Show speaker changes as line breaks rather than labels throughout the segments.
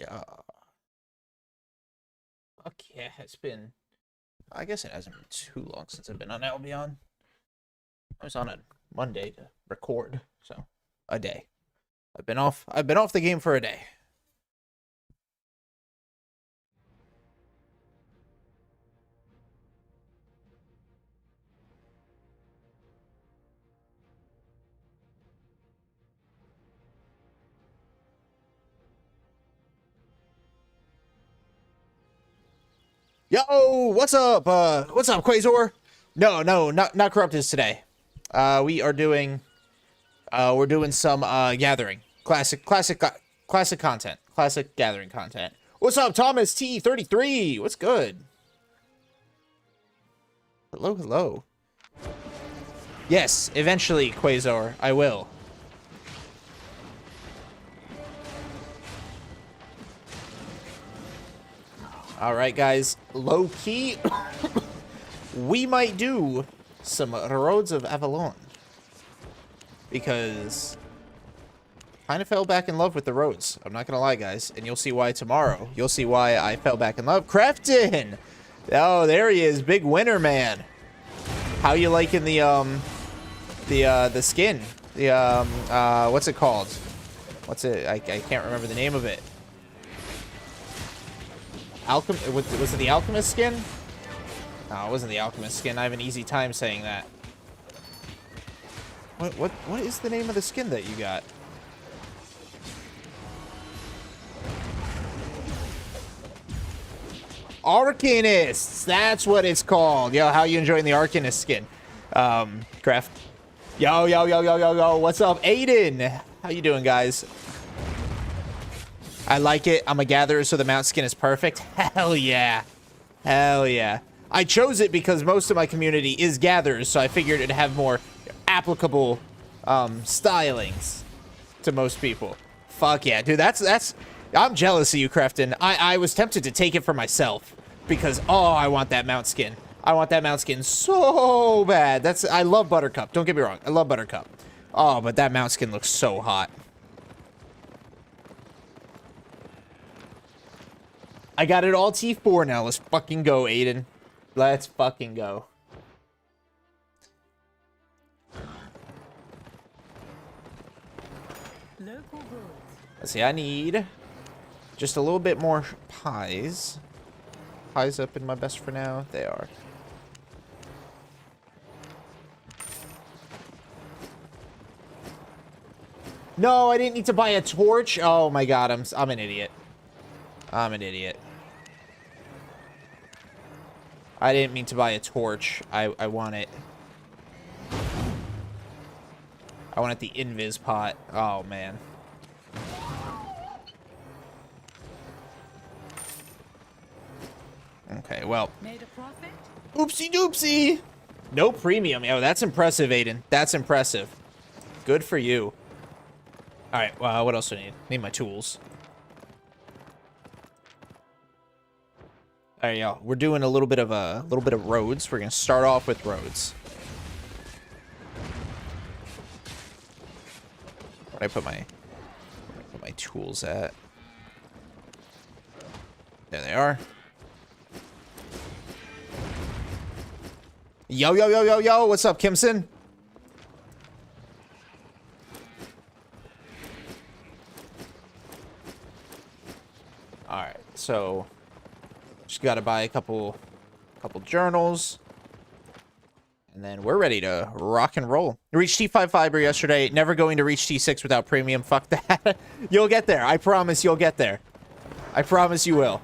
Yeah. Fuck yeah, it's been... I guess it hasn't been too long since I've been on Albion. I was on a Monday to record, so a day. I've been off the game for a day. Yo, what's up? What's up, Quasor? No, not Corruptus today. We are doing we're doing some gathering. Classic content. Classic gathering content. What's up, Thomas T33? What's good? Hello, hello. Yes, eventually, Quasor, I will. All right, guys. Low key, we might do some Roads of Avalon because I kind of fell back in love with the roads. I'm not gonna lie, guys, and you'll see why tomorrow. You'll see why I fell back in love. Crafton, oh, there he is, big winner, man. How you liking the skin? What's it called? What's it? I can't remember the name of it. Was it the Alchemist skin? No, it wasn't the Alchemist skin. I have an easy time saying that. What is the name of the skin that you got? Arcanists! That's what it's called. Yo, how you enjoying the Arcanist skin? Craft. Yo. What's up, Aiden? How you doing, guys? I like it. I'm a gatherer, so the mount skin is perfect. Hell yeah. Hell yeah. I chose it because most of my community is gatherers, so I figured it'd have more applicable stylings to most people. Fuck yeah, dude. That's I'm jealous of you, Crefton. I was tempted to take it for myself because, oh, I want that mount skin. I want that mount skin so bad. I love Buttercup. Don't get me wrong. I love Buttercup. Oh, but that mount skin looks so hot. I got it all T4 now. Let's fucking go, Aiden. Let's fucking go. Let's see, I need just a little bit more pies. Pies up in my best for now. They are. No, I didn't need to buy a torch. Oh my god, I'm an idiot. I'm an idiot. I didn't mean to buy a torch. I want it. I wanted the invis pot. Oh, man. Okay, well. Made a profit? Oopsie doopsie. No premium. Oh, that's impressive, Aiden. That's impressive. Good for you. All right, well, what else do I need? Need my tools. All right, y'all. We're doing a little bit of roads. We're gonna start off with roads. Where'd I put my tools at? There they are. Yo. What's up, Kimson? All right, so. Just gotta buy a couple journals. And then we're ready to rock and roll. Reached T5 fiber yesterday. Never going to reach T6 without premium. Fuck that. You'll get there. I promise you'll get there. I promise you will.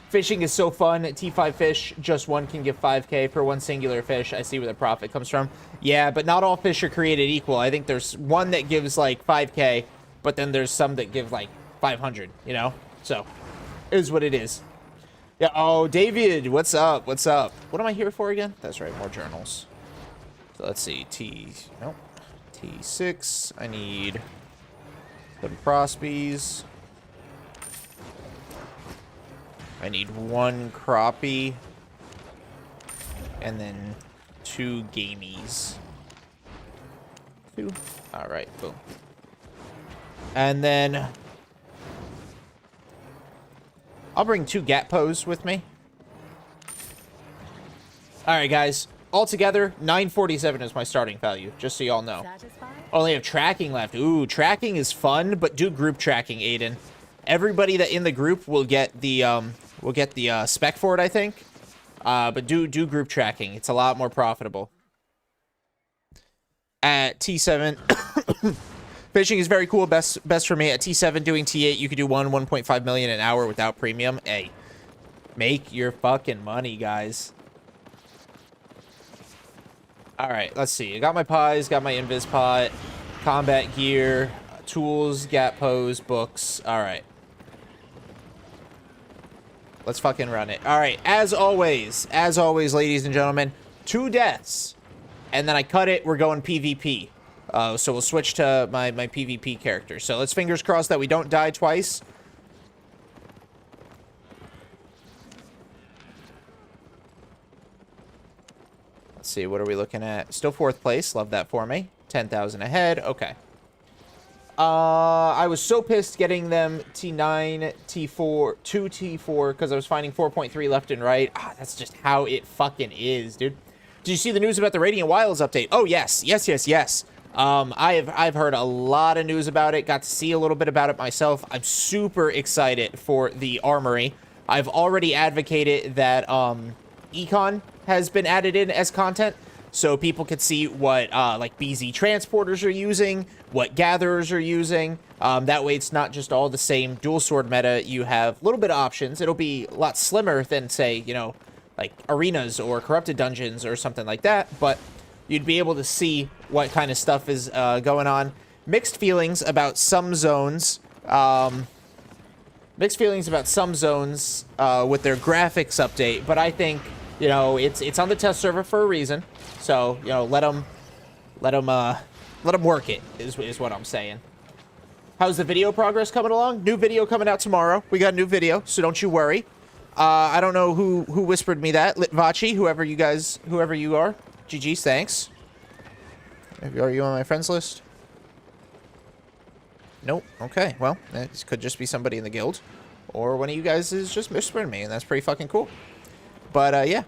Fishing is so fun. T5 fish, just one can give 5k for one singular fish. I see where the profit comes from. Yeah, but not all fish are created equal. I think there's one that gives like 5k, but then there's some that give like 500, you know? So, it is what it is. Yeah, oh, David, what's up? What's up? What am I here for again? That's right, more journals. So let's see, T6. I need some Prospies. I need one crappie. And then 2 gamies. 2. All right, boom. And then I'll bring 2 Gatpos with me. All right, guys. Altogether, 947 is my starting value, just so y'all know. Only have tracking left. Ooh, tracking is fun, but do group tracking, Aiden. Everybody that in the group will get the spec for it, I think. But do group tracking. It's a lot more profitable. At T7, fishing is very cool. Best for me. At T7, doing T8, you could do 1.5 million an hour without premium. Hey, make your fucking money, guys. All right, let's see. I got my pies, got my invis pot, combat gear, tools, Gatpos, books. All right. Let's fucking run it. All right, as always, ladies and gentlemen, 2 deaths. And then I cut it. We're going PvP. So we'll switch to my PvP character. So let's fingers crossed that we don't die twice. Let's see, what are we looking at? Still 4th place. Love that for me. 10,000 ahead. Okay. I was so pissed getting them T9, T4, 2 T4, because I was finding 4.3 left and right. Ah, that's just how it fucking is, dude. Did you see the news about the Radiant Wilds update? Oh, yes. I've heard a lot of news about it. Got to see a little bit about it myself. I'm super excited for the armory. I've already advocated that Econ has been added in as content, so people could see what like BZ transporters are using, what gatherers are using. That way it's not just all the same dual sword meta. You have a little bit of options. It'll be a lot slimmer than, say, you know, like arenas or corrupted dungeons or something like that, but you'd be able to see what kind of stuff is going on. Mixed feelings about some zones. With their graphics update, but I think, you know, it's on the test server for a reason. So, you know, let them work it is what I'm saying. How's the video progress coming along? New video coming out tomorrow. We got a new video, so don't you worry. I don't know who whispered me that. Litvachi, whoever you are. GG's, thanks. Are you on my friends list? Nope. Okay, well, it could just be somebody in the guild. Or one of you guys is just whispering me, and that's pretty fucking cool. But, yeah.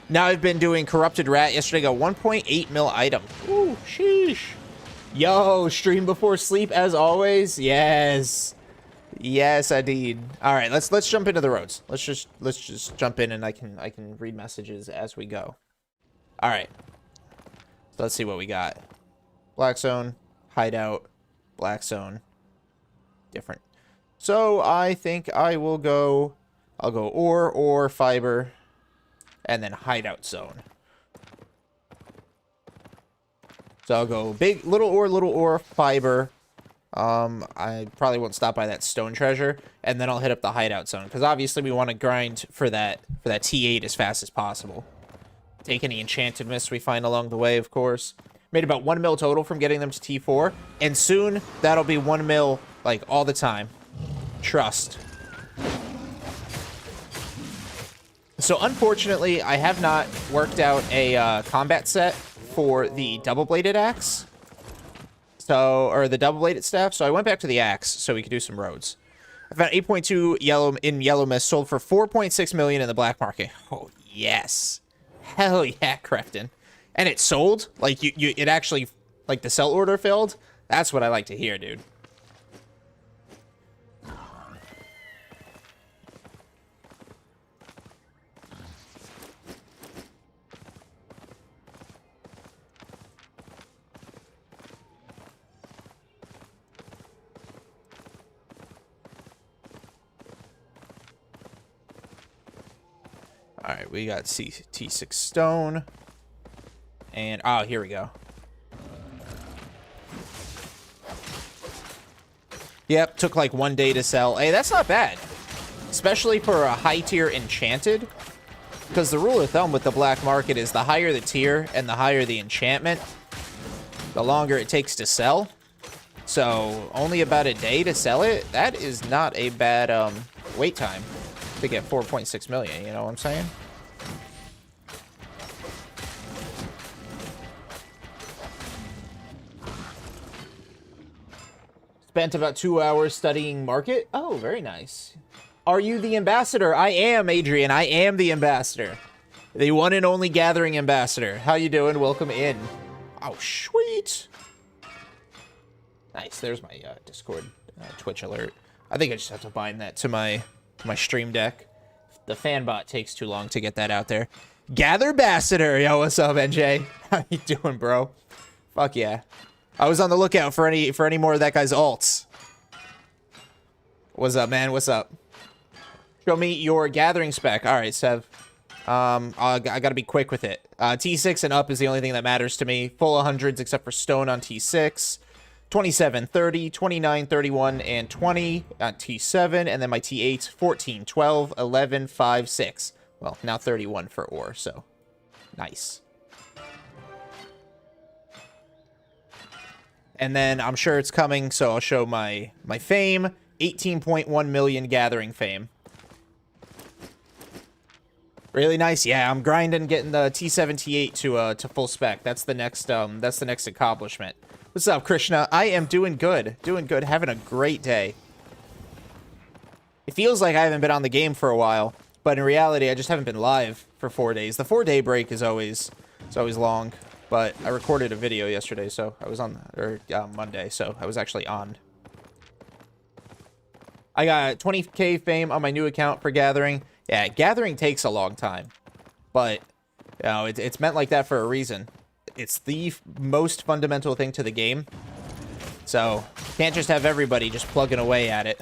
Now I've been doing Corrupted Rat. Yesterday I got 1.8 mil item. Ooh, sheesh. Yo, stream before sleep as always. Yes. Yes, indeed. All right, let's jump into the roads. Let's just jump in, and I can read messages as we go. All right. So let's see what we got. Black zone, hideout, black zone. Different. So I think I'll go ore, fiber, and then hideout zone. So I'll go big, little ore, fiber. I probably won't stop by that stone treasure, and then I'll hit up the hideout zone, because obviously we want to grind for that T8 as fast as possible. Take any enchanted mist we find along the way, of course. Made about 1 mil total from getting them to T4, and soon that'll be 1 mil like all the time. Trust. So unfortunately, I have not worked out a combat set for the double-bladed axe. So, or the double-bladed staff. So I went back to the axe so we could do some roads. I found 8.2 yellow mist, sold for 4.6 million in the black market. Oh yes, hell yeah, Crefton. And it sold. Like it actually, like the sell order filled. That's what I like to hear, dude. All right, we got T6 stone. And, oh, here we go. Yep, took like 1 day to sell. Hey, that's not bad. Especially for a high tier enchanted. Because the rule of thumb with the black market is the higher the tier and the higher the enchantment, the longer it takes to sell. So, only about a day to sell it. That is not a bad wait time to get 4.6 million, you know what I'm saying? Spent about 2 hours studying market. Oh, very nice. Are you the ambassador? I am, Adrian. I am the ambassador. The one and only gathering ambassador. How you doing? Welcome in. Oh, sweet. Nice. There's my Discord Twitch alert. I think I just have to bind that to my stream deck. The fan bot takes too long to get that out there. Gather ambassador. Yo, what's up, NJ? How you doing, bro? Fuck yeah. I was on the lookout for any more of that guy's alts. What's up, man? What's up? Show me your gathering spec. All right, Sev. I gotta be quick with it. T6 and up is the only thing that matters to me. Full 100s except for stone on T6. 27, 30, 29, 31, and 20 on T7. And then my T8s, 14, 12, 11, 5, 6. Well, now 31 for ore, so nice. And then I'm sure it's coming, so I'll show my fame. 18.1 million gathering fame. Really nice. Yeah, I'm grinding, getting the T7, T8 to full spec. That's the next accomplishment. What's up, Krishna? I am doing good. Doing good. Having a great day. It feels like I haven't been on the game for a while, but in reality, I just haven't been live for 4 days. The 4-day break is always long, but I recorded a video yesterday, so I was on, or Monday, so I was actually on. I got 20k fame on my new account for gathering. Yeah, gathering takes a long time, but you know, it's meant like that for a reason. It's the most fundamental thing to the game, so can't just have everybody just plugging away at it.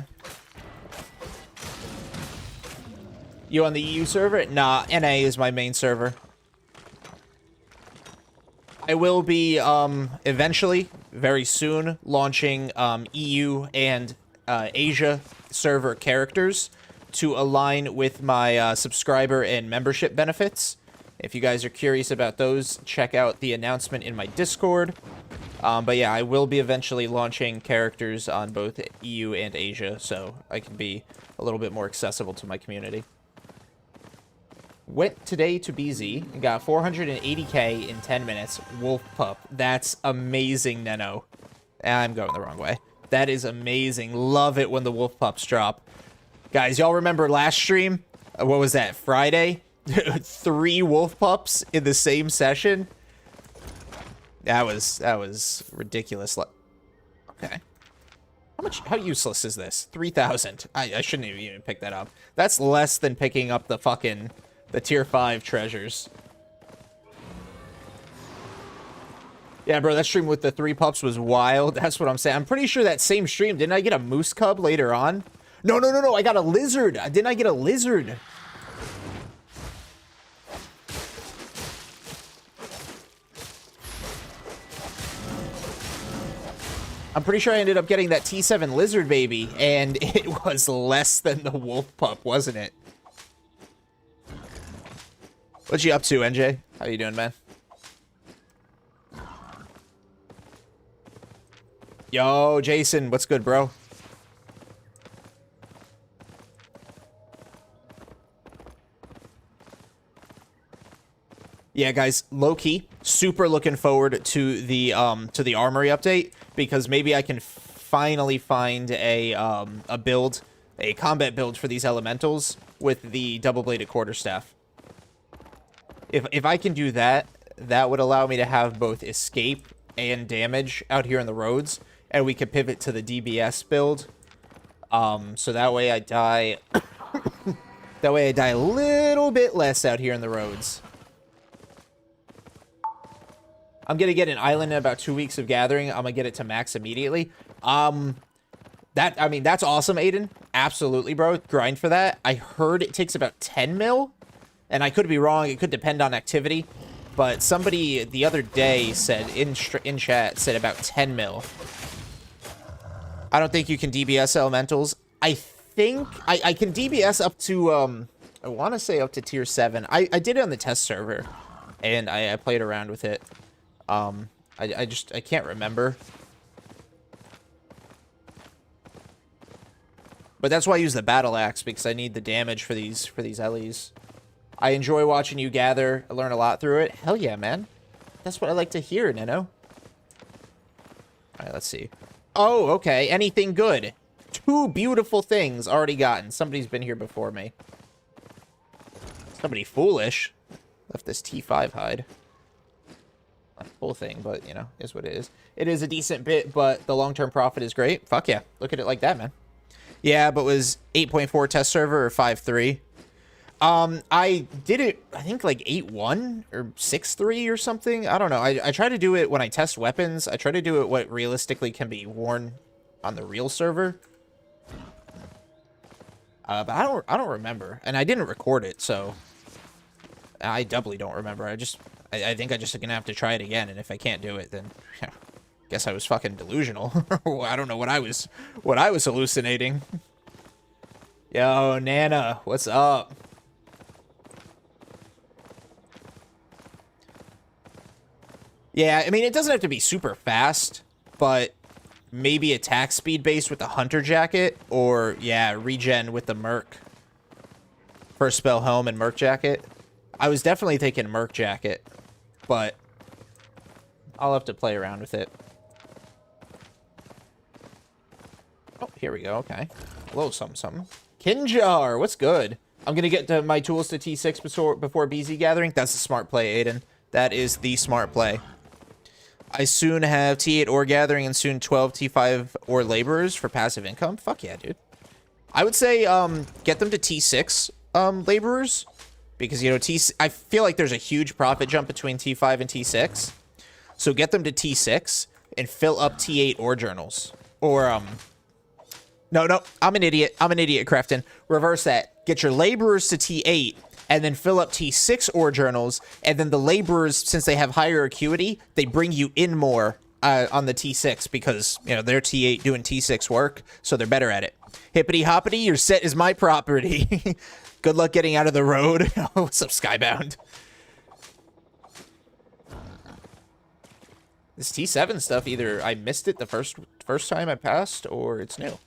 You on the EU server? Nah, NA is my main server. I will be eventually, very soon, launching EU and Asia server characters to align with my subscriber and membership benefits. If you guys are curious about those, check out the announcement in my Discord. But yeah, I will be eventually launching characters on both EU and Asia, so I can be a little bit more accessible to my community. Went today to BZ and got 480k in 10 minutes. Wolf Pup. That's amazing, Neno. I'm going the wrong way. That is amazing. Love it when the Wolf Pups drop. Guys, y'all remember last stream? What was that, Friday? 3 Wolf Pups in the same session? That was ridiculous. Okay. How useless is this? 3,000. I shouldn't have even picked that up. That's less than picking up the tier 5 treasures. Yeah, bro, that stream with the 3 pups was wild. That's what I'm saying. I'm pretty sure that same stream, didn't I get a moose cub later on? No, I got a lizard. Didn't I get a lizard? I'm pretty sure I ended up getting that T7 lizard baby, and it was less than the wolf pup, wasn't it? What you up to, NJ? How you doing, man? Yo, Jason, what's good, bro? Yeah, guys, low-key, super looking forward to the armory update, because maybe I can finally find a build, a combat build for these elementals with the double-bladed quarterstaff. If I can do that, that would allow me to have both escape and damage out here in the roads, and we could pivot to the DBS build. So that way I die that way I die a little bit less out here in the roads. I'm gonna get an island in about 2 weeks of gathering. I'm gonna get it to max immediately. I mean, that's awesome, Aiden. Absolutely, bro. Grind for that. I heard it takes about 10 mil, and I could be wrong. It could depend on activity, but somebody the other day said in chat said about 10 mil. I don't think you can DBS elementals. I think I can DBS up to I want to say up to tier 7. I did it on the test server, and I played around with it. I can't remember. But that's why I use the battle axe, because I need the damage for these Ellies. I enjoy watching you gather. I learn a lot through it. Hell yeah, man. That's what I like to hear, Nino. Alright, let's see. Oh, okay. Anything good? 2 beautiful things already gotten. Somebody's been here before me. Somebody foolish. Left this T5 hide. Not the full thing, but, you know, is what it is. It is a decent bit, but the long-term profit is great. Fuck yeah. Look at it like that, man. Yeah, but was 8.4 test server or 5.3? I did it, I think, like 8.1 or 6.3 or something. I don't know. I try to do it when I test weapons. I try to do it what realistically can be worn on the real server. But I don't remember. And I didn't record it, so I doubly don't remember. I think I just gonna have to try it again, and if I can't do it, then yeah, guess I was fucking delusional. I don't know what I was hallucinating. Yo, Nana, what's up? Yeah, I mean, it doesn't have to be super fast, but maybe attack speed based with the Hunter Jacket, or, yeah, regen with the Merc. First spell home and Merc Jacket. I was definitely thinking Merc Jacket, but I'll have to play around with it. Oh, here we go, okay. A little something, something. Kinjar, what's good? I'm gonna get to my tools to T6 before BZ Gathering. That's a smart play, Aiden. That is the smart play. I soon have T8 Ore Gathering and soon 12 T5 Ore Laborers for passive income. Fuck yeah, dude. I would say get them to T6 Laborers, because, you know, I feel like there's a huge profit jump between T5 and T6. So get them to T6 and fill up T8 Ore Journals. Or, no, I'm an idiot, Crafton. Reverse that. Get your Laborers to T8, and then fill up T6 ore journals, and then the laborers, since they have higher acuity, they bring you in more on the T6 because, you know, they're T8 doing T6 work, so they're better at it. Hippity hoppity, your set is my property. Good luck getting out of the road. What's up, Skybound? This T7 stuff, either I missed it the first time I passed, or it's new.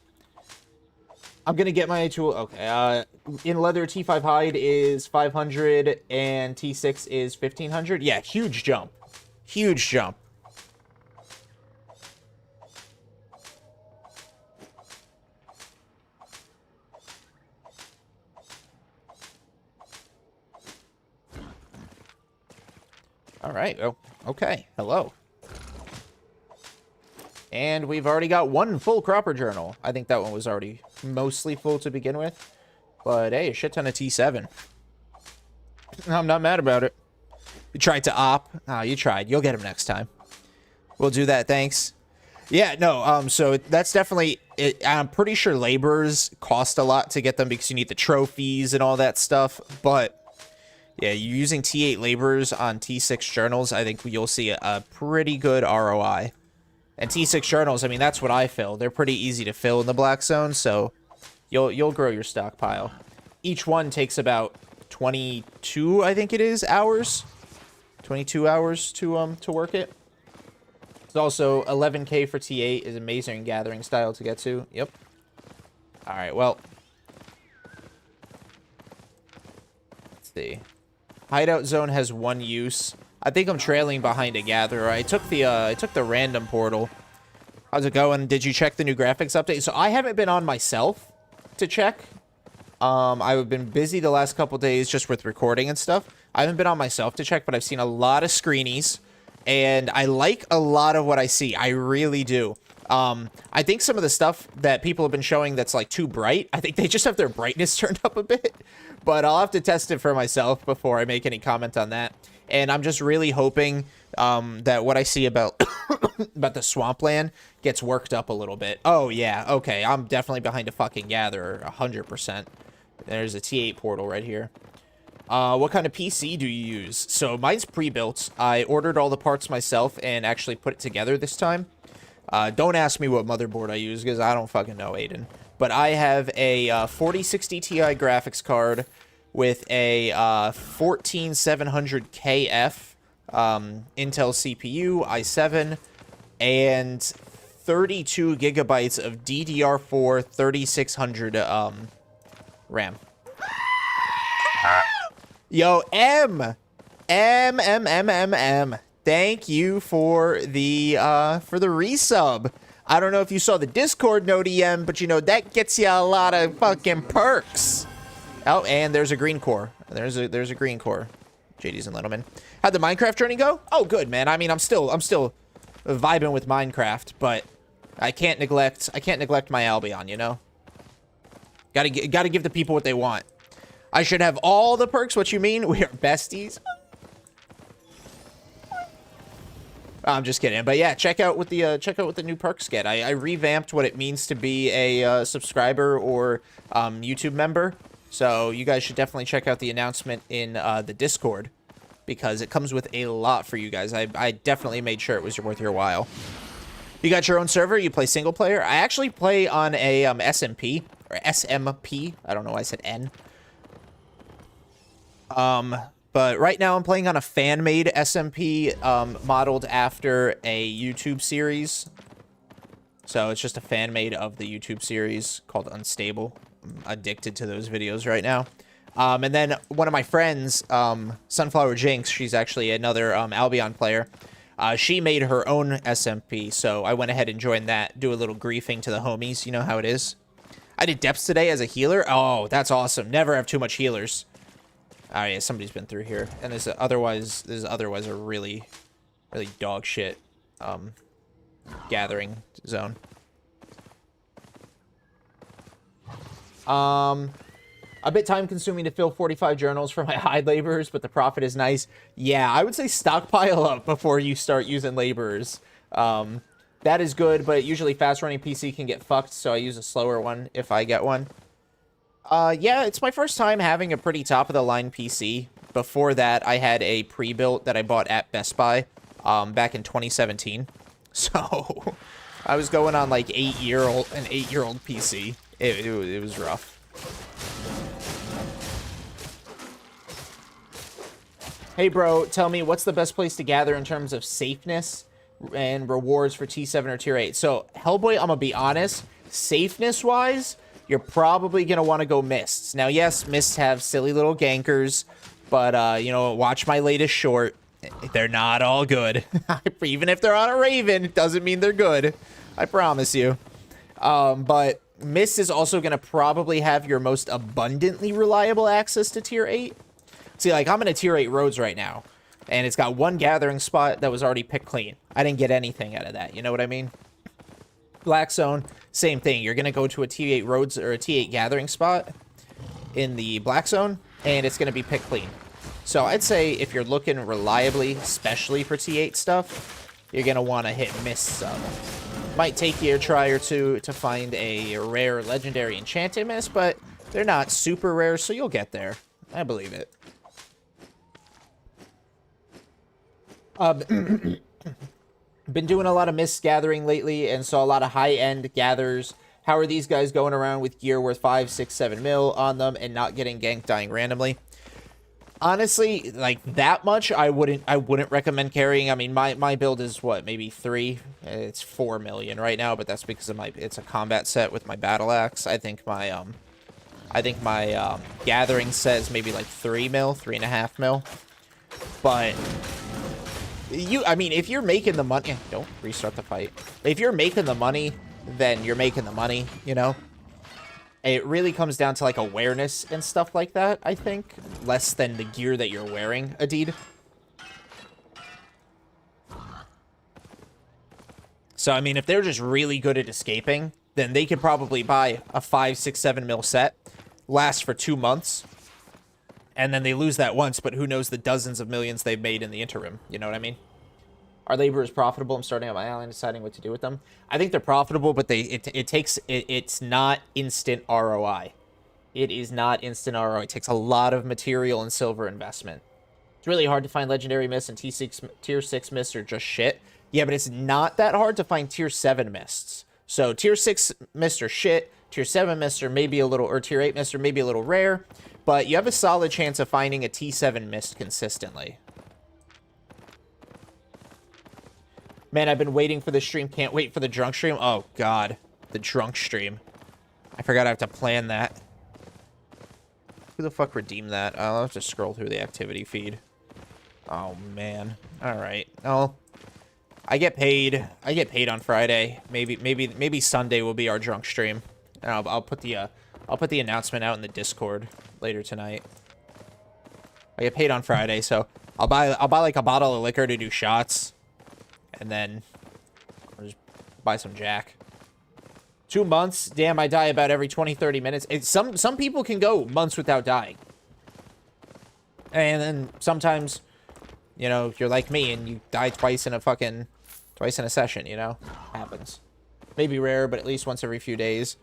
I'm gonna get my tool. Okay, in leather, T5 hide is 500 and T6 is 1500. Yeah, huge jump. Huge jump. All right. Oh, okay. Hello. And we've already got 1 full Cropper Journal. I think that one was already mostly full to begin with. But, hey, a shit ton of T7. I'm not mad about it. You tried to op. Oh, you tried. You'll get him next time. We'll do that, thanks. Yeah, no, so that's definitely... I'm pretty sure laborers cost a lot to get them because you need the trophies and all that stuff. But, yeah, you're using T8 laborers on T6 journals. I think you'll see a pretty good ROI. And T6 journals, I mean, that's what I fill. They're pretty easy to fill in the black zone, so you'll grow your stockpile. Each one takes about 22, I think it is, hours. 22 hours to work it. It's also 11K for T8 is amazing gathering style to get to. Yep. All right, well. Let's see. Hideout zone has 1 use. I think I'm trailing behind a gatherer. I took the random portal. How's it going? Did you check the new graphics update? So I haven't been on myself to check. I've been busy the last couple days just with recording and stuff. I haven't been on myself to check, but I've seen a lot of screenies, and I like a lot of what I see. I really do. I think some of the stuff that people have been showing that's like too bright, I think they just have their brightness turned up a bit, but I'll have to test it for myself before I make any comment on that. And I'm just really hoping that what I see about about the swampland gets worked up a little bit. Oh, yeah. Okay, I'm definitely behind a fucking gatherer, 100%. There's a T8 portal right here. What kind of PC do you use? So mine's pre-built. I ordered all the parts myself and actually put it together this time. Don't ask me what motherboard I use because I don't fucking know, Aiden. But I have a 4060 Ti graphics card with a 14700KF Intel CPU, i7, and 32 gigabytes of DDR4 3600 RAM. Yo, M. Thank you for the resub. I don't know if you saw the Discord note, EM, but you know, that gets you a lot of fucking perks. Oh, and there's a green core. There's a green core. JD's and Littleman. How'd the Minecraft journey go? Oh, good, man. I mean, I'm still vibing with Minecraft, but I can't neglect my Albion, you know? Gotta give the people what they want. I should have all the perks. What you mean? We are besties. I'm just kidding, but yeah, check out what the new perks get. I revamped what it means to be a subscriber or YouTube member, so you guys should definitely check out the announcement in the Discord because it comes with a lot for you guys. I definitely made sure it was worth your while. You got your own server? You play single player? I actually play on a SMP or SMP. I don't know why I said N. But right now I'm playing on a fan-made SMP modeled after a YouTube series. So it's just a fan-made of the YouTube series called Unstable. I'm addicted to those videos right now. And then one of my friends, Sunflower Jinx, she's actually another Albion player. She made her own SMP, so I went ahead and joined that, do a little griefing to the homies. You know how it is. I did depths today as a healer. Oh, that's awesome. Never have too much healers. Oh yeah, somebody's been through here, and this is otherwise a really dog shit gathering zone. A bit time consuming to fill 45 journals for my hide laborers, but the profit is nice. Yeah, I would say stockpile up before you start using laborers. That is good, but usually fast running PC can get fucked, so I use a slower one if I get one. Yeah, it's my first time having a pretty top-of-the-line PC. Before that, I had a pre-built that I bought at Best Buy back in 2017. So, I was going on like an 8-year-old PC. It was rough. Hey, bro, tell me, what's the best place to gather in terms of safeness and rewards for T7 or Tier 8? So, Hellboy, I'm gonna be honest, safeness-wise, you're probably going to want to go Mists. Now, yes, Mists have silly little gankers, but, you know, watch my latest short. They're not all good. Even if they're on a Raven, it doesn't mean they're good. I promise you. But Mist is also going to probably have your most abundantly reliable access to Tier 8. See, like, I'm in a Tier 8 roads right now, and it's got one gathering spot that was already picked clean. I didn't get anything out of that. You know what I mean? Black Zone, same thing. You're going to go to a T8 roads or a T8 gathering spot in the Black Zone, and it's going to be picked clean. So I'd say if you're looking reliably, especially for T8 stuff, you're going to want to hit Mists up. Might take you a try or two to find a rare legendary enchanted mist, but they're not super rare, so you'll get there. I believe it. Been doing a lot of mist gathering lately and saw a lot of high-end gatherers. How are these guys going around with gear worth 5, 6, 7 mil on them and not getting ganked dying randomly? Honestly, like that much, I wouldn't recommend carrying. I mean, my build is what, maybe 3? It's 4 million right now, but that's because of it's a combat set with my battle axe. I think my gathering set is maybe like 3 mil, 3.5 mil. But I mean, if you're making the money, don't restart the fight. If you're making the money, then you're making the money, you know? It really comes down to, like, awareness and stuff like that, I think. Less than the gear that you're wearing, Adid. So, I mean, if they're just really good at escaping, then they could probably buy a 5, 6, 7 mil set, last for 2 months, and then they lose that once, but who knows the dozens of millions they've made in the interim. You know what I mean? Are laborers profitable? I'm starting at my island, deciding what to do with them. I think they're profitable, but it's not instant ROI. It is not instant ROI. It takes a lot of material and silver investment. It's really hard to find legendary mists, and tier 6 mists are just shit. Yeah, but it's not that hard to find tier 7 mists. So tier 6 mists are shit. Tier 7 mists are maybe a little, or tier 8 mists are maybe a little rare. But you have a solid chance of finding a T7 mist consistently. Man, I've been waiting for the stream. Can't wait for the drunk stream. Oh, God. The drunk stream. I forgot I have to plan that. Who the fuck redeemed that? I'll have to scroll through the activity feed. Oh, man. Alright. I get paid. I get paid on Friday. Maybe Sunday will be our drunk stream, and I'll put the announcement out in the Discord later tonight. I get paid on Friday, so I'll buy like a bottle of liquor to do shots, and then I'll just buy some Jack. 2 months? Damn, I die about every 20-30 minutes. Some people can go months without dying. And then sometimes, you know, you're like me and you die twice in a session, you know? Happens. Maybe rare, but at least once every few days.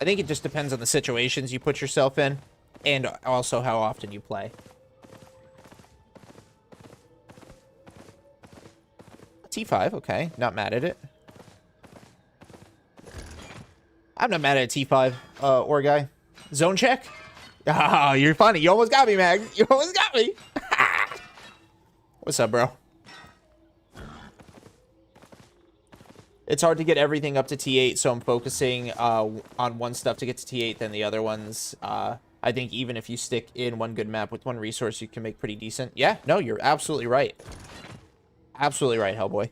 I think it just depends on the situations you put yourself in and also how often you play. T5, okay. Not mad at it. I'm not mad at a T5 or guy. Zone check? Oh, you're funny. You almost got me, Mag. You almost got me. What's up, bro? It's hard to get everything up to T8, so I'm focusing on one stuff to get to T8 than the other ones. I think even if you stick in one good map with one resource, you can make pretty decent. Yeah, no, you're absolutely right. Absolutely right, Hellboy.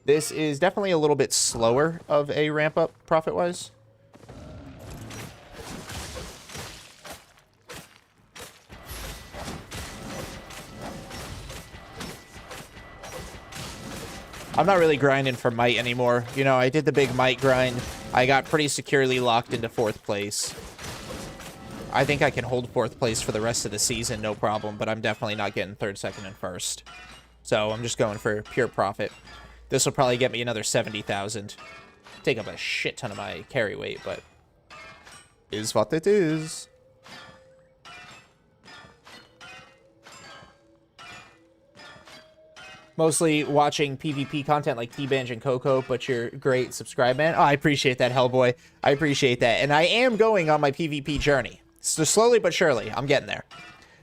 This is definitely a little bit slower of a ramp up profit-wise. I'm not really grinding for might anymore. You know, I did the big might grind. I got pretty securely locked into 4th place. I think I can hold 4th place for the rest of the season, no problem, but I'm definitely not getting 3rd, 2nd, and 1st. So I'm just going for pure profit. This will probably get me another 70,000. Take up a shit ton of my carry weight, but is what it is. Mostly watching PvP content like T-Banj and Coco, but you're great. Subscribe, man. Oh, I appreciate that, Hellboy. I appreciate that. And I am going on my PvP journey. So slowly but surely, I'm getting there.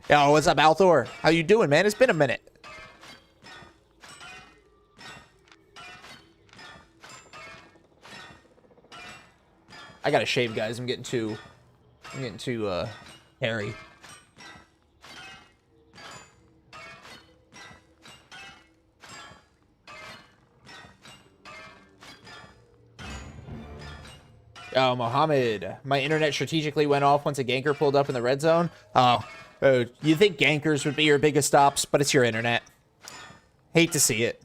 Yo, what's up, Althor? How you doing, man? It's been a minute. I gotta shave, guys. I'm getting too hairy. Oh, Mohammed. My internet strategically went off once a ganker pulled up in the red zone. Oh, you think gankers would be your biggest stops, but it's your internet. Hate to see it.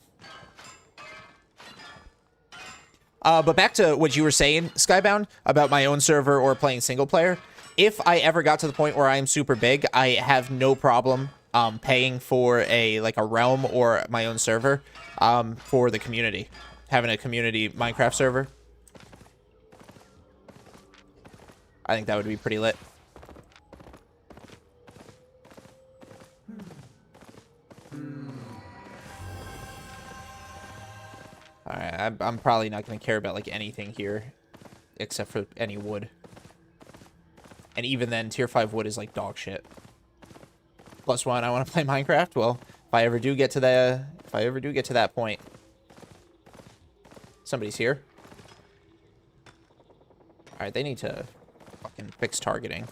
But back to what you were saying, Skybound, about my own server or playing single player. If I ever got to the point where I am super big, I have no problem paying for a realm or my own server for the community. Having a community Minecraft server. I think that would be pretty lit. Alright, I'm probably not going to care about, like, anything here. Except for any wood. And even then, tier 5 wood is, like, dog shit. +1, I want to play Minecraft. Well, if I ever do get to that point. Somebody's here. Alright, they need to fucking fix targeting.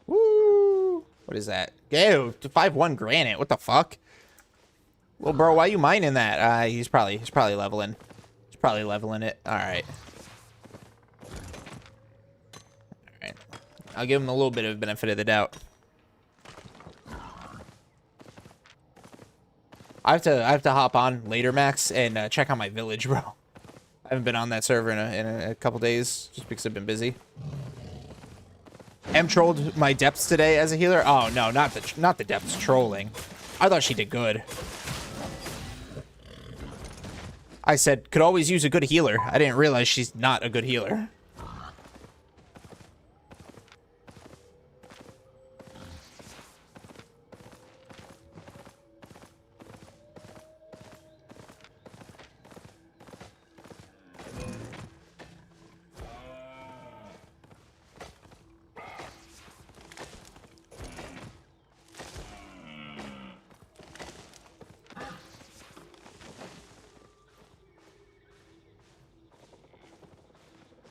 Woo! What is that? Ew, 5-1 granite. What the fuck? Well, bro, why are you mining that? He's probably leveling. He's probably leveling it. All right. All right. I'll give him a little bit of benefit of the doubt. I have to hop on later, Max, and check on my village, bro. I haven't been on that server in a couple days just because I've been busy. M trolled my depths today as a healer. Oh no, not the depths trolling. I thought she did good. I said could always use a good healer. I didn't realize she's not a good healer.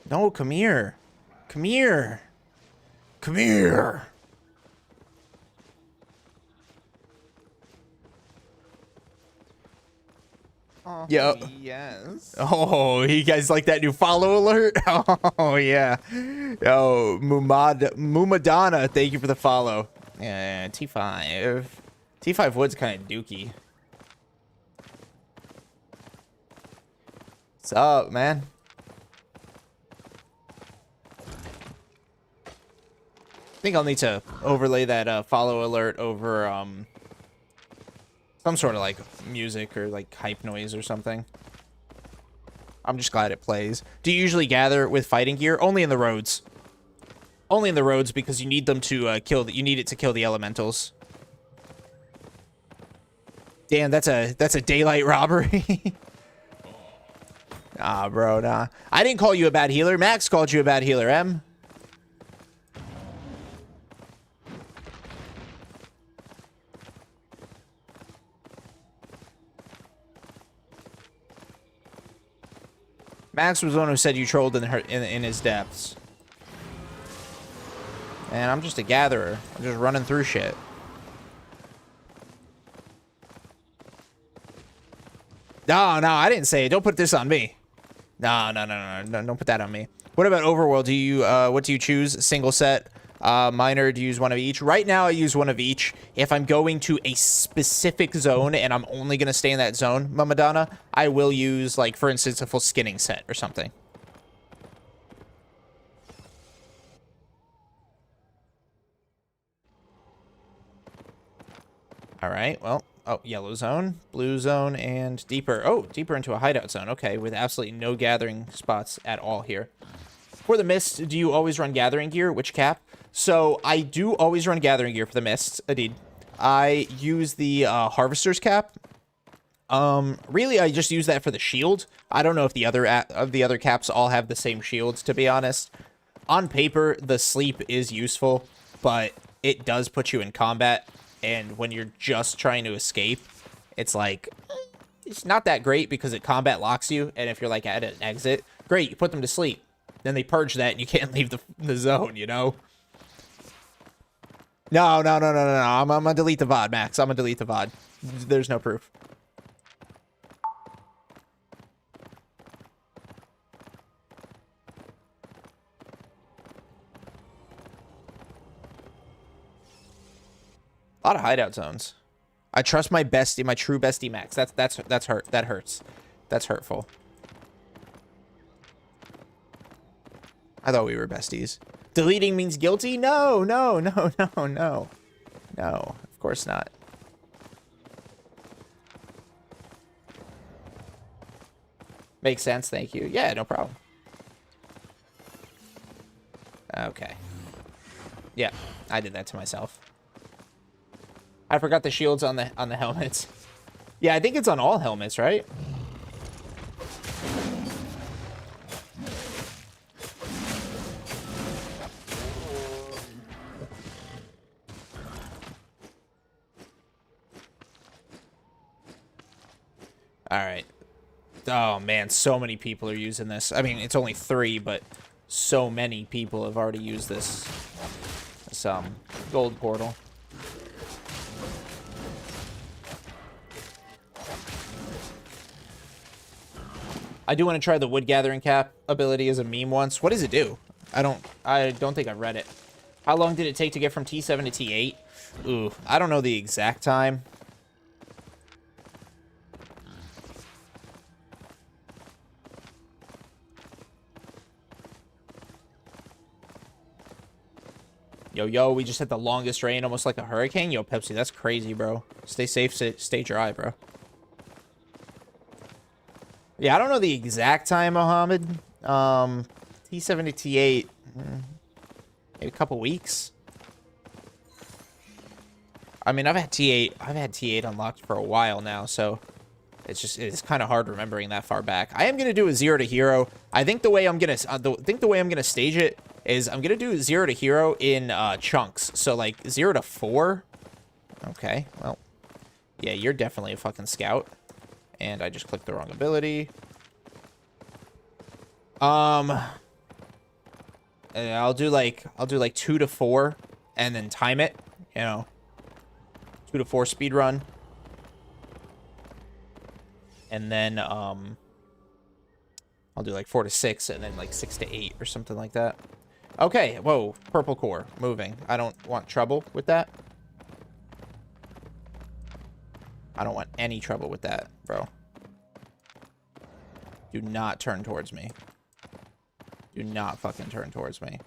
No, come here. Come here. Come here.
Oh,
Yo.
yes.
Oh, you guys like that new follow alert? Oh, yeah. Yo, Mumadana, thank you for the follow. Yeah, T5. T5 Wood's kind of dookie. What's up, man? I think I'll need to overlay that follow alert over some sort of like music or like hype noise or something. I'm just glad it plays. Do you usually gather with fighting gear? Only in the roads. Only in the roads because you need them to you need it to kill the elementals. Damn, that's a daylight robbery. Nah, bro, nah. I didn't call you a bad healer. Max called you a bad healer, M. Max was the one who said you trolled in his depths. And I'm just a gatherer. I'm just running through shit. No, no, I didn't say it. Don't put this on me. No, don't put that on me. What about Overworld? Do you what do you choose? Single set, minor? Do you use one of each? Right now, I use one of each. If I'm going to a specific zone and I'm only gonna stay in that zone, Mamadana, I will use, like, for instance, a full skinning set or something. All right. Well. Oh, yellow zone, blue zone, and deeper. Oh, deeper into a hideout zone. Okay, with absolutely no gathering spots at all here. For the mist, do you always run gathering gear? Which cap? So I do always run gathering gear for the mists. Indeed. I use the harvester's cap. Really, I just use that for the shield. I don't know if the other caps all have the same shields, to be honest. On paper, the sleep is useful, but it does put you in combat. And when you're just trying to escape, it's like, it's not that great because it combat locks you. And if you're like at an exit, great, you put them to sleep. Then they purge that and you can't leave the zone, you know? No. I'm gonna delete the VOD, Max. I'm gonna delete the VOD. There's no proof. A lot of hideout zones. I trust my bestie, my true bestie, Max. That hurts. That's hurtful. I thought we were besties. Deleting means guilty? No. No, of course not. Makes sense, thank you. Yeah, no problem. Okay. Yeah, I did that to myself. I forgot the shields on the helmets. Yeah, I think it's on all helmets, right? All right. Oh man, so many people are using this. I mean, it's only 3, but so many people have already used this gold portal. I do want to try the wood gathering cap ability as a meme once. What does it do? I don't think I've read it. How long did it take to get from T7 to T8? Ooh, I don't know the exact time. Yo, we just hit the longest rain, almost like a hurricane. Yo, Pepsi, that's crazy, bro. Stay safe, stay dry, bro. Yeah, I don't know the exact time, Mohammed. T7 to T8, maybe a couple weeks. I mean, I've had T8 unlocked for a while now, so it's kind of hard remembering that far back. I am gonna do a 0 to hero. I think the way I'm gonna stage it is I'm gonna do 0 to hero in chunks. So like 0 to 4. Okay, well, yeah, you're definitely a fucking scout. And I just clicked the wrong ability. I'll do like 2 to 4 and then time it, you know. 2 to 4 speed run. And then I'll do like 4 to 6 and then like 6 to 8 or something like that. Okay, whoa, purple core moving. I don't want trouble with that. I don't want any trouble with that, bro. Do not turn towards me. Do not fucking turn towards me.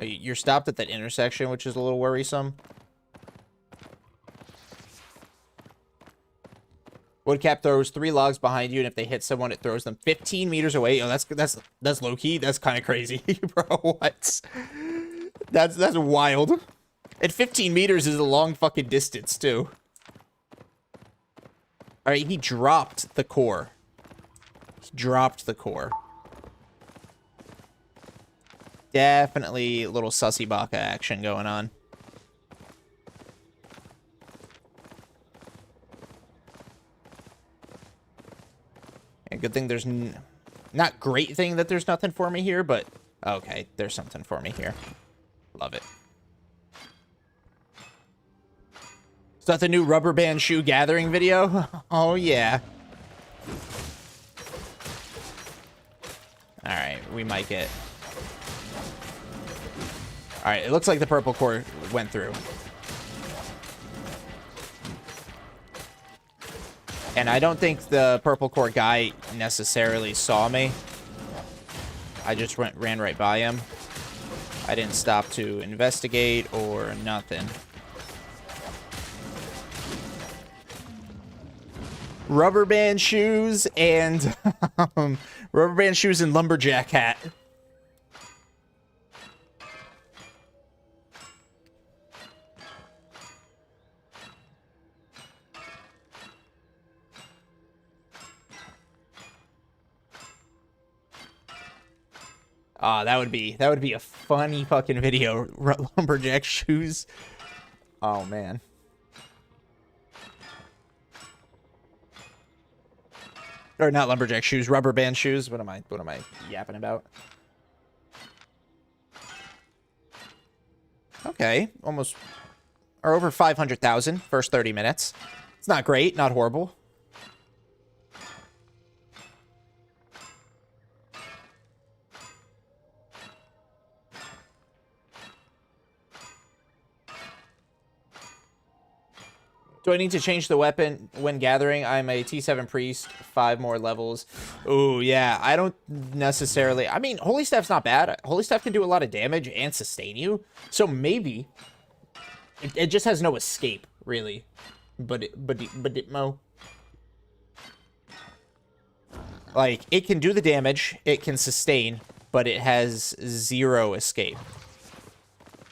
You're stopped at that intersection, which is a little worrisome. Woodcap throws 3 logs behind you, and if they hit someone, it throws them 15 meters away. Oh, that's low key. That's kind of crazy, bro. What? That's wild. And 15 meters is a long fucking distance too. All right, he dropped the core. He dropped the core. Definitely a little sussy baka action going on. A good thing there's not great thing that there's nothing for me here, but okay, there's something for me here. Love it. Is that the new rubber band shoe gathering video? Oh yeah. All right, we might get. All right, it looks like the purple core went through. And I don't think the purple core guy necessarily saw me. I just ran right by him. I didn't stop to investigate or nothing. Rubber band shoes and rubber band shoes and lumberjack hat. That would be a funny fucking video. Lumberjack shoes. Oh man. Or not lumberjack shoes, rubber band shoes. What am I yapping about? Okay, almost or over 500,000 first 30 minutes. It's not great, not horrible. Do I need to change the weapon when gathering? I'm a T7 priest, 5 more levels. Ooh, yeah, I don't necessarily... I mean, Holy Staff's not bad. Holy Staff can do a lot of damage and sustain you. So maybe... It just has no escape, really. But Mo. Like, it can do the damage, it can sustain, but it has 0 escape.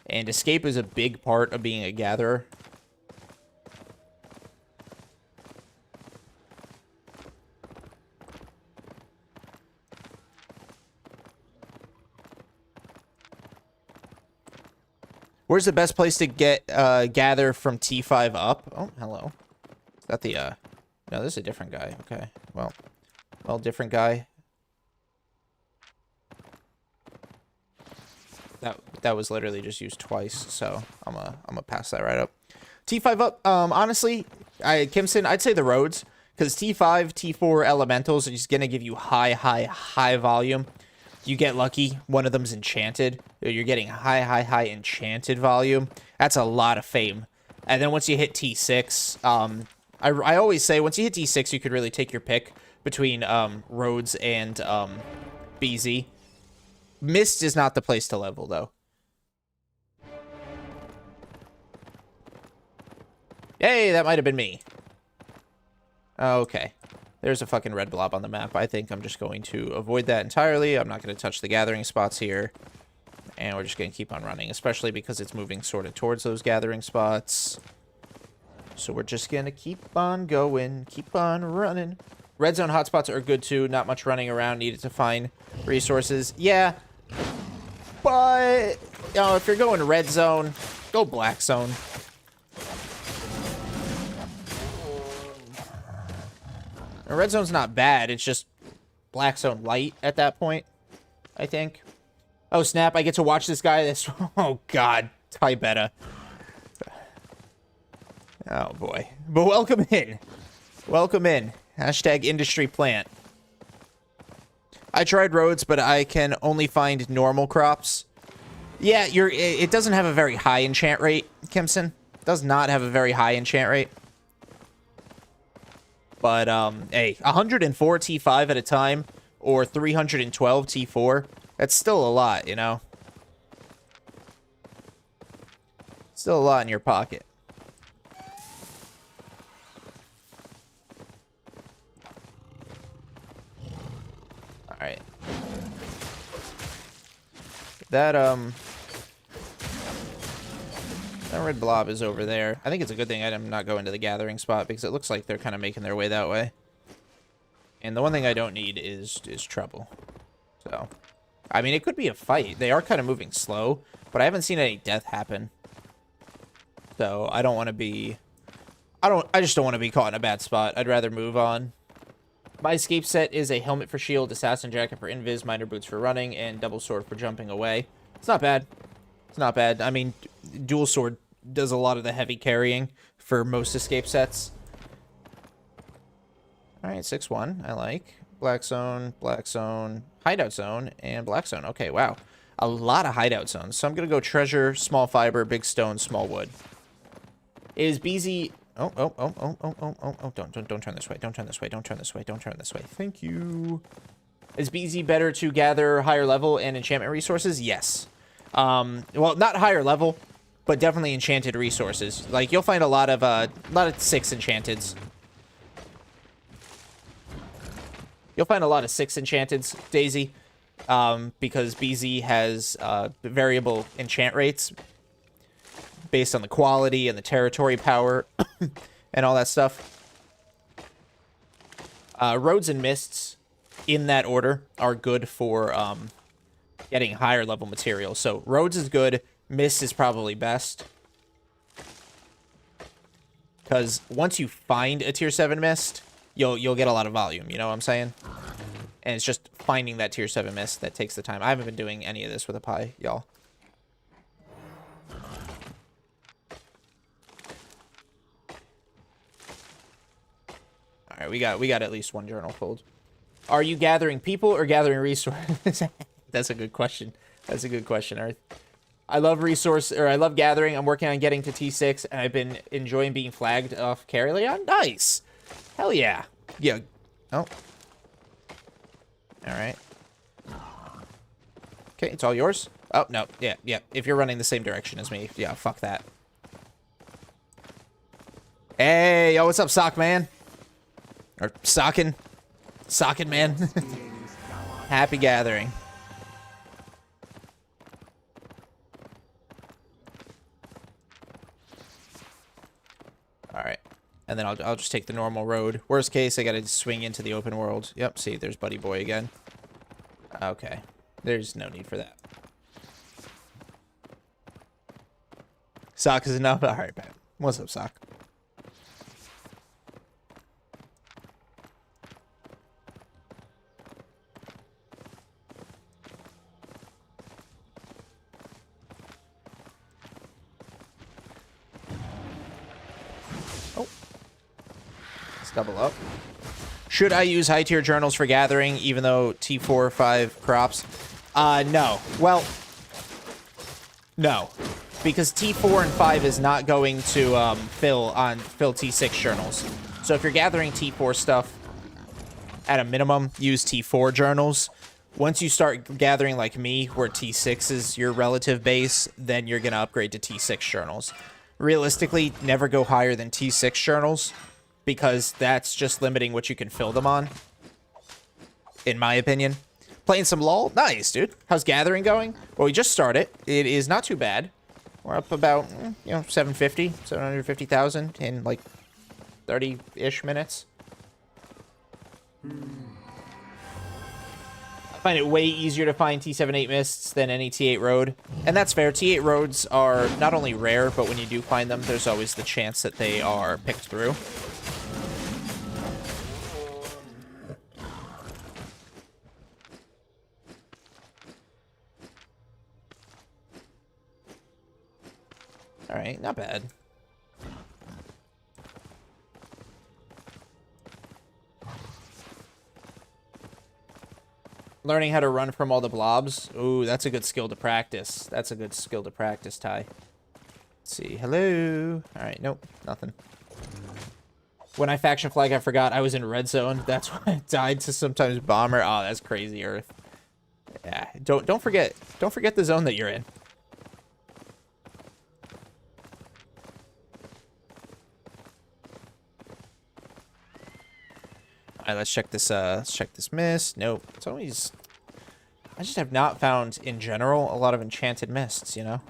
And escape is a big part of being a gatherer. Where's the best place to get gather from T5 up? Oh, hello. Is that the no, this is a different guy. Okay. Well, different guy. That was literally just used twice, so I'm gonna pass that right up. T5 up, honestly, Kimson, I'd say the roads, because T5, T4 elementals are just gonna give you high volume. You get lucky, one of them's enchanted. You're getting high enchanted volume. That's a lot of fame. And then once you hit T6, I always say once you hit T6, you could really take your pick between roads and BZ. Mist is not the place to level, though. Hey, that might have been me. Okay. There's a fucking red blob on the map. I think I'm just going to avoid that entirely. I'm not going to touch the gathering spots here. And we're just going to keep on running, especially because it's moving sort of towards those gathering spots. So we're just going to keep on going, keep on running. Red zone hotspots are good too. Not much running around needed to find resources. Yeah. But, you know, if you're going red zone, go black zone. And red zone's not bad. It's just black zone light at that point, I think. Oh, snap. I get to watch this guy. This. Oh, God. Ty Beta. Oh, boy. But welcome in. Welcome in. Hashtag industry plant. I tried roads, but I can only find normal crops. Yeah, it doesn't have a very high enchant rate, Kimson. It does not have a very high enchant rate. But, hey, 104 T5 at a time, or 312 T4, that's still a lot, you know? Still a lot in your pocket. Alright. That red blob is over there. I think it's a good thing I'm not going to the gathering spot, because it looks like they're kind of making their way that way. And the one thing I don't need is trouble. So, I mean, it could be a fight. They are kind of moving slow, but I haven't seen any death happen. So, I don't want to be... I just don't want to be caught in a bad spot. I'd rather move on. My escape set is a helmet for shield, assassin jacket for invis, miner boots for running, and double sword for jumping away. It's not bad. It's not bad. I mean, dual sword does a lot of the heavy carrying for most escape sets. Alright, 6-1. I like. Black zone, hideout zone, and black zone. Okay, wow. A lot of hideout zones. So I'm going to go treasure, small fiber, big stone, small wood. Is BZ... Oh, don't turn this way. Don't turn this way. Don't turn this way. Don't turn this way. Thank you. Is BZ better to gather higher level and enchantment resources? Yes. Well, not higher level, but definitely enchanted resources. Like, you'll find a lot of 6 enchanteds. You'll find a lot of 6 enchanteds, Daisy, because BZ has variable enchant rates based on the quality and the territory power and all that stuff. Roads and mists, in that order, are good for getting higher level material. So roads is good, mist is probably best. Because once you find a tier 7 mist, you'll get a lot of volume, you know what I'm saying? And it's just finding that tier 7 mist that takes the time. I haven't been doing any of this with a pie, y'all. Alright, we got at least one journal pulled. Are you gathering people or gathering resources? That's a good question. That's a good question, Earth. I love gathering. I'm working on getting to T6, and I've been enjoying being flagged off Carrileon. Nice. Hell yeah. Yeah. Oh. Alright. Okay, it's all yours. Oh, no. Yeah, yeah. If you're running the same direction as me, yeah, fuck that. Hey, yo, what's up, Sock Man? Or Sockin'. Sockin' Man. Happy gathering. Alright. And then I'll just take the normal road. Worst case, I gotta swing into the open world. Yep, see, there's Buddy Boy again. Okay. There's no need for that. Sock is enough? Alright, man. What's up, Sock? Double up. Should I use high tier journals for gathering, even though T4 or 5 crops? No. Well, no. Because T4 and 5 is not going to fill T6 journals. So if you're gathering T4 stuff, at a minimum, use T4 journals. Once you start gathering like me, where T6 is your relative base, then you're going to upgrade to T6 journals. Realistically, never go higher than T6 journals, because that's just limiting what you can fill them on, in my opinion. Playing some LOL? Nice, dude. How's gathering going? Well, we just started. It is not too bad. We're up about, 750,000 in, like, 30-ish minutes. I find it way easier to find T7-8 mists than any T8 road. And that's fair. T8 roads are not only rare, but when you do find them, there's always the chance that they are picked through. right. Not bad. Learning how to run from all the blobs. Ooh, that's a good skill to practice. That's a good skill to practice, Ty. Let's see. Hello. All right. Nope. Nothing. When I faction flag, I forgot I was in red zone. That's why I died to sometimes bomber. Oh, that's crazy, Earth. Yeah. Don't forget the zone that you're in. All right, let's check this mist. Nope. It's always... I just have not found, in general, a lot of enchanted mists, you know?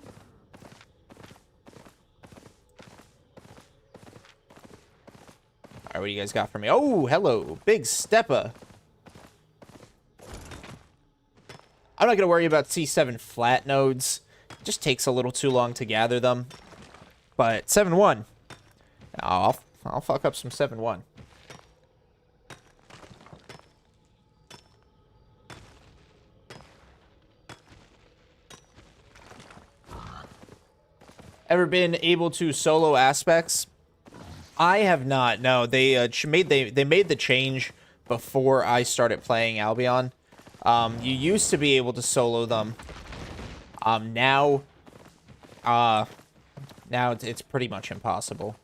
All right, what do you guys got for me? Oh, hello. Big Steppa. I'm not going to worry about C7 flat nodes. It just takes a little too long to gather them. But 7-1. I'll fuck up some 7-1. Ever been able to solo aspects? I have not. No, they made the change before I started playing Albion. You used to be able to solo them. Now it's pretty much impossible.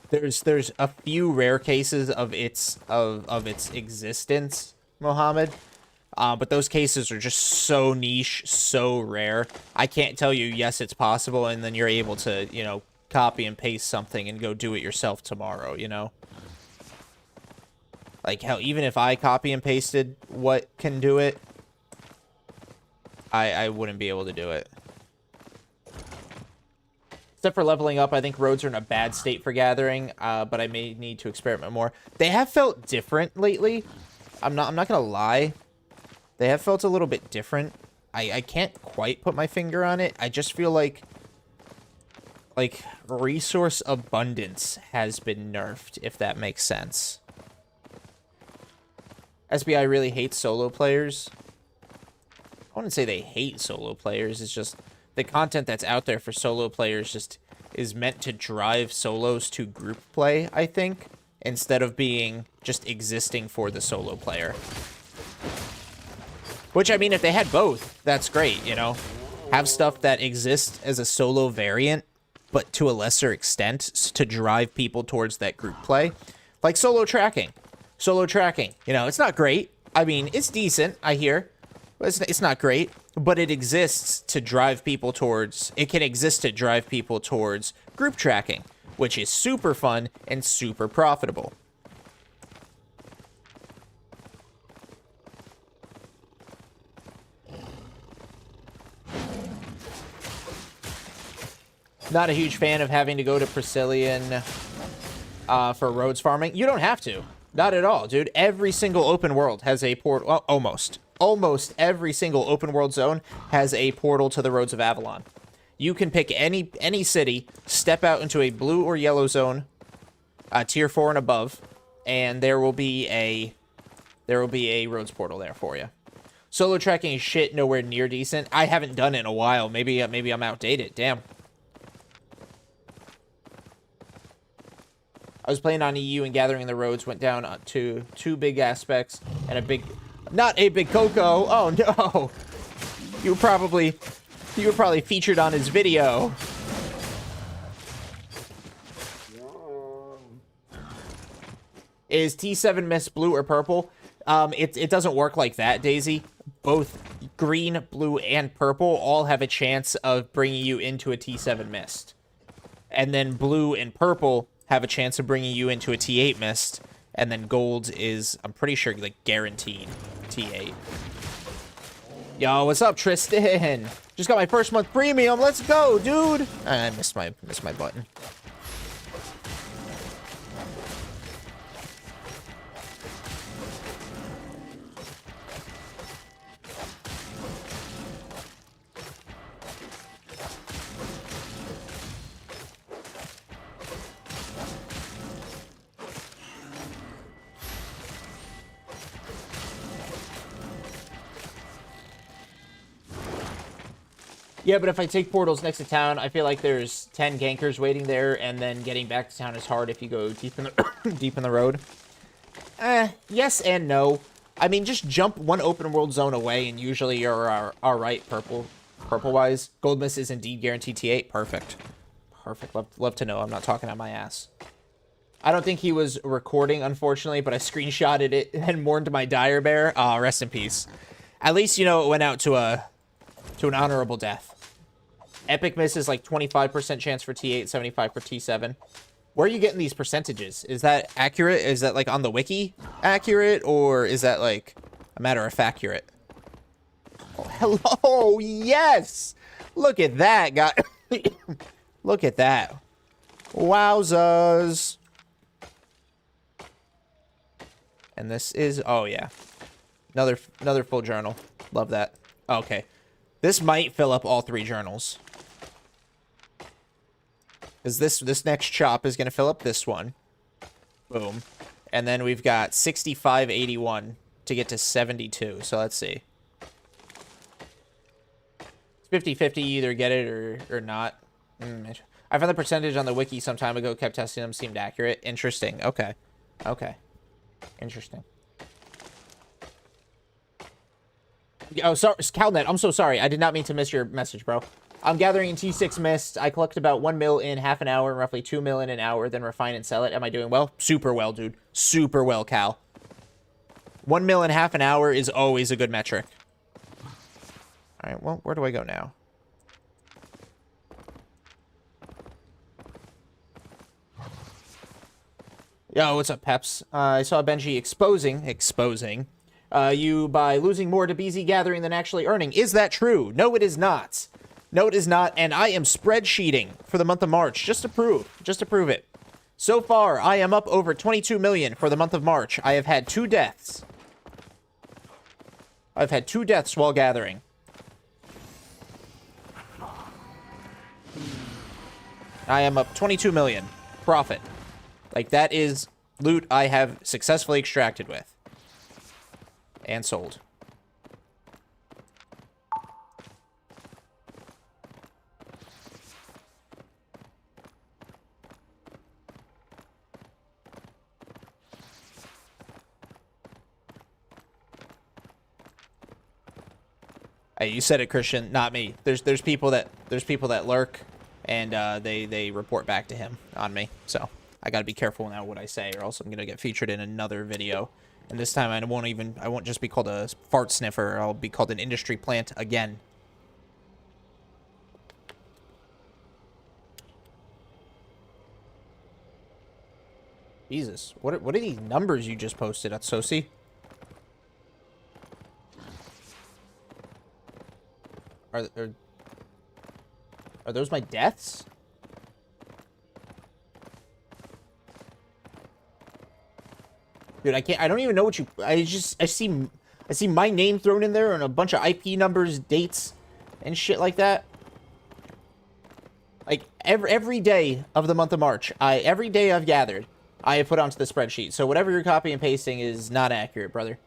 There's a few rare cases of its existence, Mohammed. But those cases are just so niche, so rare. I can't tell you, yes, it's possible, and then you're able to, you know, copy and paste something and go do it yourself tomorrow, you know? Like, hell, even if I copy and pasted what can do it, I wouldn't be able to do it. Except for leveling up, I think roads are in a bad state for gathering, but I may need to experiment more. They have felt different lately. I'm not gonna lie. They have felt a little bit different. I can't quite put my finger on it. I just feel like resource abundance has been nerfed, if that makes sense. SBI really hates solo players. I wouldn't say they hate solo players. It's just the content that's out there for solo players just is meant to drive solos to group play, I think, instead of being just existing for the solo player. Which, I mean, if they had both, that's great, you know? Have stuff that exists as a solo variant, but to a lesser extent, to drive people towards that group play. Like solo tracking. Solo tracking, you know, it's not great. I mean, it's decent, I hear. But it's not great, but it exists to drive people towards... It can exist to drive people towards group tracking, which is super fun and super profitable. Not a huge fan of having to go to Priscillian for roads farming. You don't have to. Not at all, dude. Every single open world has a portal. Well, almost. Almost every single open world zone has a portal to the Roads of Avalon. You can pick any city, step out into a blue or yellow zone, tier 4 and above, and there will be a roads portal there for you. Solo tracking is shit, nowhere near decent. I haven't done it in a while. Maybe I'm outdated. Damn. I was playing on EU and gathering the roads went down to 2 big aspects and a big... Not a big Coco. Oh, no. You were probably featured on his video. Is T7 Mist blue or purple? It doesn't work like that, Daisy. Both green, blue, and purple all have a chance of bringing you into a T7 Mist. And then blue and purple have a chance of bringing you into a T8 Mist. And then gold is, I'm pretty sure, like, guaranteed T8. Yo, what's up, Tristan? Just got my first month premium. Let's go, dude. I missed my button. Yeah, but if I take portals next to town, I feel like there's 10 gankers waiting there, and then getting back to town is hard if you go deep in the deep in the road. Yes and no. I mean, just jump one open world zone away, and usually you're all right. Purple-wise, gold miss is indeed guaranteed T8. Perfect. Perfect. Love to know. I'm not talking out my ass. I don't think he was recording, unfortunately, but I screenshotted it and mourned my dire bear. Rest in peace. At least, you know, it went out to an honorable death. Epic miss is like 25% chance for T8, 75 for T7. Where are you getting these percentages? Is that accurate? Is that like on the wiki accurate, or is that like a matter of accurate? Oh, hello, yes! Look at that, guy. Look at that. Wowzers. And this is, oh yeah, another full journal. Love that. Okay, this might fill up all 3 journals. Because this next chop is going to fill up this one. Boom. And then we've got 6581 to get to 72. So let's see. It's 50-50, either get it or not. I found the percentage on the wiki some time ago, kept testing them, seemed accurate. Interesting. Okay. Okay. Interesting. Oh, sorry, Calnet, I'm so sorry. I did not mean to miss your message, bro. I'm gathering in T6 mist. I collect about 1 mil in half an hour and roughly 2 mil in an hour, then refine and sell it. Am I doing well? Super well, dude. Super well, Cal. 1 mil in half an hour is always a good metric. All right, well, where do I go now? Yo, what's up, Peps? I saw Benji exposing you by losing more to BZ gathering than actually earning. Is that true? No, it is not. No, it is not, and I am spreadsheeting for the month of March, just to prove it. So far, I am up over 22 million for the month of March. I have had 2 deaths. I've had 2 deaths while gathering. I am up 22 million. Profit. Like, that is loot I have successfully extracted with. And sold. Hey, you said it, Christian, not me. There's people that lurk, and they report back to him on me. So I gotta be careful now what I say, or else I'm gonna get featured in another video. And this time I won't just be called a fart sniffer. I'll be called an industry plant again. Jesus, what are these numbers you just posted at Sosi? Are those my deaths? Dude, I don't even know what you... I see my name thrown in there and a bunch of IP numbers, dates, and shit like that. Like, every day of the month of March, every day I've gathered, I have put onto the spreadsheet. So whatever you're copying and pasting is not accurate, brother.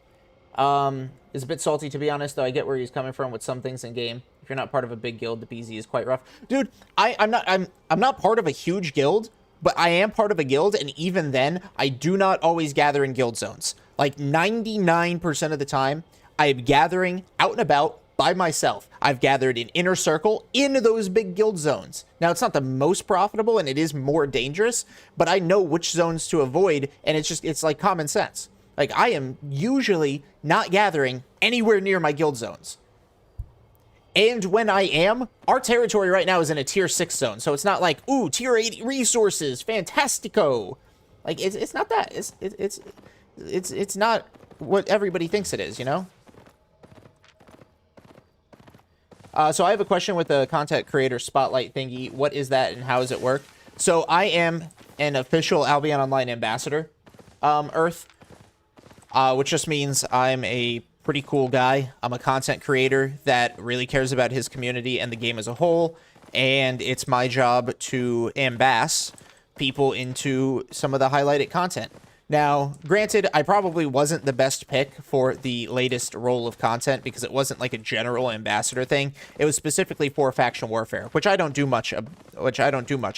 It's a bit salty, to be honest, though. I get where he's coming from with some things in game. If you're not part of a big guild, the BZ is quite rough. Dude, I'm not part of a huge guild, but I am part of a guild, and even then, I do not always gather in guild zones. Like, 99% of the time, I'm gathering out and about by myself. I've gathered in inner circle in those big guild zones. Now, it's not the most profitable, and it is more dangerous, but I know which zones to avoid, and it's like common sense. Like, I am usually not gathering anywhere near my guild zones. And when I am, our territory right now is in a tier 6 zone. So it's not like, ooh, tier 8 resources, fantastico. Like, it's not that. It's not what everybody thinks it is, you know? So I have a question with the content creator spotlight thingy. What is that and how does it work? So I am an official Albion Online ambassador, Earth. Which just means I'm a pretty cool guy. I'm a content creator that really cares about his community and the game as a whole, and it's my job to amass people into some of the highlighted content. Now, granted, I probably wasn't the best pick for the latest role of content because it wasn't like a general ambassador thing. It was specifically for faction warfare, which I don't do much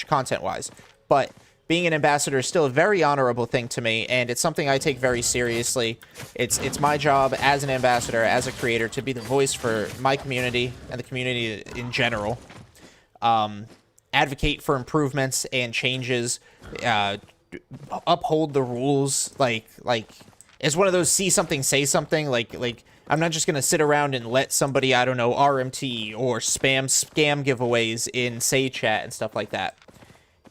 content-wise. But being an ambassador is still a very honorable thing to me, and it's something I take very seriously. It's my job as an ambassador, as a creator, to be the voice for my community and the community in general. Advocate for improvements and changes, uphold the rules, like it's one of those see something say something, like I'm not just gonna sit around and let somebody, I don't know, RMT or scam giveaways in say chat and stuff like that.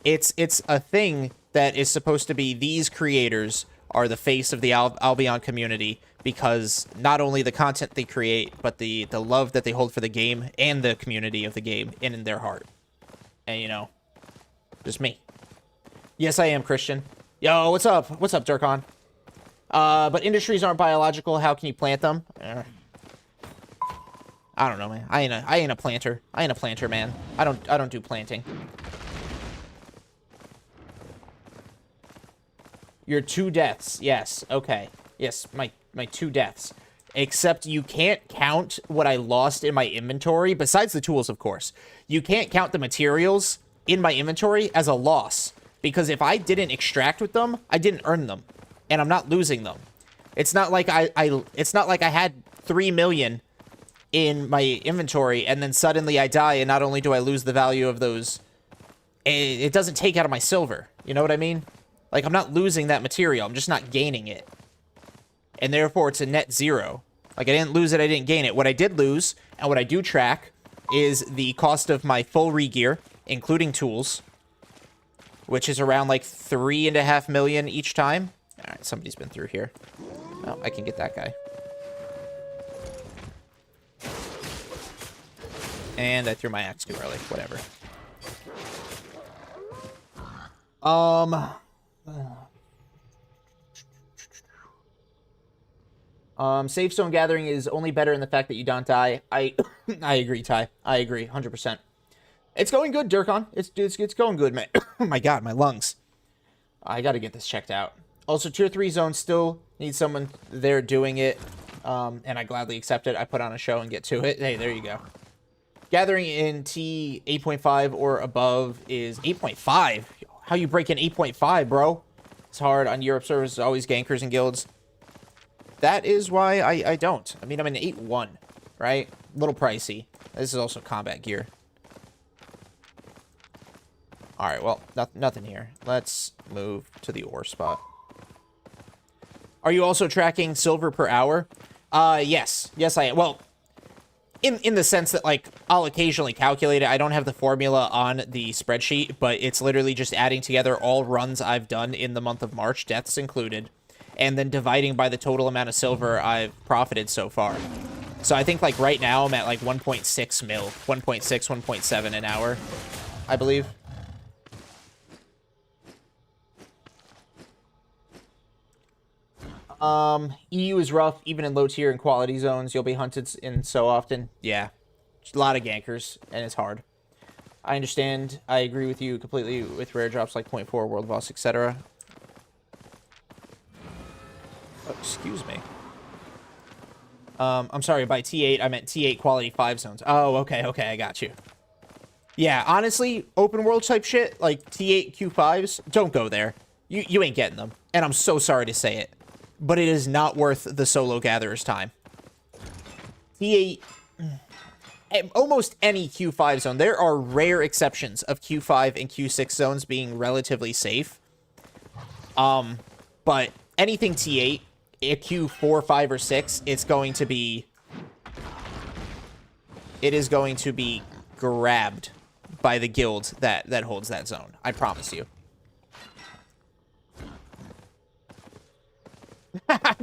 It's a thing that is supposed to be, these creators are the face of the Albion community, because not only the content they create, but the love that they hold for the game and the community of the game in their heart. And you know, just me. Yes, I am Christian. Yo, what's up? What's up, Durkon? But industries aren't biological. How can you plant them? I don't know, man. I ain't a planter. I ain't a planter, man. I don't do planting. Your 2 deaths. Yes. Okay. Yes, my 2 deaths. Except you can't count what I lost in my inventory, besides the tools, of course. You can't count the materials in my inventory as a loss. Because if I didn't extract with them, I didn't earn them, and I'm not losing them. It's not like it's not like I had 3 million in my inventory and then suddenly I die, and not only do I lose the value of those, it doesn't take out of my silver. You know what I mean? Like, I'm not losing that material, I'm just not gaining it. And therefore it's a net 0. Like, I didn't lose it, I didn't gain it. What I did lose, and what I do track, is the cost of my full re-gear, including tools, which is around like 3.5 million each time. All right, somebody's been through here. Oh, I can get that guy. And I threw my axe too early. Whatever. Safe zone gathering is only better in the fact that you don't die. I agree, Ty. I agree, 100%. It's going good, Durkon. It's going good, man. Oh my god, my lungs. I gotta get this checked out. Also, tier 3 zone still needs someone there doing it. And I gladly accept it. I put on a show and get to it. Hey, there you go. Gathering in T 8.5 or above is 8.5. How you break in 8.5, bro? It's hard. On Europe servers, always gankers and guilds. That is why I don't. I mean, I'm in 8.1, right? A little pricey. This is also combat gear. Alright, well, nothing here. Let's move to the ore spot. Are you also tracking silver per hour? Yes. Yes, I am. Well, in the sense that, like, I'll occasionally calculate it. I don't have the formula on the spreadsheet, but it's literally just adding together all runs I've done in the month of March, deaths included, and then dividing by the total amount of silver I've profited so far. So I think, like, right now I'm at, like, 1.6 mil. 1.6, 1.7 an hour, I believe. EU is rough, even in low tier and quality zones. You'll be hunted in so often. Yeah. A lot of gankers, and it's hard. I understand. I agree with you completely with rare drops like 0.4, World Boss, etc. Oh, excuse me. I'm sorry, by T8, I meant T8 quality 5 zones. Oh, okay, I got you. Yeah, honestly, open world type shit, like T8 Q5s, don't go there. You ain't getting them. And I'm so sorry to say it. But it is not worth the solo gatherer's time. T8, almost any Q5 zone. There are rare exceptions of Q5 and Q6 zones being relatively safe. But anything T8, a Q4, 5, or 6, it is going to be grabbed by the guild that holds that zone. I promise you.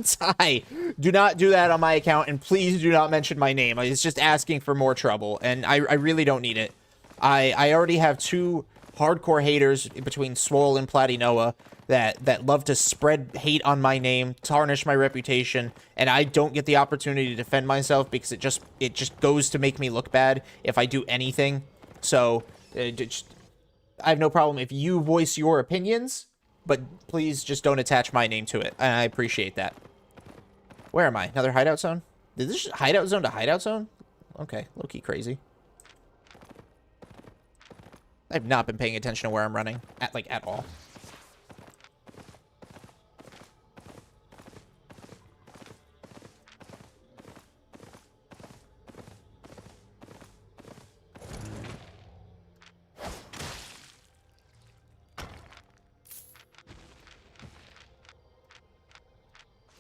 Ty, do not do that on my account, and please do not mention my name. It's just asking for more trouble, and I really don't need it. I already have 2 hardcore haters between Swole and Platinoa that love to spread hate on my name, tarnish my reputation, and I don't get the opportunity to defend myself because it just goes to make me look bad if I do anything. So, I have no problem if you voice your opinions, but please just don't attach my name to it. And I appreciate that. Where am I? Another hideout zone? Did this hideout zone to hideout zone? Okay, low-key crazy. I've not been paying attention to where I'm running at all.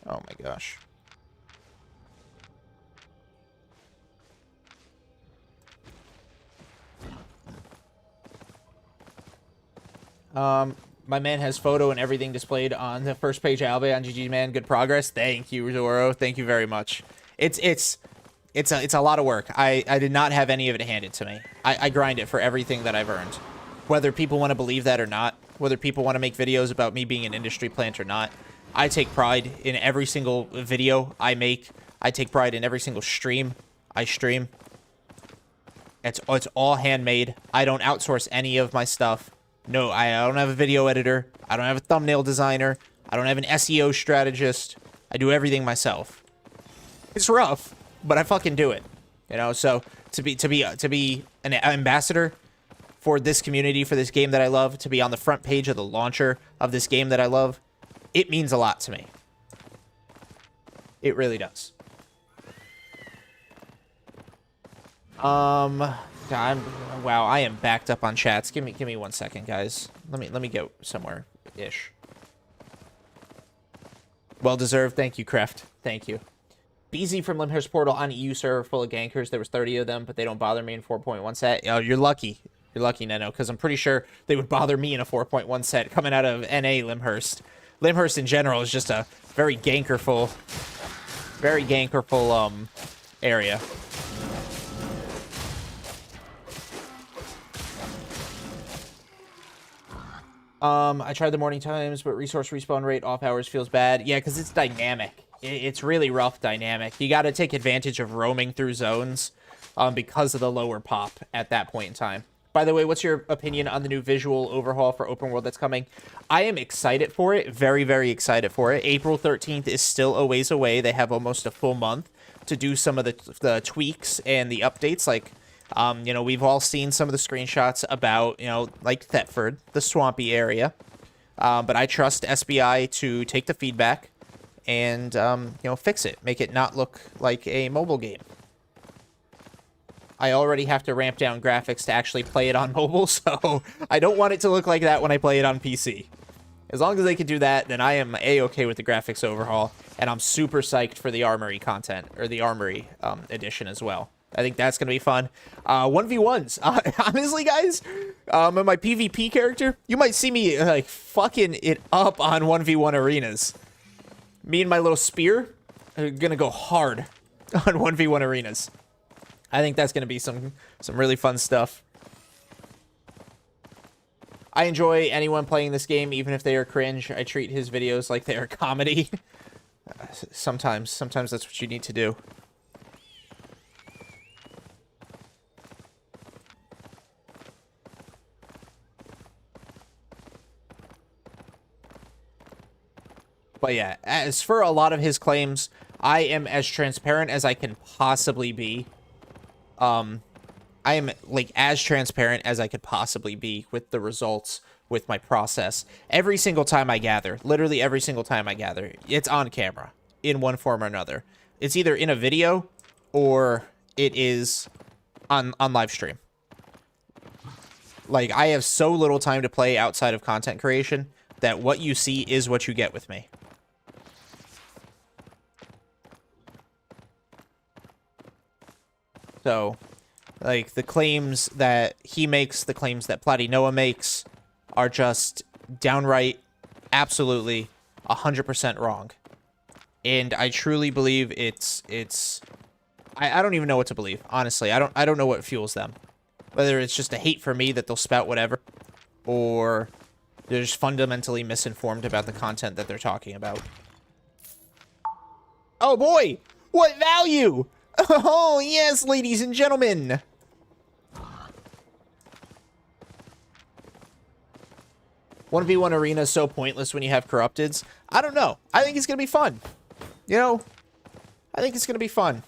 Oh my gosh. My man has photo and everything displayed on the first page of Albion. GG, man. Good progress. Thank you, Zoro. Thank you very much. It's a lot of work. I did not have any of it handed to me. I grind it for everything that I've earned. Whether people want to believe that or not, whether people want to make videos about me being an industry plant or not, I take pride in every single video I make. I take pride in every single stream I stream. It's all handmade. I don't outsource any of my stuff. No, I don't have a video editor. I don't have a thumbnail designer. I don't have an SEO strategist. I do everything myself. It's rough, but I fucking do it. You know, so to be an ambassador for this community, for this game that I love, to be on the front page of the launcher of this game that I love, it means a lot to me. It really does. Wow, I am backed up on chats. Give me 1 second, guys. Let me go somewhere ish. Well deserved. Thank you, Kreft. Thank you. BZ from Limhurst Portal on EU server full of gankers. There was 30 of them, but they don't bother me in 4.1 set. Oh, you're lucky. You're lucky, Neno, because I'm pretty sure they would bother me in a 4.1 set coming out of NA Limhurst. Limhurst in general is just a very gankerful area. I tried the morning times, but resource respawn rate off hours feels bad. Yeah, because it's dynamic. It's really rough dynamic. You got to take advantage of roaming through zones because of the lower pop at that point in time. By the way, what's your opinion on the new visual overhaul for open world that's coming? I am excited for it. Very, very excited for it. April 13th is still a ways away. They have almost a full month to do some of the tweaks and the updates. Like, you know, we've all seen some of the screenshots about, you know, like Thetford, the swampy area. But I trust SBI to take the feedback and, you know, fix it. Make it not look like a mobile game. I already have to ramp down graphics to actually play it on mobile, so I don't want it to look like that when I play it on PC. As long as they can do that, then I am A-okay with the graphics overhaul, and I'm super psyched for the Armory content, or the Armory edition as well. I think that's going to be fun. 1v1s. Honestly, guys, my PvP character, you might see me, like, fucking it up on 1v1 arenas. Me and my little spear are going to go hard on 1v1 arenas. I think that's going to be some really fun stuff. I enjoy anyone playing this game, even if they are cringe. I treat his videos like they are comedy. Sometimes that's what you need to do. But yeah, as for a lot of his claims, I am as transparent as I can possibly be. I am, like, as transparent as I could possibly be with the results, with my process. Every single time I gather, literally every single time I gather, it's on camera, in one form or another. It's either in a video, or it is on live stream. Like, I have so little time to play outside of content creation, that what you see is what you get with me. So, like, the claims that he makes, the claims that Platinoa makes, are just downright, absolutely, 100% wrong. And I truly believe I don't even know what to believe, honestly. I don't know what fuels them. Whether it's just a hate for me that they'll spout whatever, or they're just fundamentally misinformed about the content that they're talking about. Oh boy! What value? Oh, yes, ladies and gentlemen. 1v1 arena is so pointless when you have corrupteds. I don't know. I think it's going to be fun. You know, I think it's going to be fun.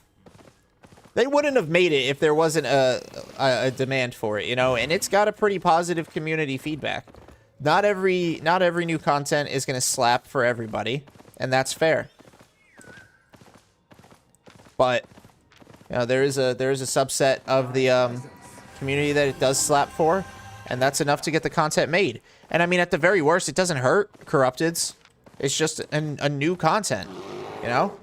They wouldn't have made it if there wasn't a demand for it, you know, and it's got a pretty positive community feedback. Not every new content is going to slap for everybody, and that's fair. But you know, there is a subset of the community that it does slap for, and that's enough to get the content made. And I mean, at the very worst, it doesn't hurt corrupteds. It's just a new content, you know?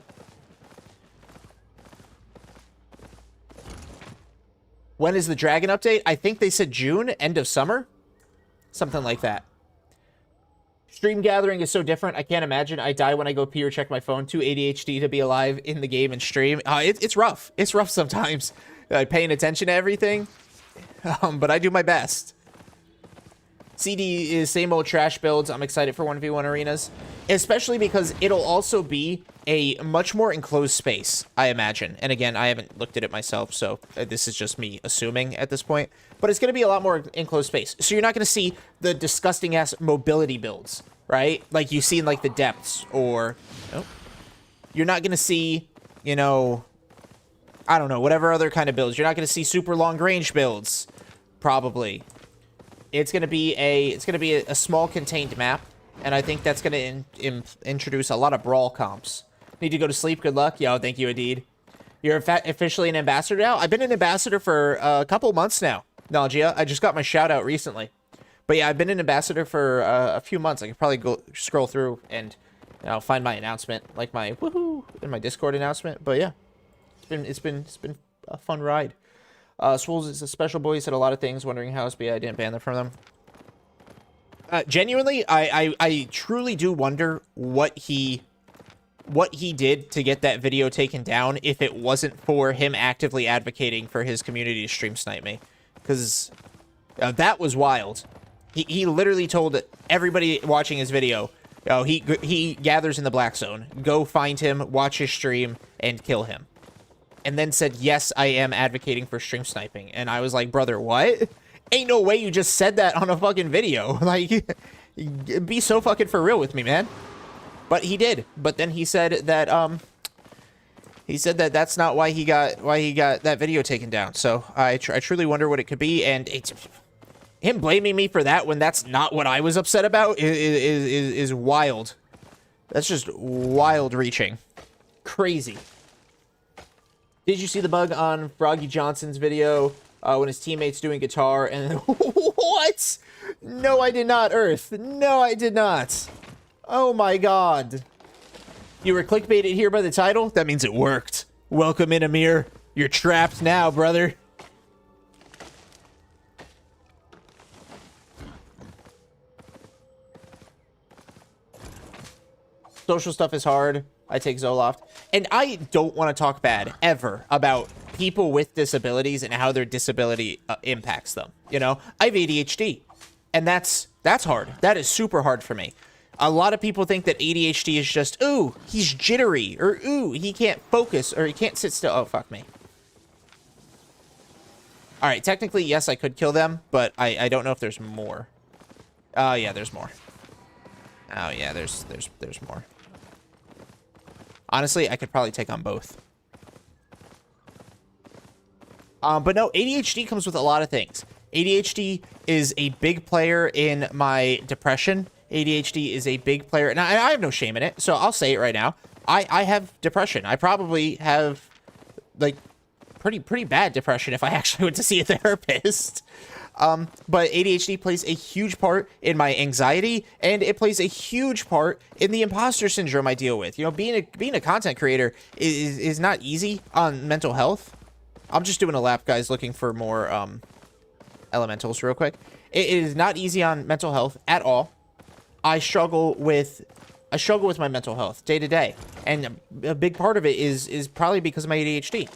When is the Dragon update? I think they said June, end of summer. Something like that. Stream gathering is so different. I can't imagine. I die when I go pee or check my phone. Too ADHD to be alive in the game and stream. It's rough. It's rough sometimes. Paying attention to everything. But I do my best. CD is same old trash builds. I'm excited for 1v1 arenas. Especially because it'll also be a much more enclosed space, I imagine. And again, I haven't looked at it myself, so this is just me assuming at this point. But it's going to be a lot more enclosed space. So you're not going to see the disgusting-ass mobility builds, right? Like you see in, like, the depths, or... Oh, you're not going to see, you know... I don't know, whatever other kind of builds. You're not going to see super long-range builds, probably. It's going to be a small contained map, and I think that's going to introduce a lot of brawl comps. Need to go to sleep. Good luck. Yo, thank you, Indeed. You're officially an ambassador now? I've been an ambassador for a couple months now, Nagia. I just got my shout out recently. But yeah, I've been an ambassador for a few months. I could probably go scroll through and, you know, find my announcement, like my woohoo in my Discord announcement. But yeah, it's been a fun ride. Swools is a special boy. He said a lot of things, wondering how SBI didn't ban them from them. Genuinely, I truly do wonder what he did to get that video taken down if it wasn't for him actively advocating for his community to stream snipe me. Because that was wild. He literally told everybody watching his video, oh, he gathers in the black zone. Go find him, watch his stream, and kill him. And then said, yes, I am advocating for stream sniping. And I was like, brother, what? Ain't no way you just said that on a fucking video. Like, be so fucking for real with me, man. But he did. But then he said that, that's not why he got that video taken down. So I truly wonder what it could be. And it's him blaming me for that when that's not what I was upset about is wild. That's just wild reaching. Crazy. Did you see the bug on Froggy Johnson's video when his teammate's doing guitar and what? No, I did not, Earth. No, I did not. Oh my god. You were clickbaited here by the title? That means it worked. Welcome in, Amir. You're trapped now, brother. Social stuff is hard. I take Zoloft. And I don't want to talk bad, ever, about people with disabilities and how their disability impacts them. You know? I have ADHD. And that's hard. That is super hard for me. A lot of people think that ADHD is just, ooh, he's jittery, or ooh, he can't focus, or he can't sit still. Oh, fuck me. Alright, technically, yes, I could kill them, but I don't know if there's more. Oh, yeah, there's more. Oh, yeah, there's more. Honestly, I could probably take on both. But no, ADHD comes with a lot of things. ADHD is a big player in my depression. ADHD is a big player, and I have no shame in it, so I'll say it right now. I have depression. I probably have, like, pretty bad depression if I actually went to see a therapist. But ADHD plays a huge part in my anxiety, and it plays a huge part in the imposter syndrome I deal with. You know, being a content creator is not easy on mental health. I'm just doing a lap, guys, looking for more elementals real quick. It is not easy on mental health at all. I struggle with my mental health day to day, and a big part of it is probably because of my ADHD.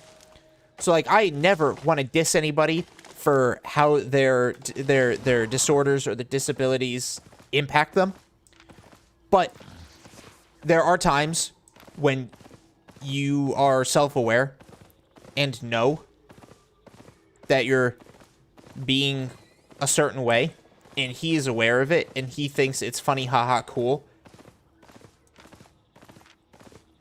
So, like, I never want to diss anybody for how their disorders or the disabilities impact them. But there are times when you are self-aware and know that you're being a certain way and he is aware of it, and he thinks it's funny, haha, cool.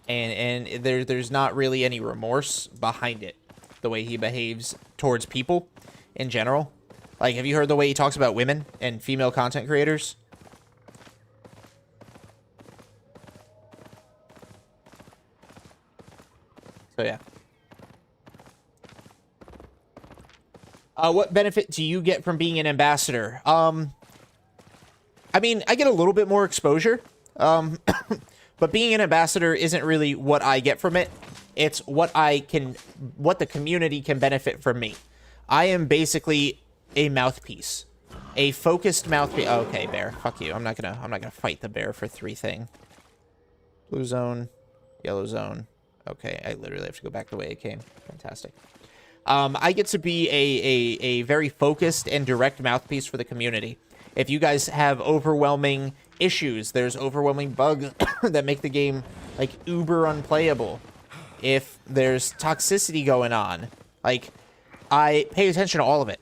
And there's not really any remorse behind it, the way he behaves towards people in general. Like, have you heard the way he talks about women and female content creators? So, yeah. What benefit do you get from being an ambassador? I mean, I get a little bit more exposure. But being an ambassador isn't really what I get from it. It's what the community can benefit from me. I am basically a mouthpiece, a focused mouthpiece. Oh, okay, bear. Fuck you. I'm not gonna fight the bear for 3 thing. Blue zone, yellow zone. Okay, I literally have to go back the way it came. Fantastic. I get to be a very focused and direct mouthpiece for the community. If you guys have overwhelming issues, there's overwhelming bugs that make the game, like, uber unplayable. If there's toxicity going on, like, I pay attention to all of it.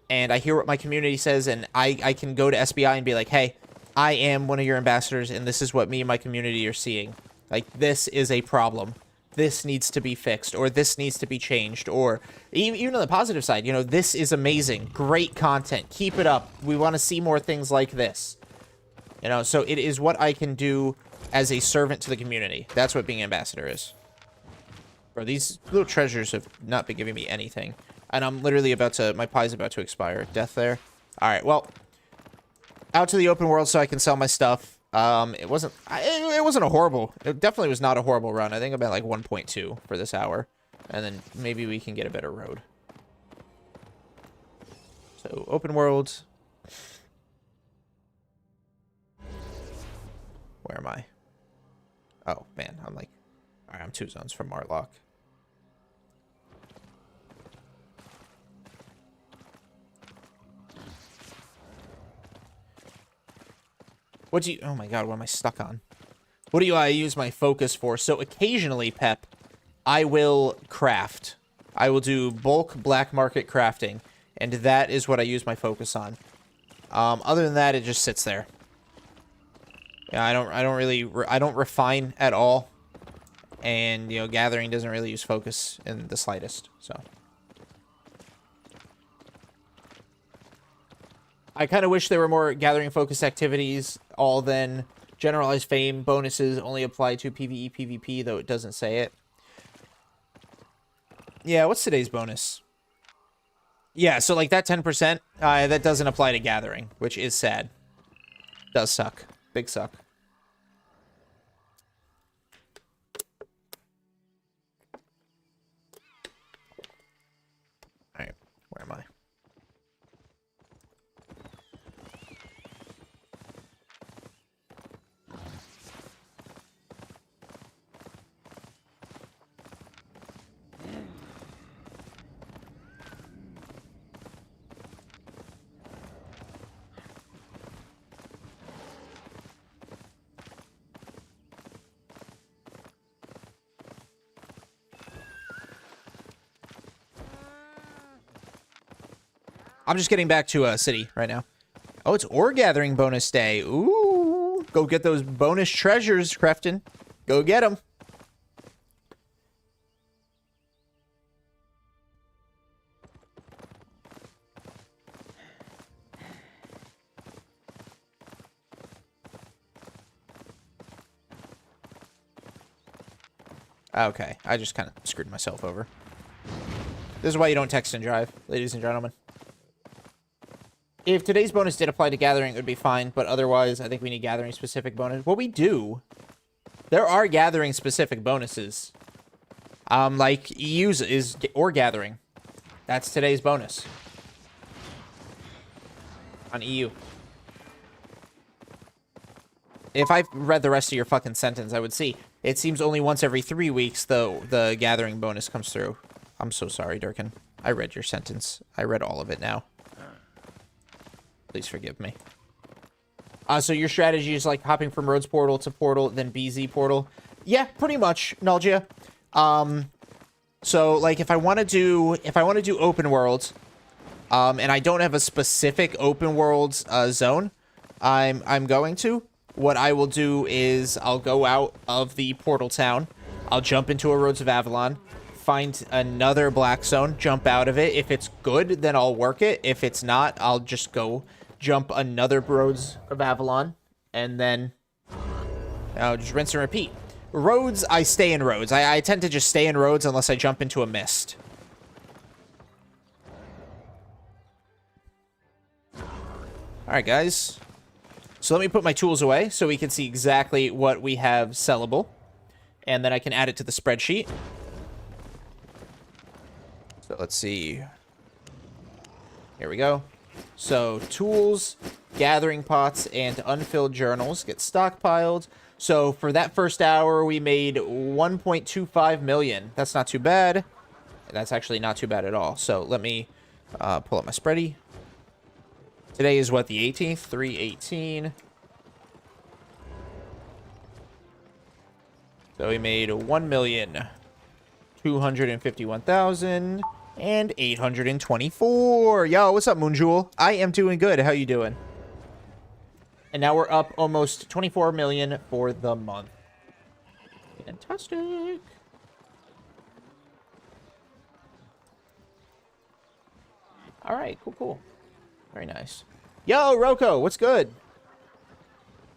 And I hear what my community says, and I can go to SBI and be like, hey, I am one of your ambassadors, and this is what me and my community are seeing. Like, this is a problem. This needs to be fixed, or this needs to be changed, or even on the positive side, you know, this is amazing, great content, keep it up, we want to see more things like this, you know. So it is what I can do as a servant to the community. That's what being ambassador is. Bro, these little treasures have not been giving me anything, and I'm literally my pie's about to expire. Death there. All right, well, out to the open world so I can sell my stuff. It wasn't a horrible, it definitely was not a horrible run. I think I'm at like 1.2 for this hour, and then maybe we can get a better road. So, open world. Where am I? Oh, man, I'm like, all right, I'm 2 zones from Martlock. What do you... Oh my god, what am I stuck on? What do I use my focus for? So occasionally, Pep, I will craft. I will do bulk black market crafting, and that is what I use my focus on. Other than that, it just sits there. Yeah, I don't refine at all, and you know, gathering doesn't really use focus in the slightest. So I kind of wish there were more gathering focused activities. All then generalized fame bonuses only apply to PvE PvP, though it doesn't say it. Yeah, what's today's bonus? Yeah, so like that 10%, that doesn't apply to gathering, which is sad. Does suck. Big suck. Alright, where am I? I'm just getting back to a city right now. Oh, it's ore gathering bonus day. Ooh, go get those bonus treasures, Crefton. Go get them. Okay, I just kind of screwed myself over. This is why you don't text and drive, ladies and gentlemen. If today's bonus did apply to gathering, it would be fine, but otherwise, I think we need gathering-specific bonus. What we do, there are gathering-specific bonuses. Like, EU's is ore gathering. That's today's bonus. On EU. If I read the rest of your fucking sentence, I would see. It seems only once every 3 weeks, the gathering bonus comes through. I'm so sorry, Durkin. I read your sentence. I read all of it now. Please forgive me. So your strategy is like hopping from Rhodes Portal to Portal, then BZ Portal. Yeah, pretty much, Nalgia. So like if I want to do open world, And I don't have a specific open world zone I'm going to. What I will do is I'll go out of the portal town. I'll jump into a Roads of Avalon, find another black zone, jump out of it. If it's good, then I'll work it. If it's not, I'll just go jump another Roads of Avalon, and then I'll just rinse and repeat. Roads, I stay in roads. I tend to just stay in roads unless I jump into a mist. Alright, guys. So let me put my tools away so we can see exactly what we have sellable. And then I can add it to the spreadsheet. So let's see. Here we go. So tools, gathering pots, and unfilled journals get stockpiled. So for that first hour, we made 1.25 million. That's not too bad. That's actually not too bad at all. So let me pull up my spreadsheet. Today is what, the 18th? 3/18. So we made 1,251,824. Yo, what's up, Moonjewel? I am doing good. How you doing? And now we're up almost 24 million for the month. Fantastic. All right, cool. Very nice. Yo, Roko, what's good?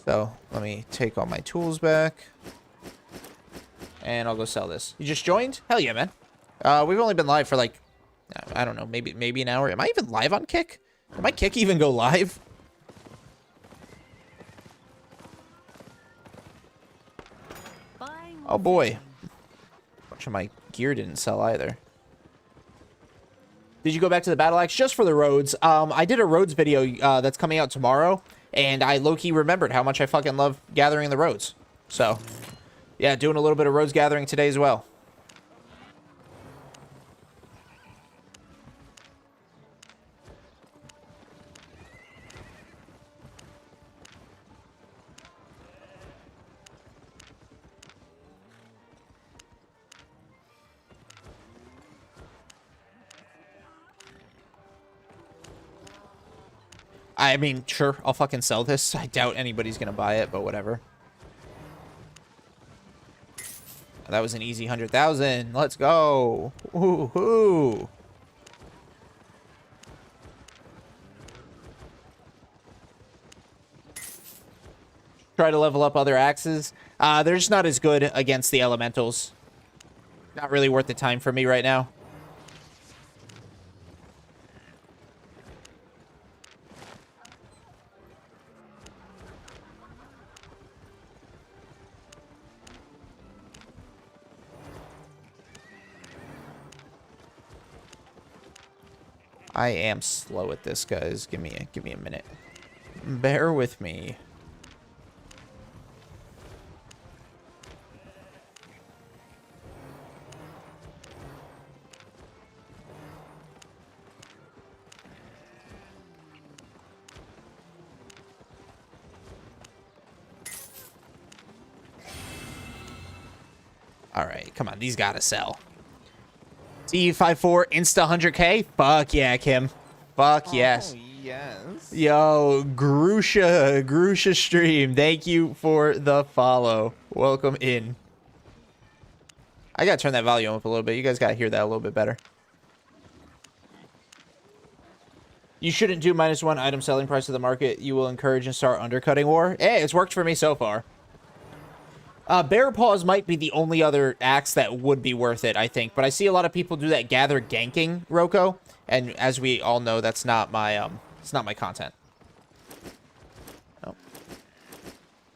So, let me take all my tools back. And I'll go sell this. You just joined? Hell yeah, man. We've only been live for like, I don't know, maybe an hour. Am I even live on Kick? Did my Kick even go live? Oh boy. Much of my gear didn't sell either. Did you go back to the battle axe just for the roads? I did a roads video that's coming out tomorrow, and I low-key remembered how much I fucking love gathering the roads. So, yeah, doing a little bit of roads gathering today as well. I mean, sure, I'll fucking sell this. I doubt anybody's gonna buy it, but whatever. That was an easy 100,000. Let's go. Woohoo. Try to level up other axes. They're just not as good against the elementals. Not really worth the time for me right now. I am slow at this, guys. Give me a minute. Bear with me. All right, come on. These gotta sell. T54 Insta 100K? Fuck yeah, Kim. Fuck yes.
Oh, yes.
Yo, Grusha stream. Thank you for the follow. Welcome in. I gotta turn that volume up a little bit. You guys gotta hear that a little bit better. You shouldn't do -1 item selling price of the market. You will encourage and start undercutting war. Hey, it's worked for me so far. Bear Paws might be the only other axe that would be worth it, I think. But I see a lot of people do that gather ganking, Roko. And as we all know, that's not my, it's not my content. Oh.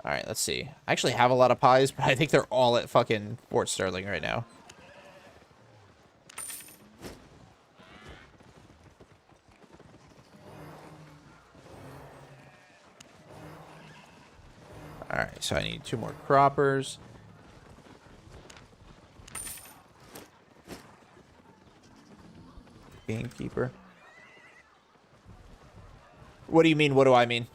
Alright, let's see. I actually have a lot of pies, but I think they're all at fucking Fort Sterling right now. Alright, so I need 2 more croppers. Gamekeeper. What do you mean? What do I mean?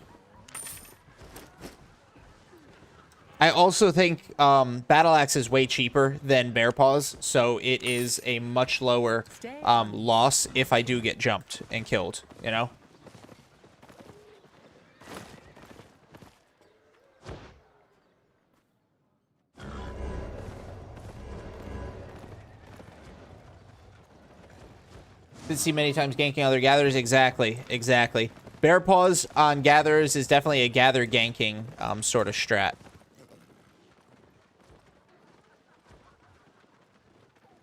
I also think Battle Axe is way cheaper than Bear Paws, so it is a much lower loss if I do get jumped and killed, you know? Been seen many times ganking other gatherers. Exactly, exactly. Bear Paws on gatherers is definitely a gather ganking sort of strat.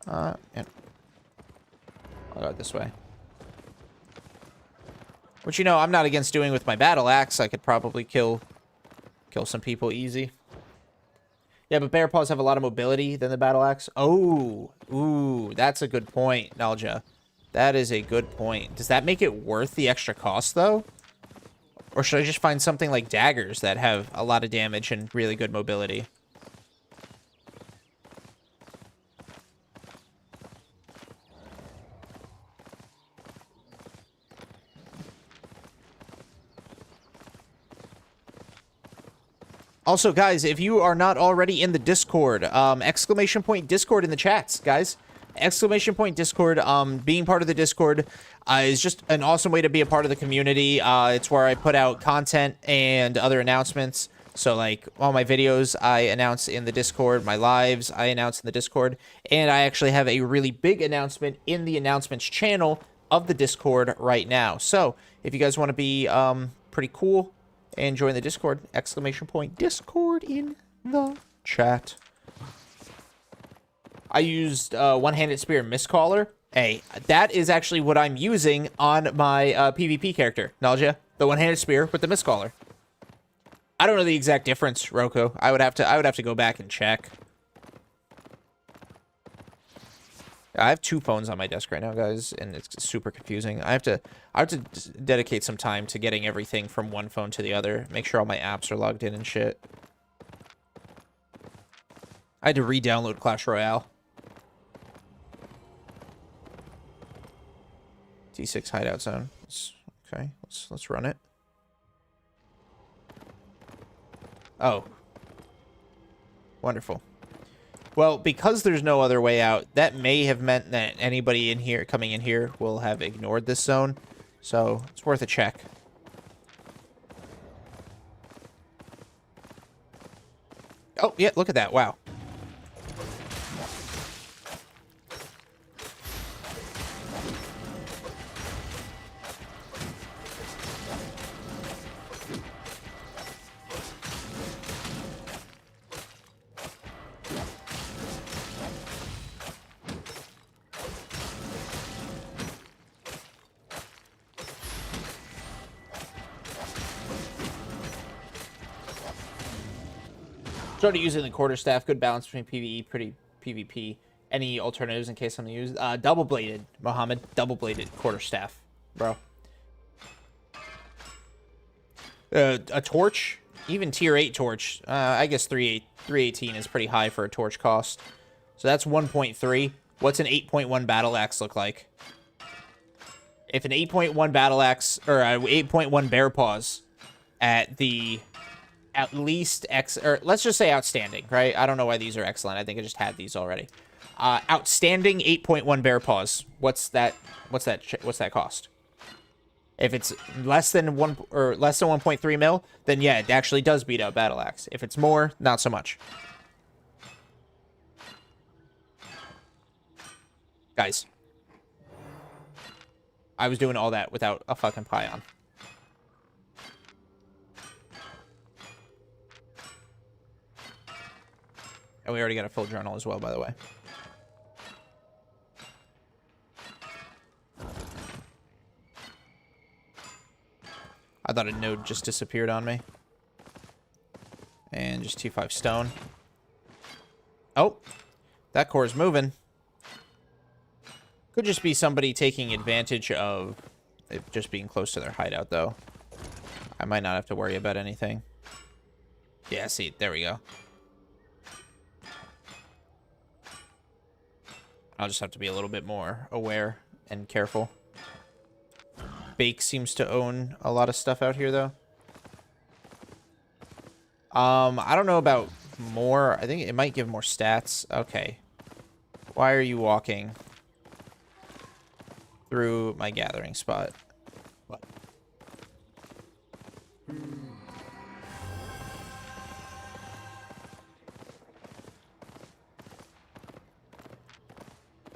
Yeah. I'll go this way. Which, you know, I'm not against doing with my battle axe. I could probably kill some people easy. Yeah, but bear paws have a lot of mobility than the battle axe. Oh, ooh, that's a good point, Nalja. That is a good point. Does that make it worth the extra cost, though? Or should I just find something like daggers that have a lot of damage and really good mobility? Also, guys, if you are not already in the Discord, exclamation point Discord in the chats, guys. Exclamation point Discord. Being part of the Discord is just an awesome way to be a part of the community. It's where I put out content and other announcements. So, like, all my videos I announce in the Discord. My lives I announce in the Discord. And I actually have a really big announcement in the announcements channel of the Discord right now. So, if you guys want to be pretty cool and join the Discord, exclamation point Discord in the chat. I used one-handed spear Mistcaller. Hey, that is actually what I'm using on my PvP character, Nalja. The one-handed spear with the Mistcaller. I don't know the exact difference, Roku. I would have to go back and check. I have two phones on my desk right now, guys, and it's super confusing. I have to dedicate some time to getting everything from one phone to the other. Make sure all my apps are logged in and shit. I had to re-download Clash Royale. T6 hideout zone. Okay, let's run it. Oh. Wonderful. Well, because there's no other way out, that may have meant that anybody in here, coming in here, will have ignored this zone. So, it's worth a check. Oh, yeah, look at that. Wow. Started using the quarterstaff. Good balance between PvE, pretty PvP. Any alternatives in case something used? Double-bladed, Mohammed. Double-bladed quarterstaff, bro. A torch? Even tier 8 torch. I guess 318 is pretty high for a torch cost. So that's 1.3. What's an 8.1 battle axe look like? If an 8.1 battle axe, or 8.1 bear paws at least or let's just say outstanding, right? I don't know why these are excellent. I think I just had these already. Outstanding 8.1 bear paws. What's that cost? If it's less than 1.3 mil, then yeah, it actually does beat out battle axe. If it's more, not so much. Guys, I was doing all that without a fucking pion. And we already got a full journal as well, by the way. I thought a node just disappeared on me. And just T5 stone. Oh, that core is moving. Could just be somebody taking advantage of it just being close to their hideout, though. I might not have to worry about anything. Yeah, see, there we go. I'll just have to be a little bit more aware and careful. Bake seems to own a lot of stuff out here, though. I don't know about more. I think it might give more stats. Okay. Why are you walking through my gathering spot? What?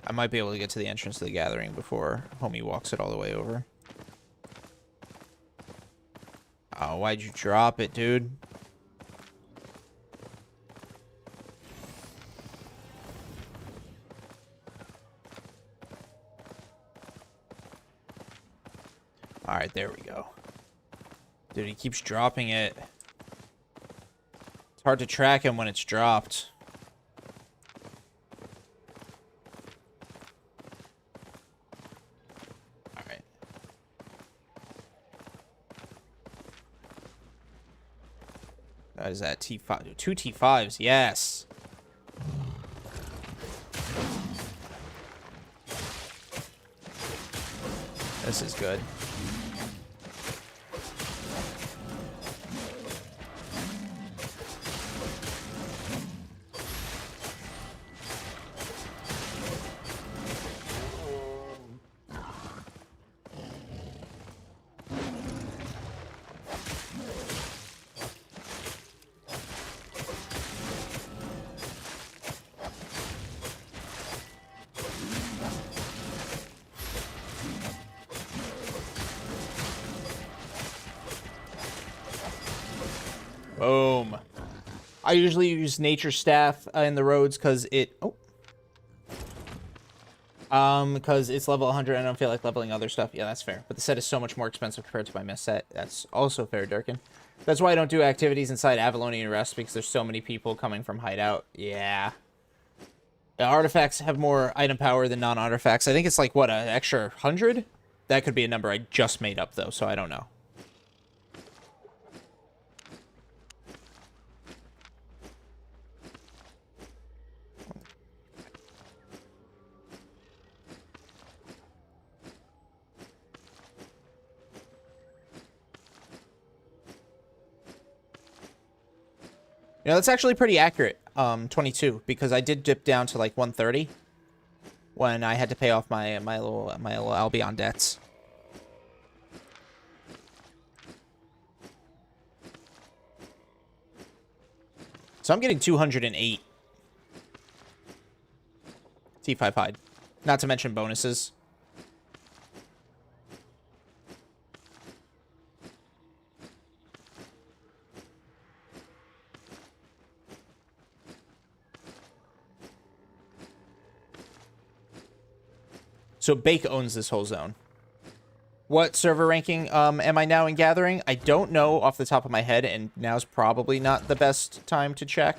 I might be able to get to the entrance to the gathering before homie walks it all the way over. Oh, why'd you drop it, dude? Alright, there we go. Dude, he keeps dropping it. It's hard to track him when it's dropped. Alright. What is that? T5. 2 T5s. Yes. This is good. Boom. I usually use nature staff in the roads because because it's level 100 and I don't feel like leveling other stuff. Yeah, that's fair. But the set is so much more expensive compared to my mess set. That's also fair, Durkin. That's why I don't do activities inside Avalonian Rest, because there's so many people coming from Hideout. Yeah. Artifacts have more item power than non-artifacts. I think it's like, what, an extra 100? That could be a number I just made up, though, so I don't know. You know, that's actually pretty accurate, 22, because I did dip down to like 130 when I had to pay off my little Albion debts. So I'm getting 208 T5 hide, not to mention bonuses. So Bake owns this whole zone. What server ranking am I now in Gathering? I don't know off the top of my head, and now's probably not the best time to check.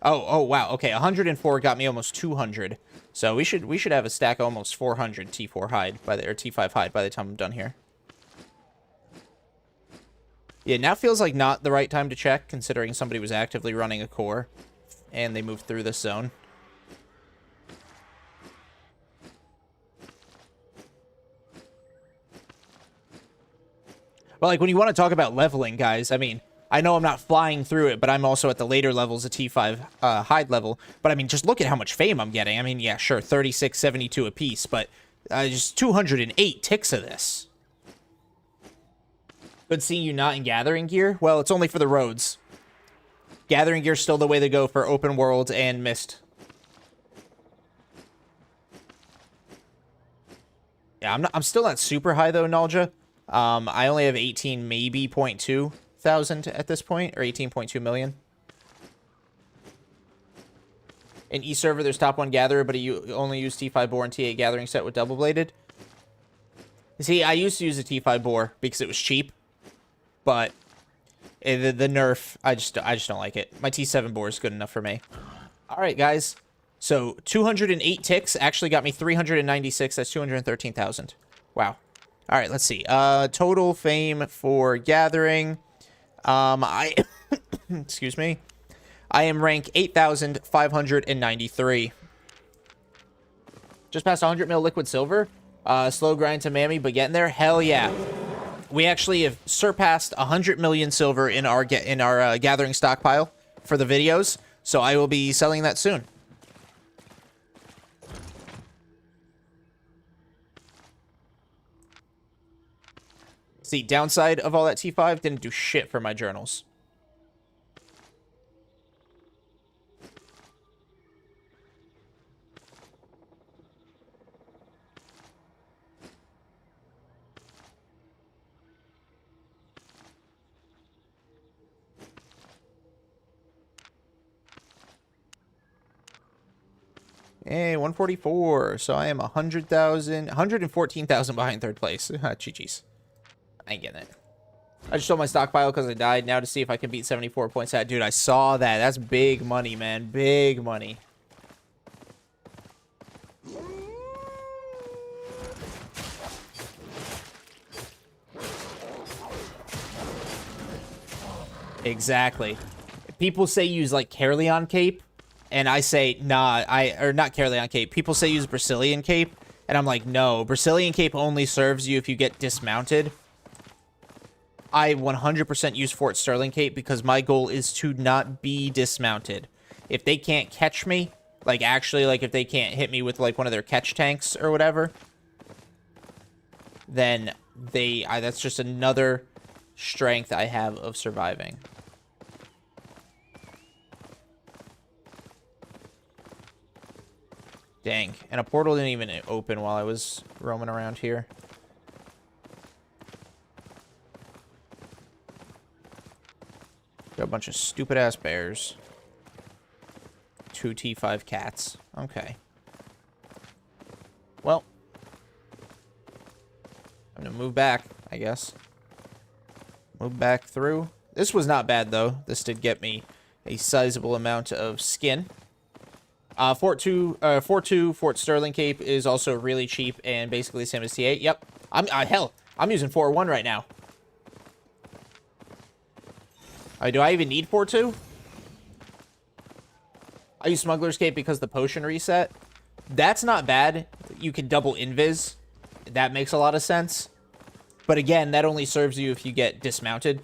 Oh wow. Okay, 104 got me almost 200. So we should have a stack of almost 400 T4 hide or T5 hide by the time I'm done here. Yeah, now feels like not the right time to check, considering somebody was actively running a core and they moved through this zone. But like when you want to talk about leveling, guys, I mean, I know I'm not flying through it, but I'm also at the later levels of T5 hide level. But I mean, just look at how much fame I'm getting. I mean, yeah, sure, 36, 72 apiece, but just 208 ticks of this. Good seeing you not in Gathering gear. Well, it's only for the roads. Gathering gear's still the way to go for open world and mist. Yeah, I'm still not super high though, Nalja. I only have 18, maybe 0.2 thousand at this point, or 18.2 million. In E server, there's top 1 gatherer, but you only use T5 bore and T8 gathering set with double bladed. See, I used to use a T5 bore because it was cheap, but the nerf, I just don't like it. My T7 bore is good enough for me. All right, guys. So 208 ticks actually got me 396. That's 213,000. Wow. All right, let's see. Total fame for Gathering. Excuse me. I am rank 8,593. Just past 100 mil liquid silver. Slow grind to Mammy, but getting there. Hell yeah. We actually have surpassed 100 million silver in our gathering stockpile for the videos, so I will be selling that soon. See, downside of all that T5, didn't do shit for my journals. Hey, 144. So I am 100,000, 114,000 behind third place. GG's. I ain't getting it. I just sold my stockpile because I died. Now to see if I can beat 74 points at. Dude, I saw that. That's big money, man. Big money. Exactly. People say use like Caerleon Cape. And I say, nah, or not Caerleon Cape. People say use Brazilian Cape. And I'm like, no, Brazilian Cape only serves you if you get dismounted. I 100% use Fort Sterling Cape because my goal is to not be dismounted. If they can't catch me, like actually, like if they can't hit me with like one of their catch tanks or whatever, then that's just another strength I have of surviving. Dang. And a portal didn't even open while I was roaming around here. Got a bunch of stupid-ass bears. 2 T5 cats. Okay. Well. I'm gonna move back, I guess. Move back through. This was not bad, though. This did get me a sizable amount of skin. Fort Sterling Cape is also really cheap and basically the same as T8. Yep. Hell, I'm using 4-1 right now. Do I even need 4-2? I use Smuggler's Cape because the potion reset. That's not bad. You can double invis. That makes a lot of sense. But again, that only serves you if you get dismounted.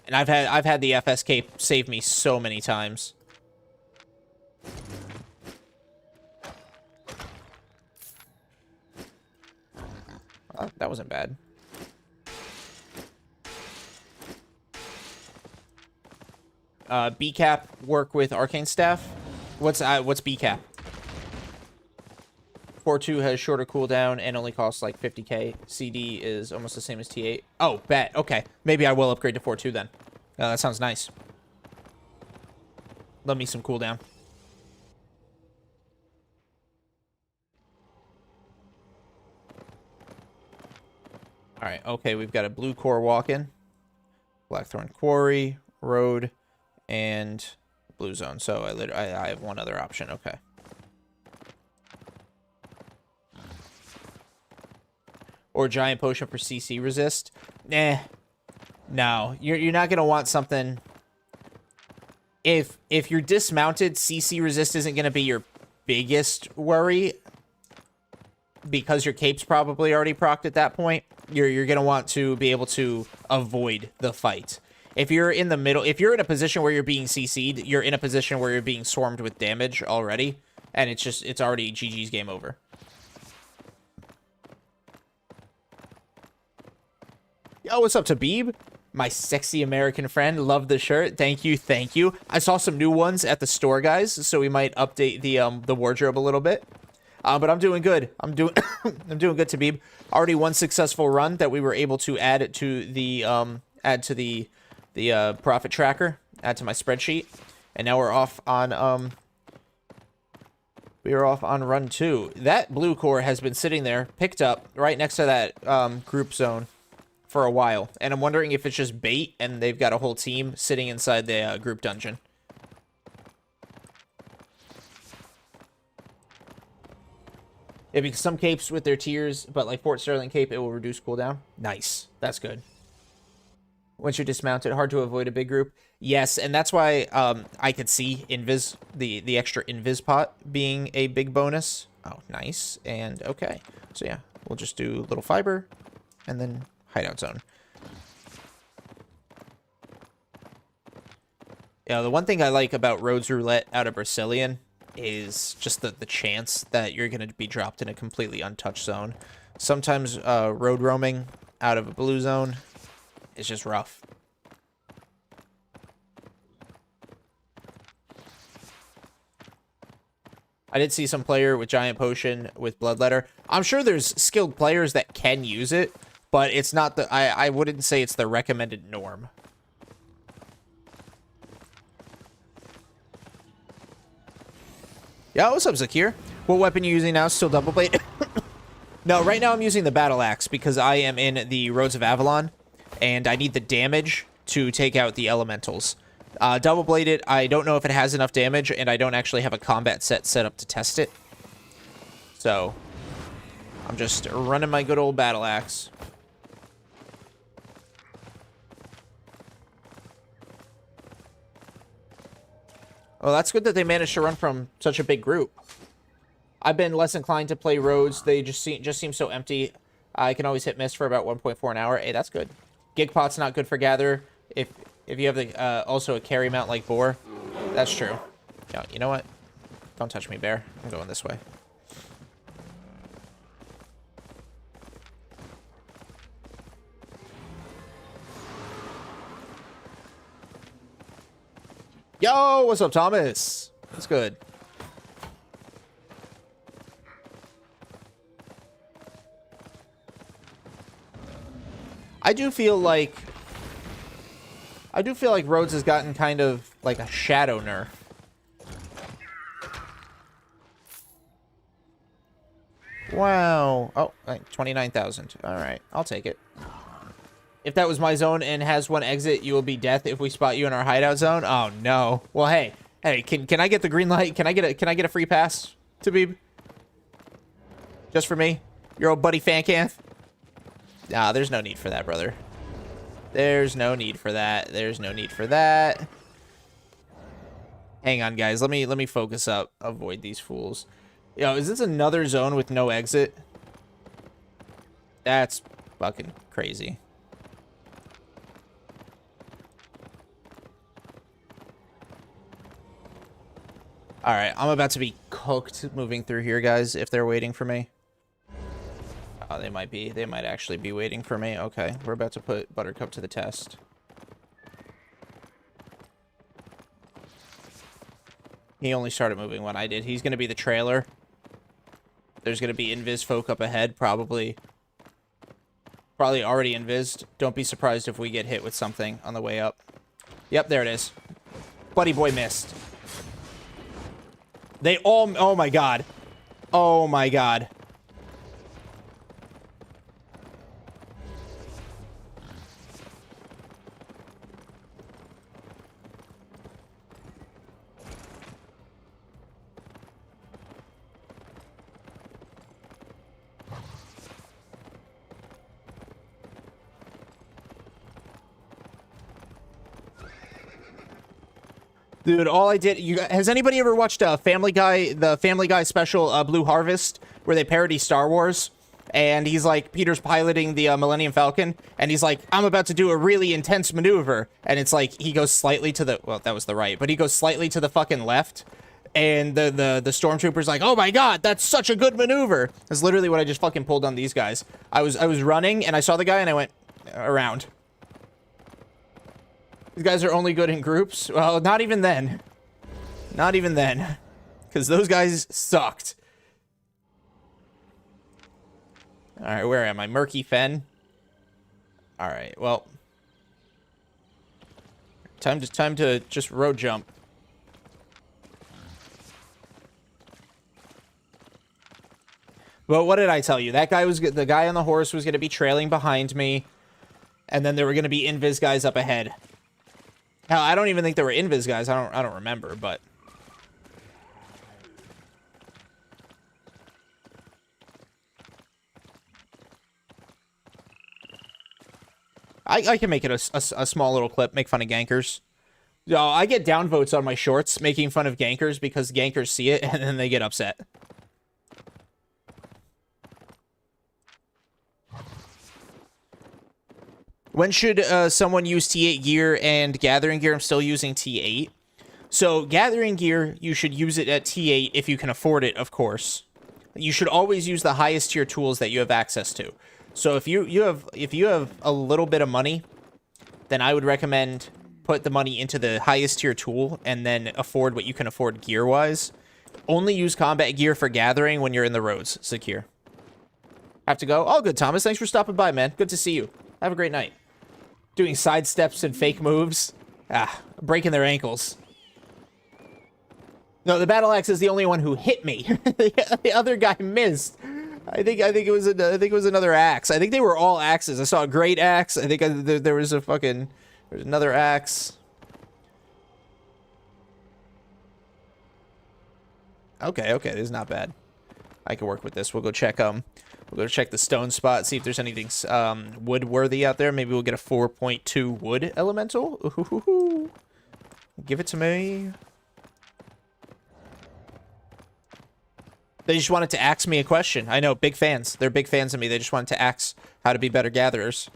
And I've had the FS Cape save me so many times. Oh, that wasn't bad. BCAP work with Arcane Staff. What's BCAP? 4-2 has shorter cooldown and only costs like 50k. CD is almost the same as T8. Oh, bet. Okay. Maybe I will upgrade to 4-2 then. That sounds nice. Love me some cooldown. Alright, okay, we've got a blue core walk-in, Blackthorn Quarry, Road, and Blue Zone. So I have one other option, okay. Or Giant Potion for CC resist. Nah. No, you're not going to want something... If you're dismounted, CC resist isn't going to be your biggest worry. Because your cape's probably already procced at that point. You're going to want to be able to avoid the fight. If you're in the middle, if you're in a position where you're being CC'd, you're in a position where you're being swarmed with damage already. And it's already GG's game over. Yo, what's up, Tabib? My sexy American friend. Love the shirt. Thank you, thank you. I saw some new ones at the store, guys. So we might update the wardrobe a little bit. But I'm doing good. I'm doing I'm doing good, Tabib. Already one successful run that we were able to add to the profit tracker, add to my spreadsheet, and now we're off on run 2. That blue core has been sitting there, picked up right next to that group zone for a while, and I'm wondering if it's just bait and they've got a whole team sitting inside the group dungeon. Yeah, because some capes with their tiers, but like Fort Sterling Cape, it will reduce cooldown. Nice. That's good. Once you're dismounted, hard to avoid a big group. Yes, and that's why I could see invis, the extra invis pot being a big bonus. Oh, nice. And okay. So yeah, we'll just do little fiber and then hideout zone. Yeah, the one thing I like about Rhodes Roulette out of Brazilian is just the chance that you're going to be dropped in a completely untouched zone. Sometimes road roaming out of a blue zone is just rough. I did see some player with Giant Potion with Bloodletter. I'm sure there's skilled players that can use it, but it's not the... I wouldn't say it's the recommended norm. Yeah, what's up, Zakir? What weapon are you using now? Still double blade? No, right now I'm using the battle axe because I am in the Roads of Avalon, and I need the damage to take out the elementals. Double bladed, I don't know if it has enough damage, and I don't actually have a combat set up to test it. So, I'm just running my good old battle axe. Well, that's good that they managed to run from such a big group. I've been less inclined to play roads. They just seem so empty. I can always hit miss for about 1.4 an hour. Hey, that's good. Gigpot's not good for gather. If you have the also a carry mount like Boar, that's true. Yeah, you know what? Don't touch me, bear. I'm going this way. Yo, what's up, Thomas? That's good. I do feel like Rhodes has gotten kind of like a shadow nerf. Wow. Oh, 29,000. All right, I'll take it. If that was my zone and has one exit, you will be death if we spot you in our hideout zone. Oh no. Well, hey, can I get the green light? Can I get a free pass, Tabib? Just for me, your old buddy Fancanth. Nah, there's no need for that, brother. There's no need for that. There's no need for that. Hang on, guys. Let me focus up. Avoid these fools. Yo, is this another zone with no exit? That's fucking crazy. Alright, I'm about to be cooked moving through here, guys, if they're waiting for me. Oh, they might be. They might actually be waiting for me. Okay, we're about to put Buttercup to the test. He only started moving when I did. He's going to be the trailer. There's going to be invis folk up ahead, probably already invised. Don't be surprised if we get hit with something on the way up. Yep, there it is. Buddy boy missed. They all... Oh, my God. Oh, my God. Dude, all I did... has anybody ever watched Family Guy, the Family Guy special, Blue Harvest, where they parody Star Wars? And he's like, Peter's piloting the Millennium Falcon, and he's like, I'm about to do a really intense maneuver. And it's like, he goes slightly to the... Well, that was the right, but he goes slightly to the fucking left. And the stormtrooper's like, oh my God, that's such a good maneuver. That's literally what I just fucking pulled on these guys. I was running, and I saw the guy, and I went around. These guys are only good in groups. Well, not even then. Not even then. Because those guys sucked. Alright, where am I? Murky Fen? Alright, well. Time to just road jump. But what did I tell you? That guy was... The guy on the horse was going to be trailing behind me. And then there were going to be invis guys up ahead. Hell, I don't even think there were invis guys. I don't remember, but I can make it a small little clip, make fun of gankers. Yo, I get downvotes on my shorts making fun of gankers because gankers see it and then they get upset. When should someone use T8 gear and gathering gear? I'm still using T8. So gathering gear, you should use it at T8 if you can afford it, of course. You should always use the highest tier tools that you have access to. So if you have a little bit of money, then I would recommend put the money into the highest tier tool and then afford what you can afford gear-wise. Only use combat gear for gathering when you're in the roads. Secure. Have to go? All good, Thomas. Thanks for stopping by, man. Good to see you. Have a great night. Doing side steps and fake moves. Breaking their ankles. No, the battle axe is the only one who hit me. The other guy missed. I think it was another axe. I think they were all axes. I saw a great axe. I think there was there's another axe. Okay, this is not bad. I can work with this. We'll go check the stone spot, see if there's anything wood worthy out there. Maybe we'll get a 4.2 wood elemental. Ooh, give it to me. They just wanted to ask me a question. I know, big fans. They're big fans of me. They just wanted to ask how to be better gatherers.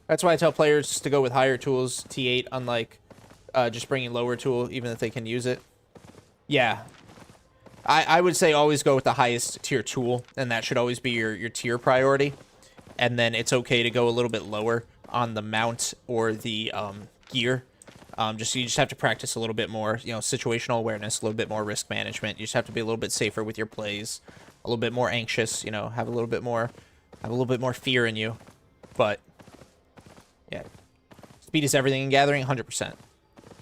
That's why I tell players to go with higher tools, T8, unlike just bringing lower tool, even if they can use it. Yeah. I would say always go with the highest tier tool, and that should always be your tier priority. And then it's okay to go a little bit lower on the mount or the gear. You just have to practice a little bit more, situational awareness, a little bit more risk management. You just have to be a little bit safer with your plays, a little bit more anxious, have a little bit more fear in you. But yeah, speed is everything in gathering, 100%.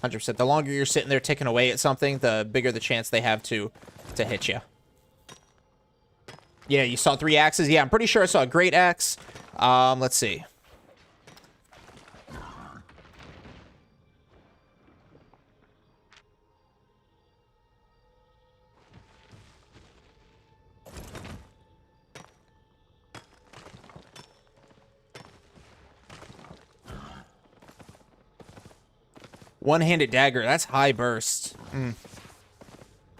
100%. The longer you're sitting there ticking away at something, the bigger the chance they have to hit you. Yeah, you saw 3 axes. Yeah, I'm pretty sure I saw a great axe. Let's see. One-handed dagger. That's high burst. I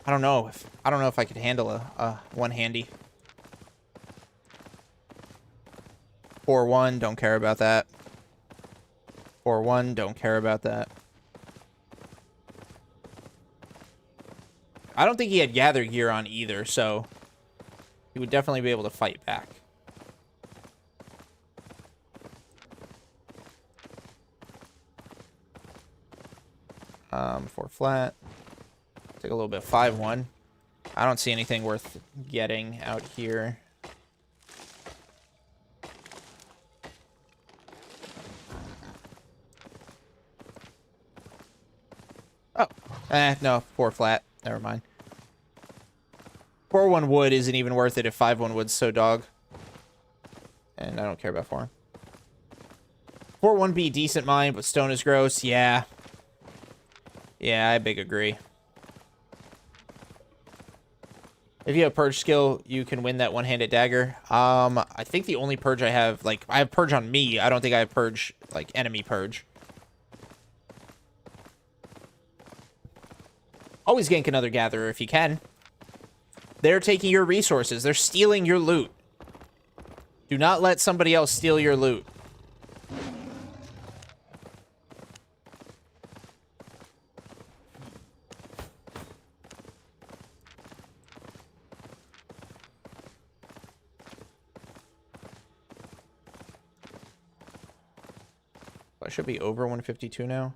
don't know if I could handle a one-handy. 4-1. Don't care about that. 4-1. Don't care about that. I don't think he had gather gear on either, so he would definitely be able to fight back. Four flat. Take a little bit. 5-1. I don't see anything worth getting out here. Oh. No. 4 flat. Never mind. 4-1 wood isn't even worth it if 5-1 wood's so dog. And I don't care about 4. 4-1 be decent mine, but stone is gross. Yeah. Yeah, I big agree. If you have purge skill, you can win that one-handed dagger. I think the only purge I have, I have purge on me. I don't think I have purge, enemy purge. Always gank another gatherer if you can. They're taking your resources. They're stealing your loot. Do not let somebody else steal your loot. I should be over 152 now.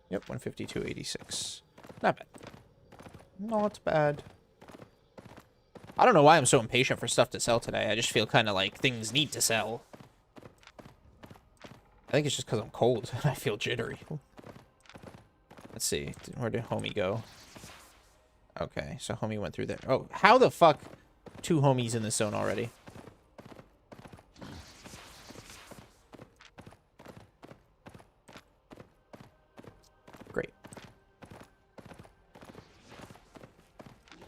Yep, 152.86. Not bad. Not bad. I don't know why I'm so impatient for stuff to sell today. I just feel kind of like things need to sell. I think it's just because I'm cold and I feel jittery. Let's see. Where did homie go? Okay, so homie went through there. Oh, how the fuck? 2 homies in this zone already. Great.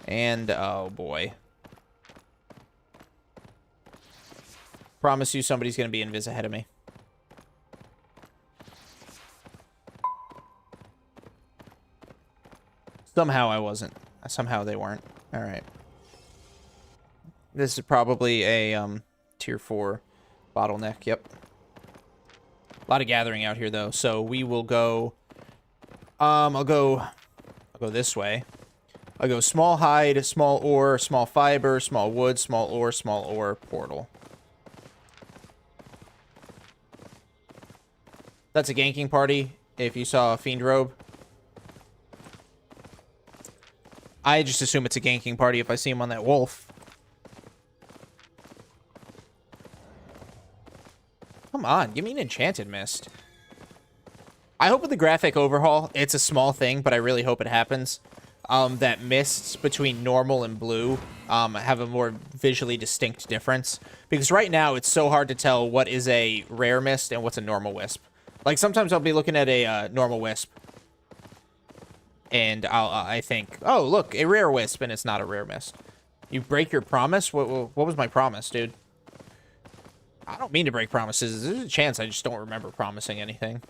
And, oh boy. Promise you somebody's going to be invis ahead of me. Somehow I wasn't. Somehow they weren't. Alright. This is probably a tier 4 bottleneck. Yep. A lot of gathering out here though, so we will go. I'll go this way. I'll go small hide, small ore, small fiber, small wood, small ore, portal. That's a ganking party. If you saw a fiend robe, I just assume it's a ganking party if I see him on that wolf. Come on, give me an enchanted mist. I hope with the graphic overhaul, it's a small thing, but I really hope it happens. That mists between normal and blue have a more visually distinct difference. Because right now, it's so hard to tell what is a rare mist and what's a normal wisp. Like, sometimes I'll be looking at a normal wisp. And I think, oh, look, a rare wisp, and it's not a rare mist. You break your promise? What was my promise, dude? I don't mean to break promises. There's a chance I just don't remember promising anything.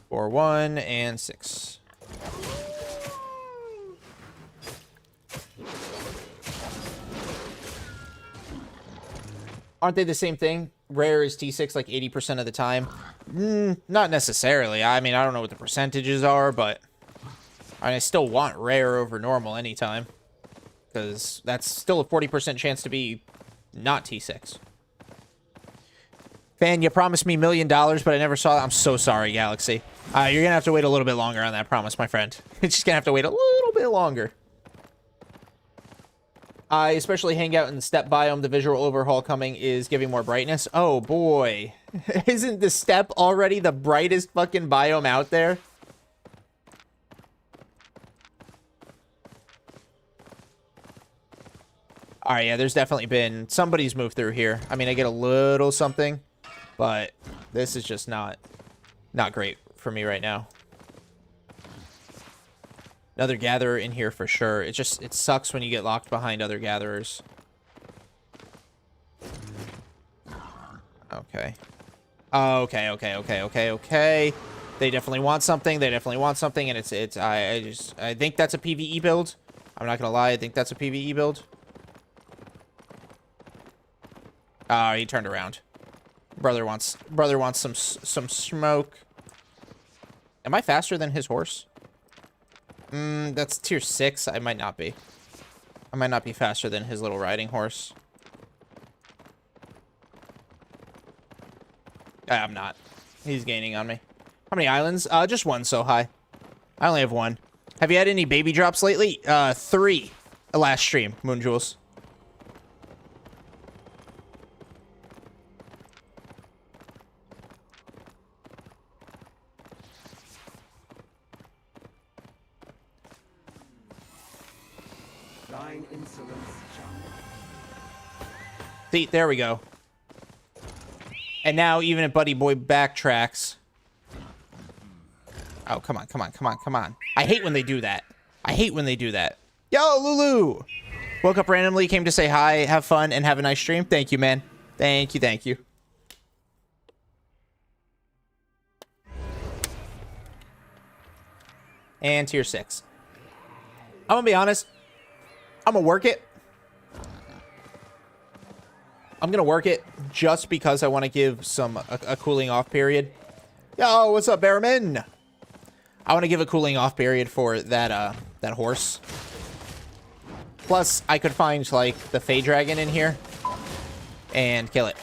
4, 1, and 6. Aren't they the same thing? Rare is T6 like 80% of the time? Not necessarily. I mean, I don't know what the percentages are, but I still want rare over normal anytime. Because that's still a 40% chance to be not T6. Fan, you promised me $1 million, but I never saw it. I'm so sorry, Galaxy. You're going to have to wait a little bit longer on that promise, my friend. You're just going to have to wait a little bit longer. I especially hang out in the steppe biome. The visual overhaul coming is giving more brightness. Oh, boy. Isn't the steppe already the brightest fucking biome out there? All right, yeah, there's definitely been... Somebody's moved through here. I mean, I get a little something, but this is just not great for me right now. Another gatherer in here for sure. It sucks when you get locked behind other gatherers. Okay. Okay. They definitely want something. And I think that's a PvE build. I'm not gonna lie. I think that's a PvE build. He turned around. Brother wants some smoke. Am I faster than his horse? That's tier 6. I might not be. I might not be faster than his little riding horse. I'm not. He's gaining on me. How many islands? Just one so high. I only have one. Have you had any baby drops lately? 3. Last stream, Moon Jewels. See, there we go. And now even if Buddy Boy backtracks. Oh, come on. I hate when they do that. Yo, Lulu! Woke up randomly, came to say hi, have fun, and have a nice stream. Thank you, man. Thank you. And tier 6. I'm gonna be honest. I'm gonna work it. I'm gonna work it just because I want to give a cooling off period. Yo, what's up, Bearman? I want to give a cooling off period for that horse. Plus, I could find like the Fey Dragon in here and kill it.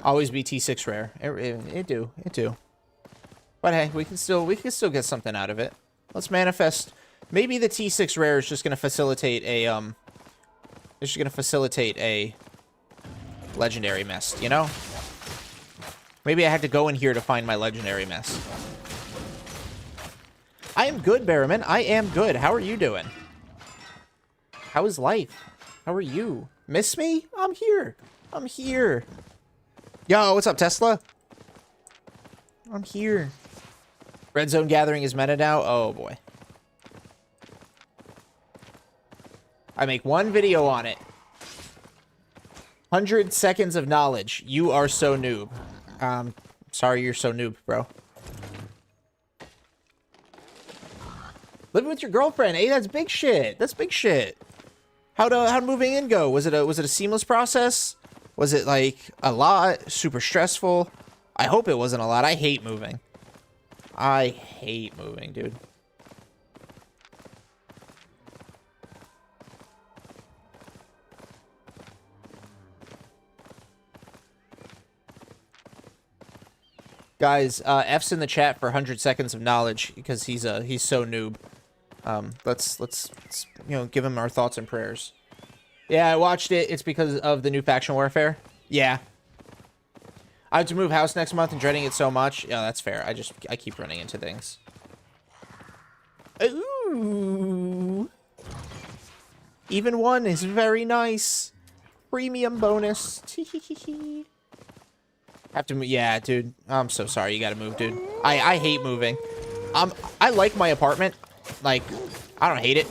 Always be T6 rare. It do. But hey, we can still get something out of it. Let's manifest. Maybe the T6 rare is just gonna facilitate a legendary mist, you know? Maybe I had to go in here to find my legendary mist. I am good, Barrowman. I am good. How are you doing? How is life? How are you? Miss me? I'm here. Yo, what's up, Tesla? I'm here. Red Zone Gathering is meta now? Oh, boy. I make one video on it. 100 seconds of knowledge. You are so noob. Sorry you're so noob, bro. Living with your girlfriend. Hey, that's big shit. That's big shit. How'd moving in go? Was it a seamless process? Was it like a lot? Super stressful? I hope it wasn't a lot. I hate moving. I hate moving, dude. Guys, F's in the chat for 100 seconds of knowledge because he's so noob. Let's give him our thoughts and prayers. Yeah, I watched it. It's because of the new faction warfare. Yeah. I have to move house next month and dreading it so much. Yeah, that's fair. I keep running into things. Ooh. Even one is very nice. Premium bonus. Have to move. Yeah, dude. I'm so sorry. You gotta move, dude. I hate moving. I like my apartment. Like, I don't hate it.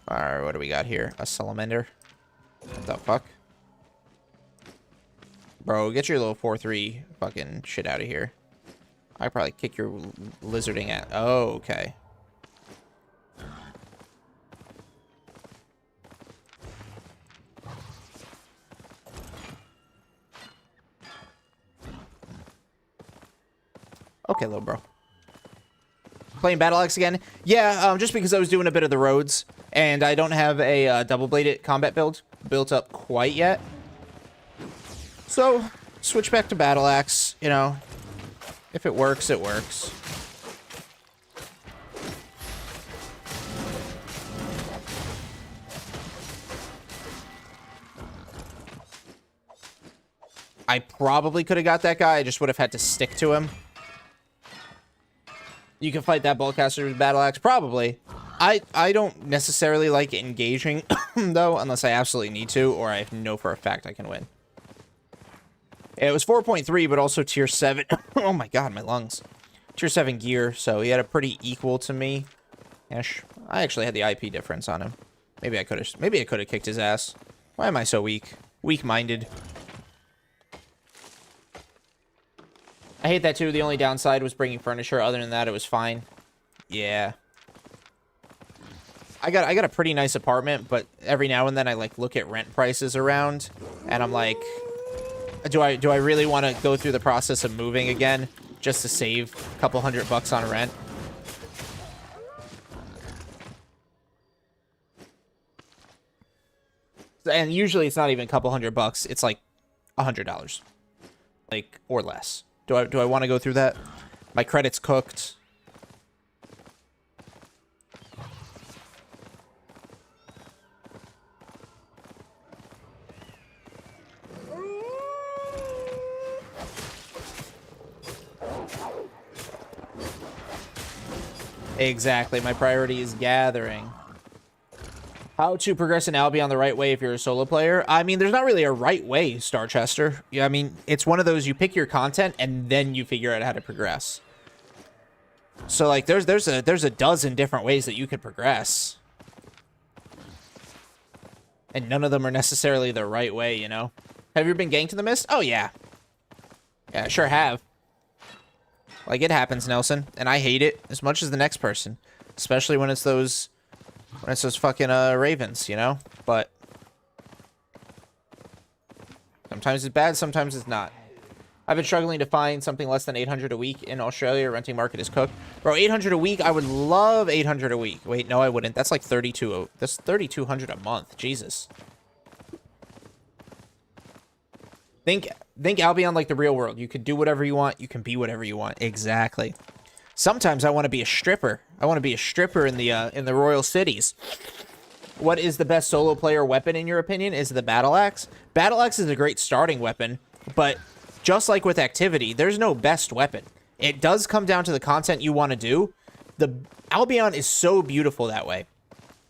Alright, what do we got here? A salamander. What the fuck? Bro, get your little 4-3 fucking shit out of here. I'd probably kick your lizarding at. Oh, okay. Okay, little bro. Playing Battle Axe again? Yeah, just because I was doing a bit of the roads, and I don't have a double-bladed combat build built up quite yet. So, switch back to Battle Axe, you know. If it works, it works. I probably could have got that guy, I just would have had to stick to him. You can fight that Boltcaster with Battle Axe? Probably. I don't necessarily like engaging, though, unless I absolutely need to, or I know for a fact I can win. It was 4.3, but also tier 7. Oh my god, my lungs. Tier 7 gear, so he had a pretty equal to me. Ish. I actually had the IP difference on him. Maybe I could have kicked his ass. Why am I so weak? Weak-minded. I hate that too. The only downside was bringing furniture. Other than that, it was fine. Yeah. I got a pretty nice apartment, but every now and then I like look at rent prices around, and I'm like, do I really want to go through the process of moving again just to save a couple $100 on rent? And usually it's not even a couple $100. It's like $100, like, or less. Do I want to go through that? My credit's cooked. Exactly. My priority is gathering. How to progress in Albion the right way if you're a solo player? I mean, there's not really a right way, Starchester. Yeah, I mean, it's one of those, you pick your content and then you figure out how to progress. So like there's a dozen different ways that you could progress. And none of them are necessarily the right way, you know? Have you ever been ganked in the mist? Oh yeah. Yeah, I sure have. Like, it happens, Nelson, and I hate it as much as the next person, especially when it's those fucking ravens, you know? But sometimes it's bad, sometimes it's not. I've been struggling to find something less than 800 a week in Australia. Renting market is cooked. Bro, 800 a week? I would love 800 a week. Wait, no, I wouldn't. That's like 32. That's 3,200 a month. Jesus. Think Albion like the real world. You can do whatever you want. You can be whatever you want. Exactly. Sometimes I want to be a stripper. I want to be a stripper in the royal cities. What is the best solo player weapon in your opinion? Is it the Battle Axe? Battle Axe is a great starting weapon, but just like with activity, there's no best weapon. It does come down to the content you want to do. The Albion is so beautiful that way.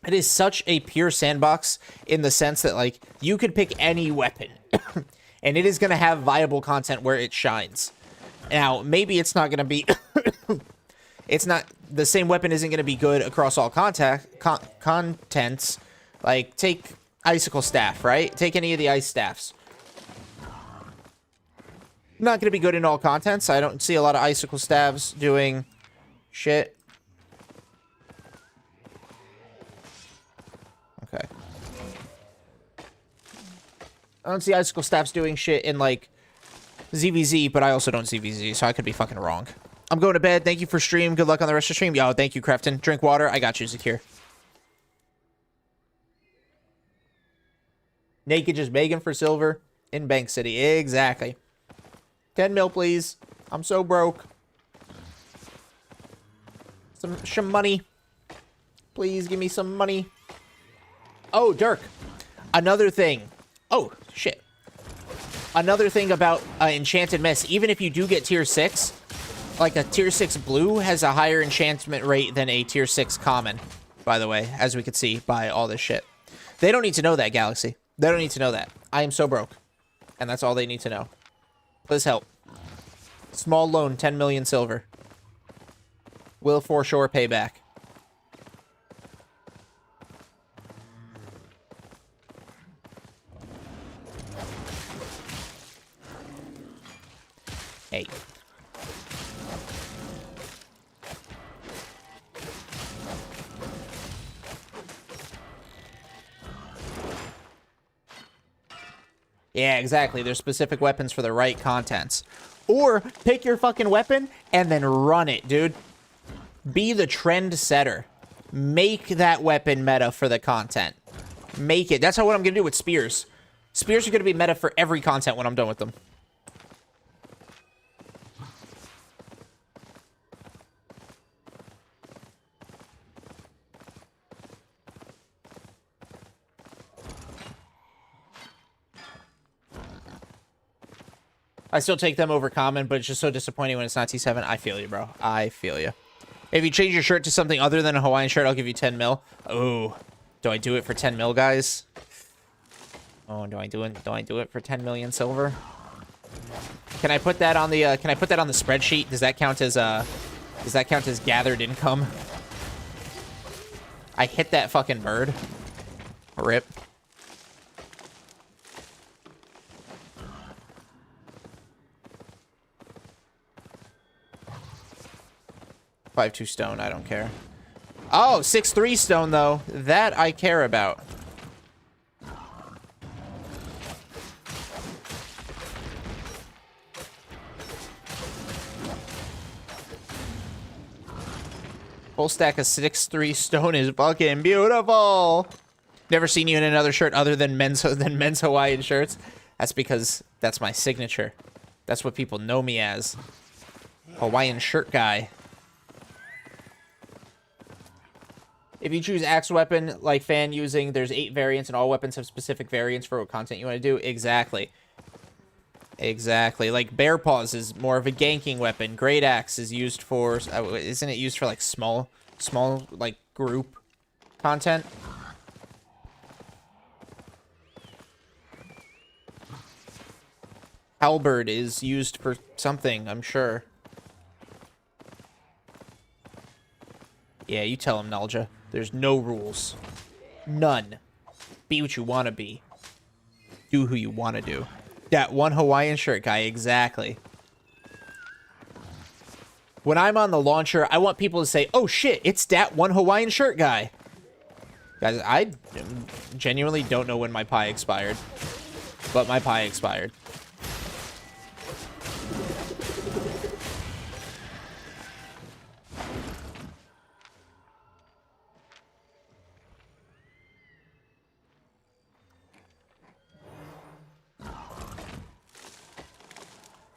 It is such a pure sandbox in the sense that, like, you could pick any weapon and it is going to have viable content where it shines. Now, maybe it's not going to be it's not, the same weapon isn't going to be good across all contents, Like, take Icicle Staff, right? Take any of the ice staffs. Not going to be good in all contents. I don't see a lot of Icicle Staffs doing shit. Okay. I don't see Icicle Staffs doing shit in, like, ZVZ, but I also don't see VZ, so I could be fucking wrong. I'm going to bed. Thank you for stream. Good luck on the rest of the stream. Yo, thank you, Crefton. Drink water. I got you, Zakir. Naked just begging for silver in Bank City. Exactly. 10 mil, please. I'm so broke. Some money. Please give me some money. Oh, Dirk. Another thing. Oh, shit. Another thing about Enchanted Mist. Even if you do get tier 6, like a tier 6 blue has a higher enchantment rate than a tier 6 common, by the way, as we could see by all this shit. They don't need to know that, Galaxy. They don't need to know that. I am so broke. And that's all they need to know. Please help. Small loan, 10 million silver. Will for sure pay back. Hey. Yeah, exactly. There's specific weapons for the right contents. Or pick your fucking weapon and then run it, dude. Be the trend setter. Make that weapon meta for the content. Make it. That's what I'm going to do with spears. Spears are going to be meta for every content when I'm done with them. I still take them over common, but it's just so disappointing when it's not T7. I feel you, bro. I feel you. If you change your shirt to something other than a Hawaiian shirt, I'll give you 10 mil. Oh, do I do it for 10 mil, guys? Oh, do I do it for 10 million silver? Can I put that on the spreadsheet? Does that count as gathered income? I hit that fucking bird. Rip. $5-2 stone, I don't care. Oh, 6-3 stone, though. That I care about. Full stack of 6-3 stone is fucking beautiful. Never seen you in another shirt other than men's Hawaiian shirts. That's because that's my signature. That's what people know me as. Hawaiian shirt guy. If you choose axe weapon, like fan using, there's 8 variants, and all weapons have specific variants for what content you want to do. Exactly. Exactly. Like Bear Paws is more of a ganking weapon. Great Axe is used for... isn't it used for, like, small, like, group content? Halberd is used for something, I'm sure. Yeah, you tell him, Nalja. There's no rules. None. Be what you want to be. Do who you want to do. That one Hawaiian shirt guy, exactly. When I'm on the launcher, I want people to say, oh shit, it's that one Hawaiian shirt guy. Guys, I genuinely don't know when my pie expired. But my pie expired.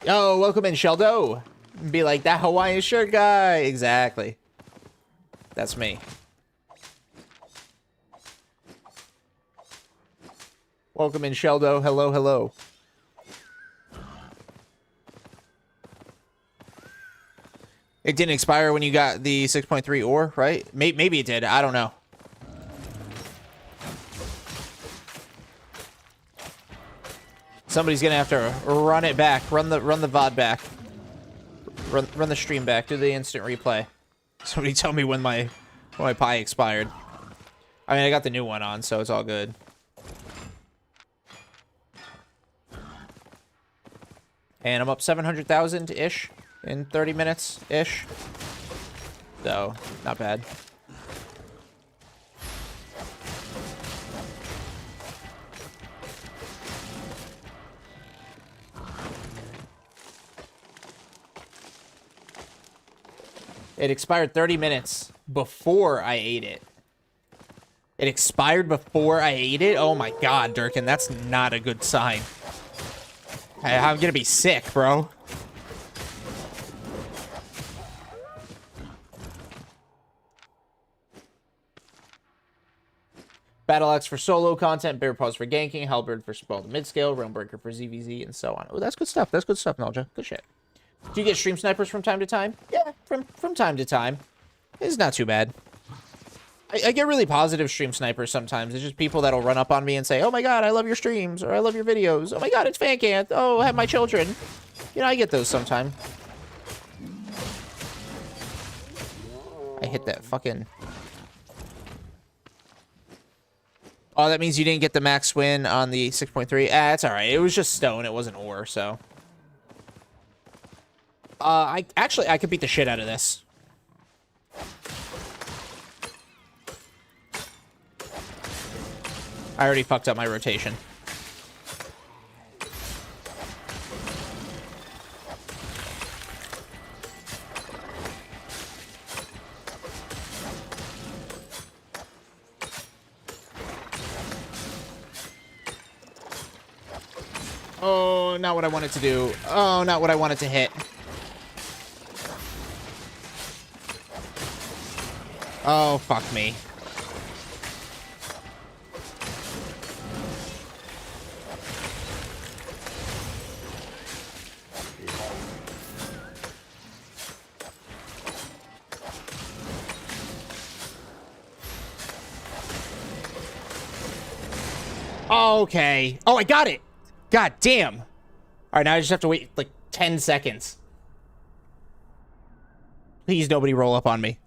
Yo, welcome in, Sheldo. Be like, that Hawaiian shirt guy. Exactly. That's me. Welcome in, Sheldo. Hello, hello. It didn't expire when you got the 6.3 ore, right? Maybe it did. I don't know. Somebody's gonna have to run it back. Run the VOD back. Run the stream back. Do the instant replay. Somebody tell me when my pie expired. I mean, I got the new one on, so it's all good. And I'm up 700,000-ish in 30 minutes-ish. So, not bad. It expired 30 minutes before I ate it. It expired before I ate it? Oh my god, Durkin, that's not a good sign. I'm gonna be sick, bro. Battle Axe for solo content, Bear Paws for ganking, Halberd for spoiled mid-scale, Realmbreaker for ZVZ, and so on. Oh, that's good stuff. That's good stuff, Nalja. Good shit. Do you get stream snipers from time to time? Yeah, from time to time. It's not too bad. I get really positive stream snipers sometimes. It's just people that'll run up on me and say, oh my god, I love your streams, or I love your videos. Oh my god, it's Fancant. Oh, I have my children. You know, I get those sometimes. I hit that fucking... Oh, that means you didn't get the max win on the 6.3. Ah, it's alright. It was just stone. It wasn't ore, so... I could beat the shit out of this. I already fucked up my rotation. Oh, not what I wanted to do. Oh, not what I wanted to hit. Oh, fuck me. Okay. Oh, I got it. God damn. All right, now I just have to wait like 10 seconds. Please nobody roll up on me.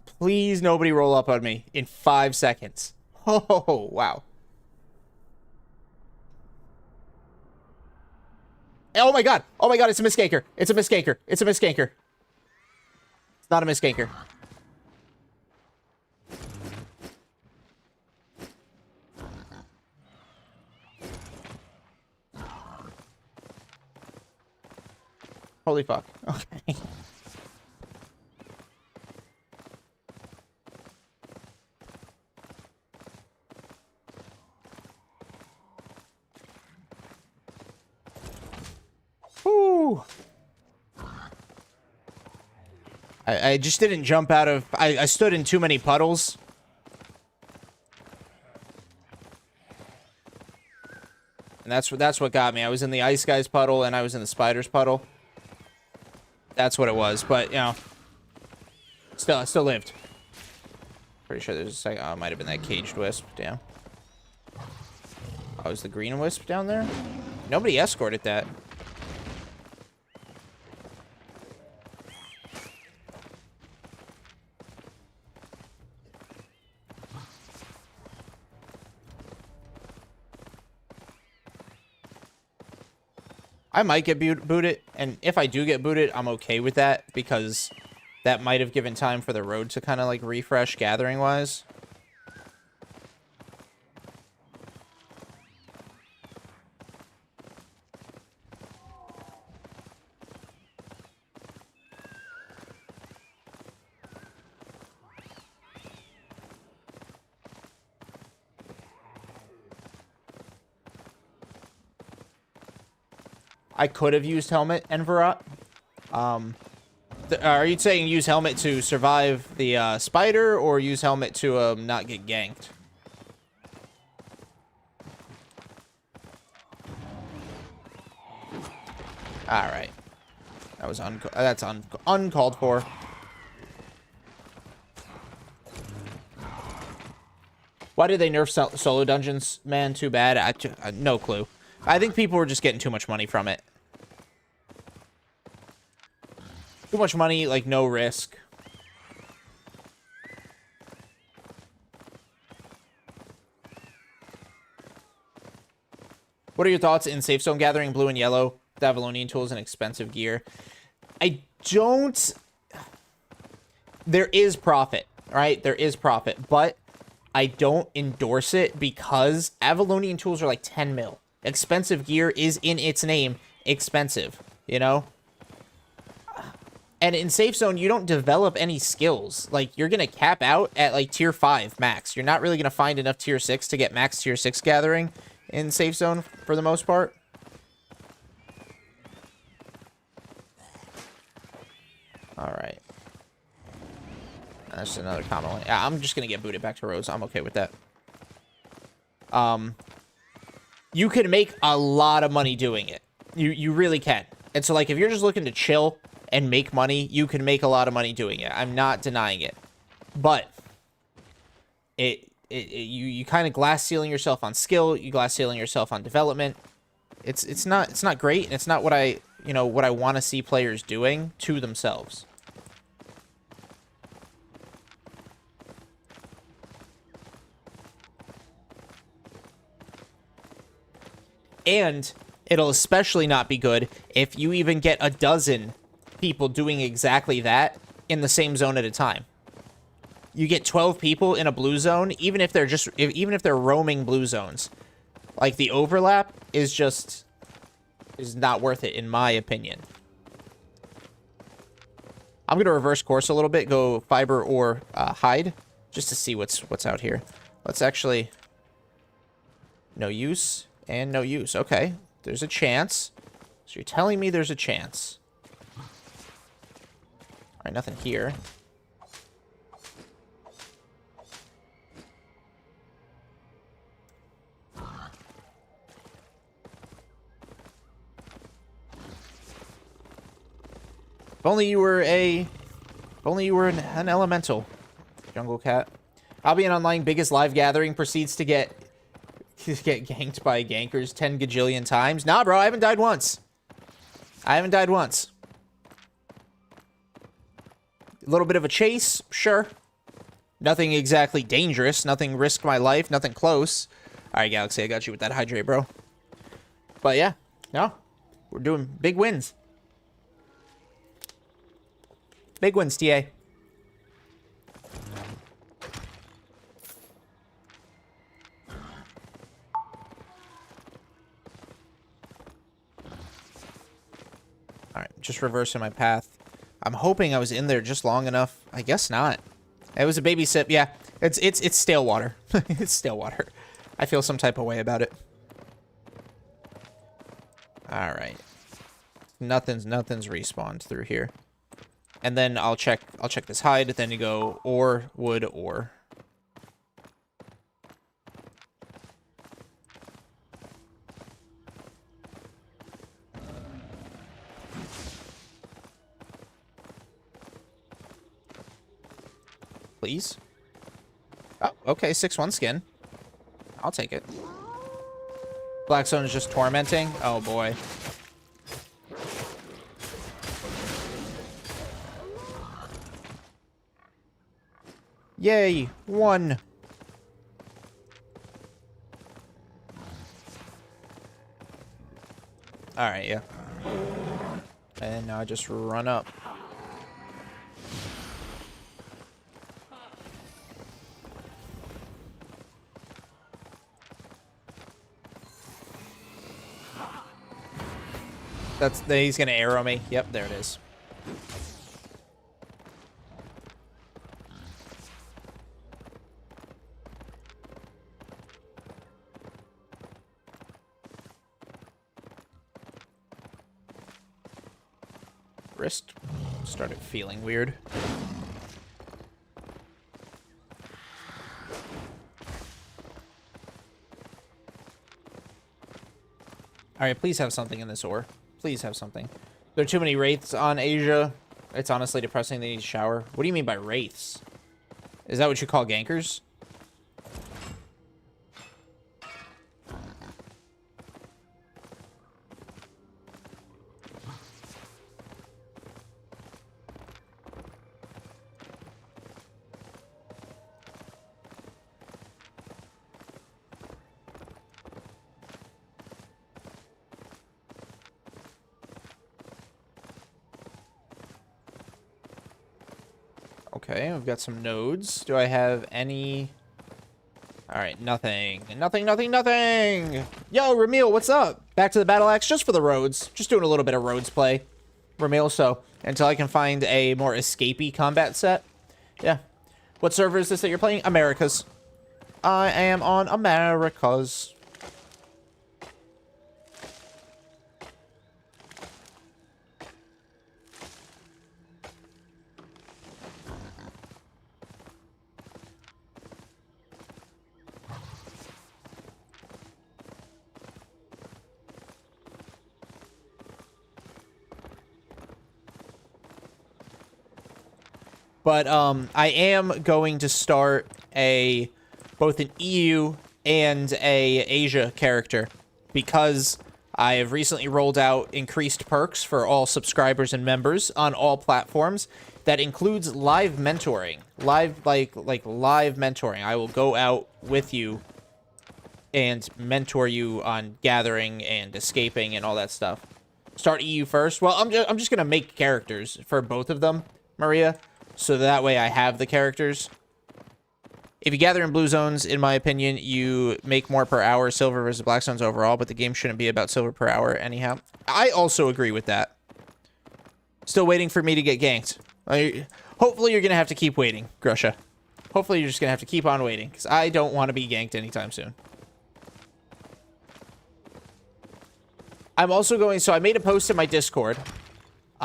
Please nobody roll up on me in 5 seconds. Oh, wow. Oh my god. Oh my god, it's a misganker. It's a misganker. It's a misganker. It's not a misganker. Holy fuck. Okay. Whew. I just didn't jump out of... I stood in too many puddles. And that's what got me. I was in the Ice Guy's puddle and I was in the Spider's puddle. That's what it was. But, you know... I still lived. Pretty sure there's a second... Oh, it might have been that Caged Wisp. Damn. Oh, was the Green Wisp down there? Nobody escorted that. I might get booted, and if I do get booted, I'm okay with that, because that might have given time for the road to kind of, like, refresh gathering-wise. I could have used helmet and Varot. Are you saying use helmet to survive the spider, or use helmet to not get ganked? All right, that was uncalled for. Why did they nerf solo dungeons, man? Too bad. No clue. I think people were just getting too much money from it. Too much money, like, no risk. What are your thoughts in safe zone gathering blue and yellow? The Avalonian tools and expensive gear. I don't... There is profit, right? There is profit, but I don't endorse it because Avalonian tools are like 10 mil. Expensive gear is in its name expensive, you know? And in safe zone, you don't develop any skills. Like, you're going to cap out at like tier 5 max. You're not really going to find enough tier 6 to get max tier 6 gathering in safe zone for the most part. All right. That's another common one. Yeah, I'm just going to get booted back to Rose. I'm okay with that. You can make a lot of money doing it. You really can. And so, like, if you're just looking to chill and make money, you can make a lot of money doing it. I'm not denying it. But you kind of glass ceiling yourself on skill, you glass ceiling yourself on development. It's not great, and it's not what I want to see players doing to themselves. And it'll especially not be good if you even get a dozen people doing exactly that in the same zone at a time. You get 12 people in a blue zone, even if they're roaming blue zones. Like, the overlap is not worth it, in my opinion. I'm gonna reverse course a little bit, go fiber or hide, just to see what's out here. Let's actually... No use and no use. Okay, there's a chance. So you're telling me there's a chance. All right, nothing here. If only you were an elemental, jungle cat. Albion Online biggest live gathering proceeds to get ganked by gankers 10 gajillion times. Nah, bro, I haven't died once. A little bit of a chase, sure. Nothing exactly dangerous. Nothing risk my life. Nothing close. All right, Galaxy, I got you with that hydrate, bro. But yeah, no, we're doing big wins. Big wins, TA. Alright, just reversing my path. I'm hoping I was in there just long enough. I guess not. It was a baby sip. Yeah, it's stale water. It's stale water. I feel some type of way about it. Alright. Nothing's respawned through here. And then I'll check this hide, then you go ore, wood, ore. Please. Oh, okay, 6-1 skin. I'll take it. Blackstone is just tormenting. Oh boy. Yay, 1. Alright, yeah. And now I just run up. He's gonna arrow me. Yep, there it is. Wrist started feeling weird. Alright, please have something in this ore. Please have something. There are too many wraiths on Asia. It's honestly depressing. They need to shower. What do you mean by wraiths? Is that what you call gankers? Okay, we've got some nodes. Do I have any... Alright, nothing. Nothing, nothing, nothing! Yo, Ramil, what's up? Back to the battle axe just for the roads. Just doing a little bit of roads play. Ramil, so until I can find a more escapey combat set. Yeah. What server is this that you're playing? Americas. I am on Americas. But I am going to start both an EU and a Asia character because I have recently rolled out increased perks for all subscribers and members on all platforms. That includes live mentoring, live mentoring. I will go out with you and mentor you on gathering and escaping and all that stuff. Start EU first. Well, I'm just gonna make characters for both of them, Maria. So that way I have the characters. If you gather in blue zones, in my opinion, you make more per hour, silver versus black zones overall, but the game shouldn't be about silver per hour anyhow. I also agree with that. Still waiting for me to get ganked. Hopefully you're going to have to keep waiting, Grusha. Hopefully you're just going to have to keep on waiting, because I don't want to be ganked anytime soon. I'm also going... So I made a post in my Discord.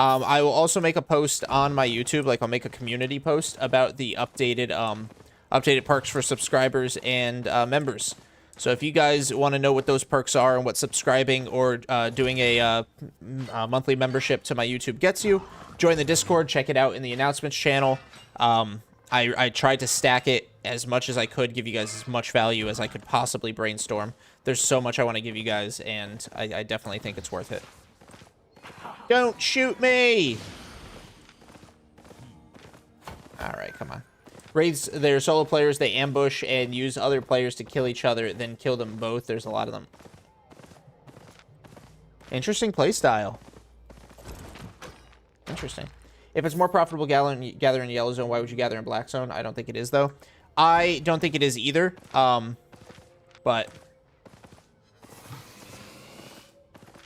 I will also make a post on my YouTube, like I'll make a community post about the updated perks for subscribers and members. So if you guys want to know what those perks are and what subscribing or doing a monthly membership to my YouTube gets you, join the Discord, check it out in the announcements channel. I tried to stack it as much as I could, give you guys as much value as I could possibly brainstorm. There's so much I want to give you guys, and I definitely think it's worth it. Don't shoot me! Alright, come on. Raids, they're solo players. They ambush and use other players to kill each other, then kill them both. There's a lot of them. Interesting playstyle. Interesting. If it's more profitable gather in yellow zone, why would you gather in black zone? I don't think it is, though. I don't think it is either. But...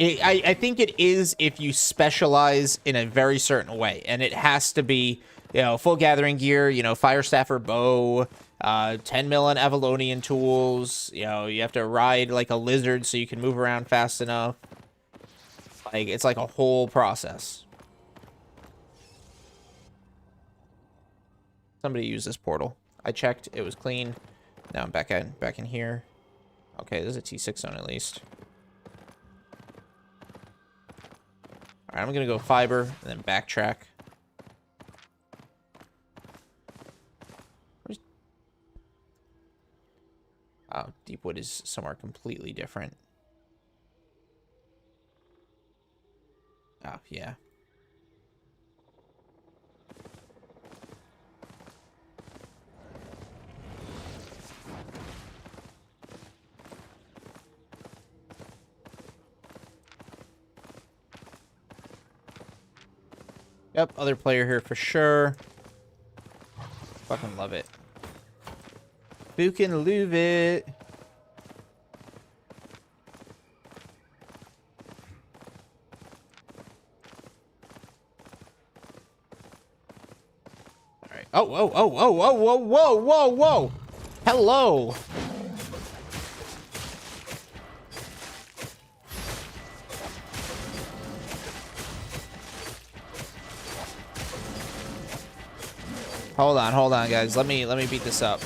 I think it is if you specialize in a very certain way. And it has to be, you know, full gathering gear, you know, fire staff or bow, 10 mil on Avalonian tools. You know, you have to ride like a lizard so you can move around fast enough. Like, it's like a whole process. Somebody used this portal. I checked. It was clean. Now I'm back in here. Okay, there's a T6 zone at least. Alright, I'm gonna go fiber and then backtrack. Oh, Deepwood is somewhere completely different. Oh, yeah. Yep, other player here for sure. Fucking love it. Fucking love it. Alright. Oh, whoa, whoa, whoa, whoa, whoa, whoa, whoa, whoa. Hello. Hold on, guys. Let me beat this up.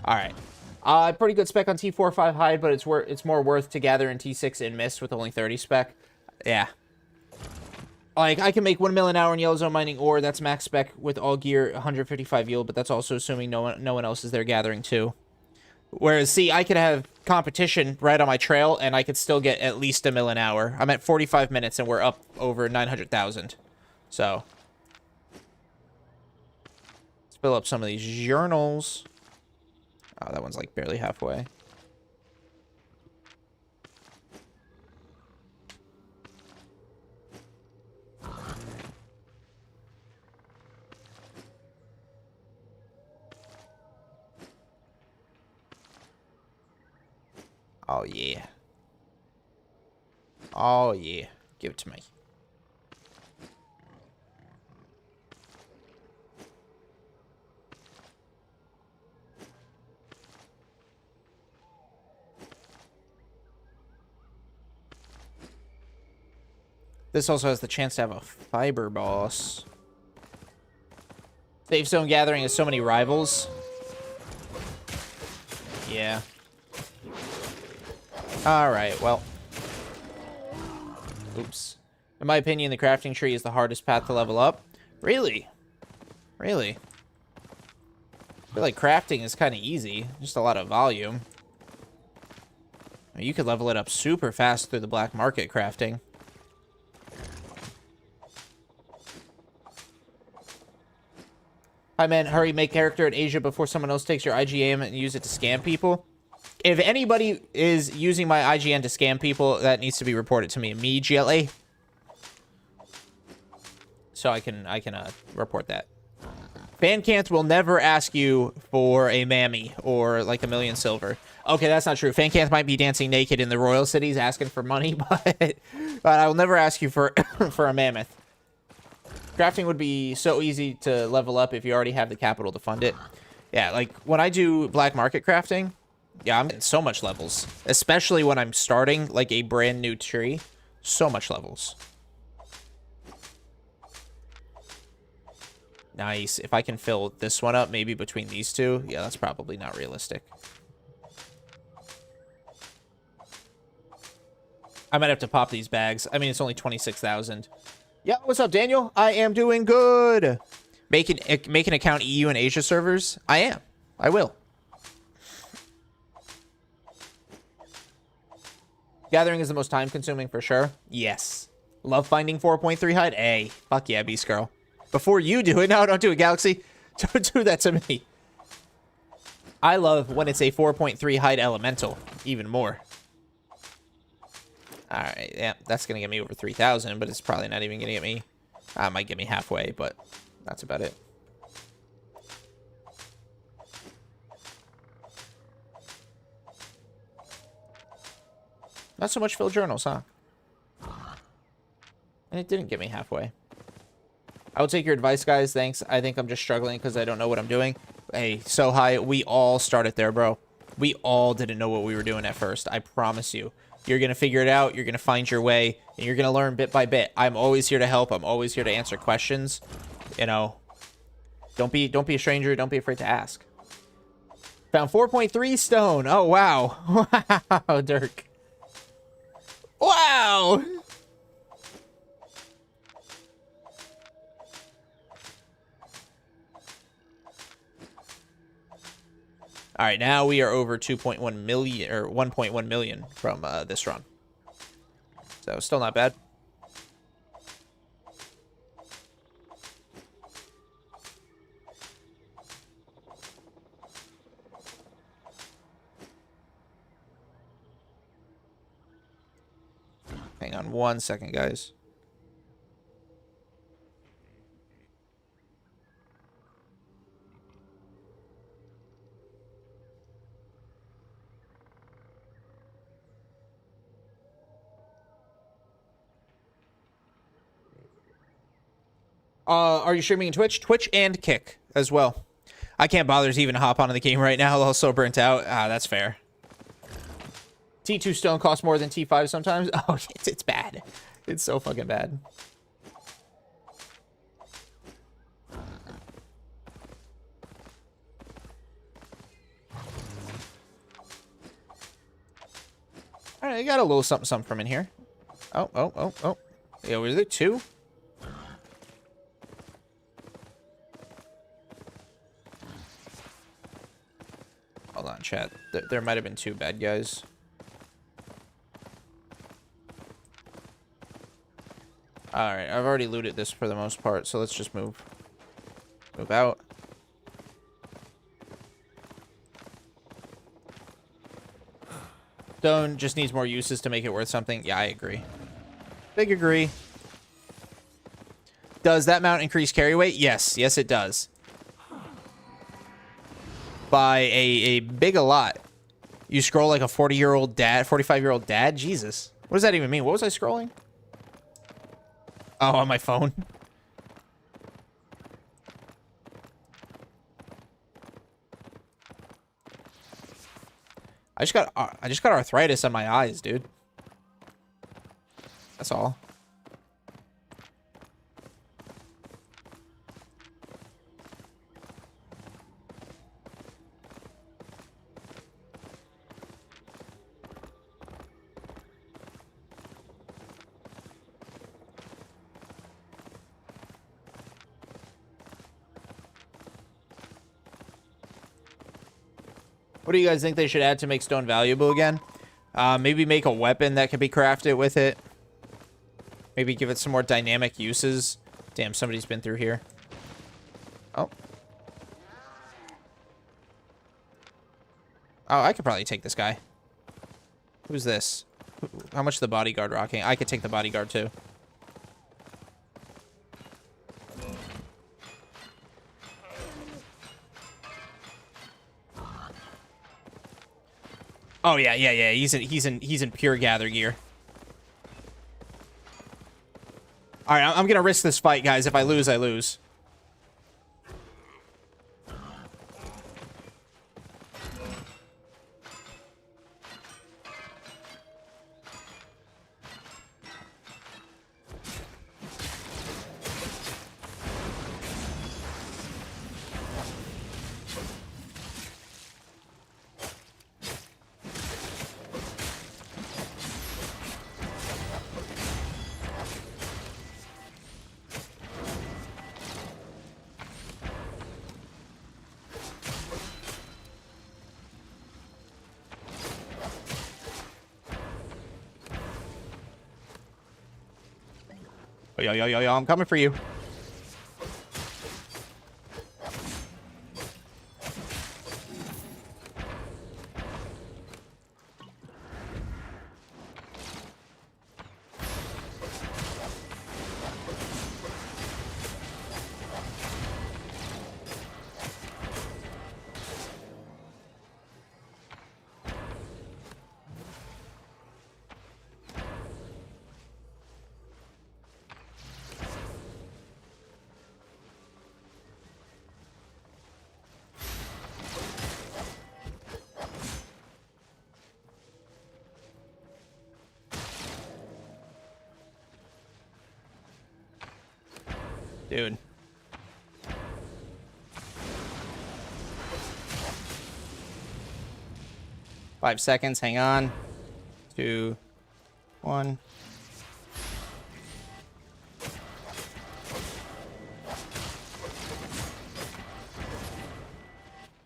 All right. Pretty good spec on T4-5 hide, but it's more worth to gather in T6 in mist with only 30 spec. Yeah. Like, I can make 1 mil an hour in yellow zone mining ore. That's max spec with all gear, 155 yield, but that's also assuming no one else is there gathering too. Whereas, see, I could have competition right on my trail, and I could still get at least 1 mil an hour. I'm at 45 minutes, and we're up over 900,000. So, let's fill up some of these journals. Oh, that one's, like, barely halfway. Oh, yeah. Oh, yeah. Give it to me. This also has the chance to have a fiber boss. Safe Zone Gathering has so many rivals. Yeah. Alright, well. Oops. In my opinion, the crafting tree is the hardest path to level up. Really? Really? I feel like crafting is kind of easy. Just a lot of volume. You could level it up super fast through the black market crafting. Hi, man. Hurry, make character in Asia before someone else takes your IGN and use it to scam people. If anybody is using my IGN to scam people, that needs to be reported to me immediately. So I can report that. Fancants will never ask you for a mammy or like a million silver. Okay, that's not true. Fancants might be dancing naked in the royal cities asking for money, but I will never ask you for for a mammoth. Crafting would be so easy to level up if you already have the capital to fund it. Yeah, like when I do black market crafting, yeah, I'm getting so much levels, especially when I'm starting like a brand new tree. So much levels. Nice. If I can fill this one up, maybe between these two. Yeah, that's probably not realistic. I might have to pop these bags. I mean, it's only 26,000. Yeah, what's up, Daniel? I am doing good. Make an account EU and Asia servers. I am. I will. Gathering is the most time-consuming for sure. Yes. Love finding 4.3 hide. Hey, fuck yeah, Beast Girl. Before you do it. No, don't do it, Galaxy. Don't do that to me. I love when it's a 4.3 hide elemental. Even more. Alright, yeah, that's going to get me over 3,000, but it's probably not even going to get me... it might get me halfway, but that's about it. Not so much fill journals, huh? And it didn't get me halfway. I will take your advice, guys. Thanks. I think I'm just struggling because I don't know what I'm doing. Hey, so high. We all started there, bro. We all didn't know what we were doing at first. I promise you. You're going to figure it out. You're going to find your way. And you're going to learn bit by bit. I'm always here to help. I'm always here to answer questions. You know. Don't be a stranger. Don't be afraid to ask. Found 4.3 stone. Oh, wow. Wow, Dirk. Wow. All right, now we are over 2.1 million or 1.1 million from this run. So still not bad. Hang on 1 second, guys. Are you streaming in Twitch? Twitch and Kick as well. I can't bother to even hop onto the game right now. I'm so burnt out. Ah, that's fair. T2 stone costs more than T5 sometimes. Oh, it's bad. It's so fucking bad. All right, I got a little something from in here. Oh. Yeah, was there two? Hold on, chat. There might have been two bad guys. Alright, I've already looted this for the most part, so let's just move out. Stone just needs more uses to make it worth something. Yeah, I agree. Big agree. Does that mount increase carry weight? Yes. Yes, it does. By a big a lot. You scroll like a 40-year-old dad, 45-year-old dad? Jesus. What does that even mean? What was I scrolling? Oh, on my phone. I just got arthritis on my eyes, dude. That's all. What do you guys think they should add to make stone valuable again? Maybe make a weapon that can be crafted with it. Maybe give it some more dynamic uses. Damn, somebody's been through here. Oh. Oh, I could probably take this guy. Who's this? How much is the bodyguard rocking? I could take the bodyguard too. Oh yeah. He's in pure gather gear. All right, I'm gonna risk this fight, guys. If I lose, I lose. Yo, I'm coming for you. Dude. Five seconds, hang on. 2, 1.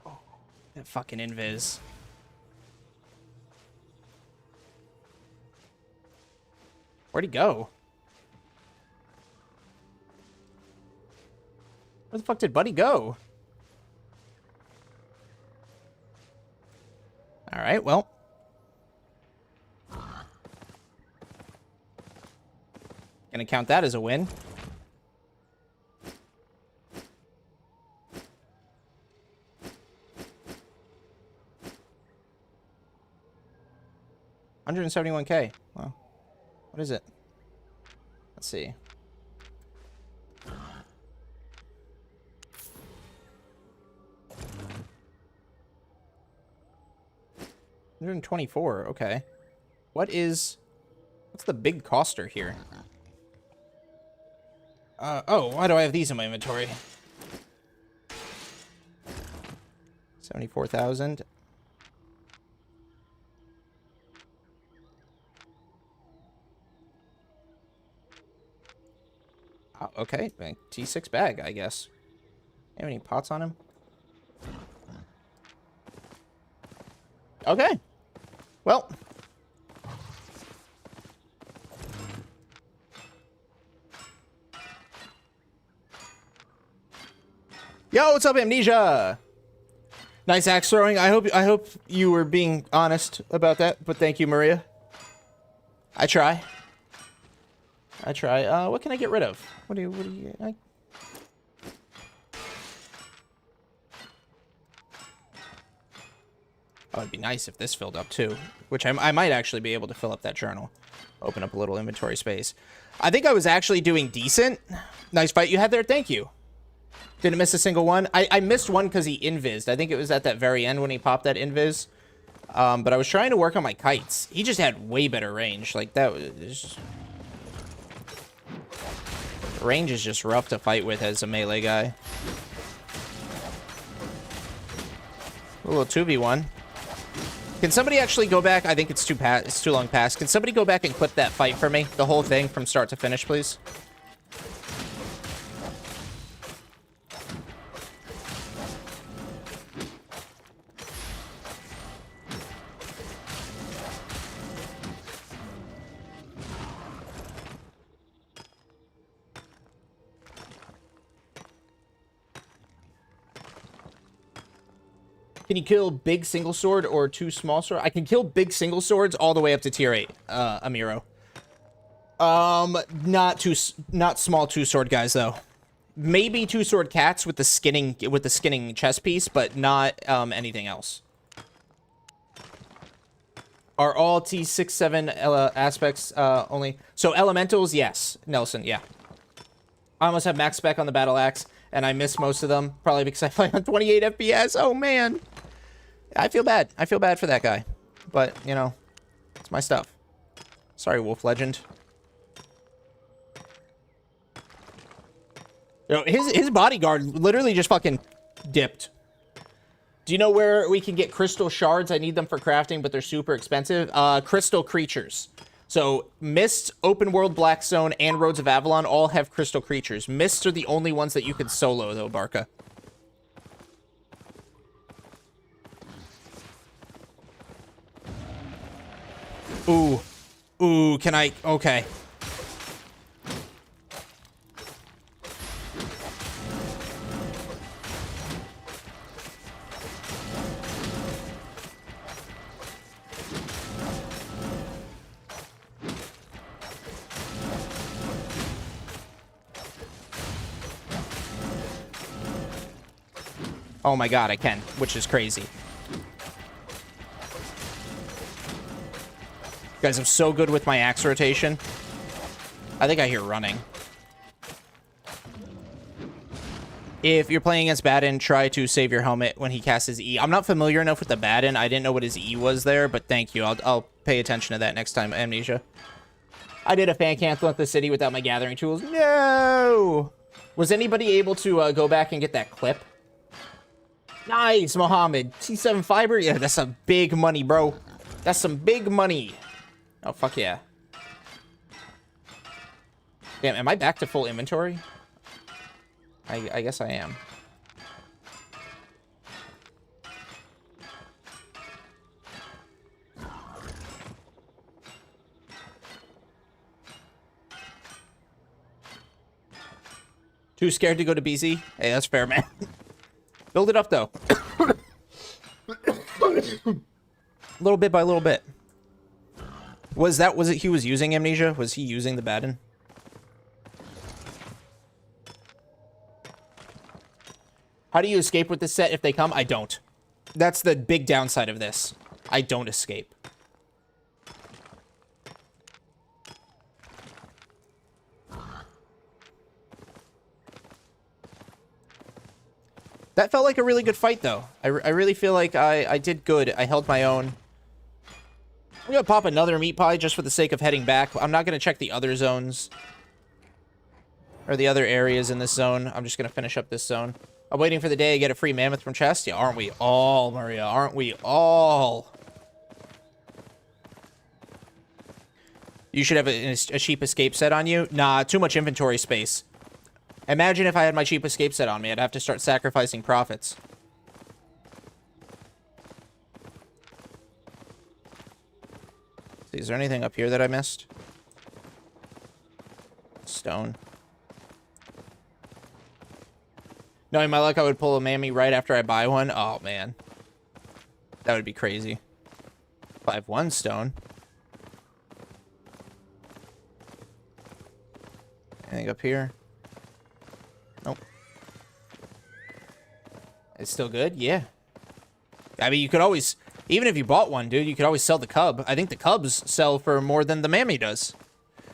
Oh, that fucking invis. Where'd he go? Where the fuck did Buddy go? All right, well. Gonna count that as a win. $171K. Wow. What is it? Let's see. 124, okay. What's the big coster here? Oh, why do I have these in my inventory? 74,000. Oh, okay, T6 bag, I guess. Have any pots on him? Okay. Well. Yo, what's up, Amnesia? Nice axe throwing. I hope you were being honest about that, but thank you, Maria. I try. What can I get rid of? What do you Oh, it'd be nice if this filled up too, which I might actually be able to fill up that journal. Open up a little inventory space. I think I was actually doing decent. Nice fight you had there. Thank you. Didn't miss a single one. I missed one because he invised. I think it was at that very end when he popped that invis. But I was trying to work on my kites. He just had way better range. Like, that was just... Range is just rough to fight with as a melee guy. A little 2v1. Can somebody actually go back? I think it's too long past. Can somebody go back and clip that fight for me? The whole thing from start to finish, please? Can you kill big single sword or 2 small sword? I can kill big single swords all the way up to tier 8, Amiro. Not small 2 sword guys though. Maybe 2 sword cats with the skinning chest piece, but not anything else. Are all T6-7 aspects only? So elementals, yes. Nelson, yeah. I almost have max spec on the battle axe, and I miss most of them probably because I play on 28 FPS. Oh man. I feel bad. I feel bad for that guy. But, you know, it's my stuff. Sorry, Wolf Legend. You know, his bodyguard literally just fucking dipped. Do you know where we can get crystal shards? I need them for crafting, but they're super expensive. Crystal creatures. So, Mist, Open World, Blackstone, and Roads of Avalon all have crystal creatures. Mists are the only ones that you can solo, though, Barca. Ooh. Ooh, can I... Okay. Oh my god, I can, which is crazy. Guys, I'm so good with my axe rotation. I think I hear running. If you're playing against Baden, try to save your helmet when he casts his E. I'm not familiar enough with the Baden. I didn't know what his E was there, but thank you. I'll pay attention to that next time, Amnesia. I did a fan cancel at the city without my gathering tools. No! Was anybody able to go back and get that clip? Nice, Mohammed. T7 fiber? Yeah, that's some big money, bro. That's some big money. Oh, fuck yeah. Damn, am I back to full inventory? I guess I am. Too scared to go to BZ? Hey, that's fair, man. Build it up, though. Little bit by little bit. Was it he was using Amnesia? Was he using the Baden? How do you escape with this set if they come? I don't. That's the big downside of this. I don't escape. That felt like a really good fight, though. I really feel like I did good. I held my own. I'm going to pop another meat pie just for the sake of heading back. I'm not going to check the other zones. Or the other areas in this zone. I'm just going to finish up this zone. I'm waiting for the day I get a free mammoth from chest. Yeah, aren't we all, Maria? Aren't we all? You should have a cheap escape set on you. Nah, too much inventory space. Imagine if I had my cheap escape set on me. I'd have to start sacrificing profits. Is there anything up here that I missed? Stone. Knowing my luck, I would pull a mammy right after I buy one. Oh, man. That would be crazy. 5-1 stone. Anything up here? Nope. It's still good? Yeah. I mean, you could always Even if you bought one, dude, you could always sell the cub. I think the cubs sell for more than the mammy does.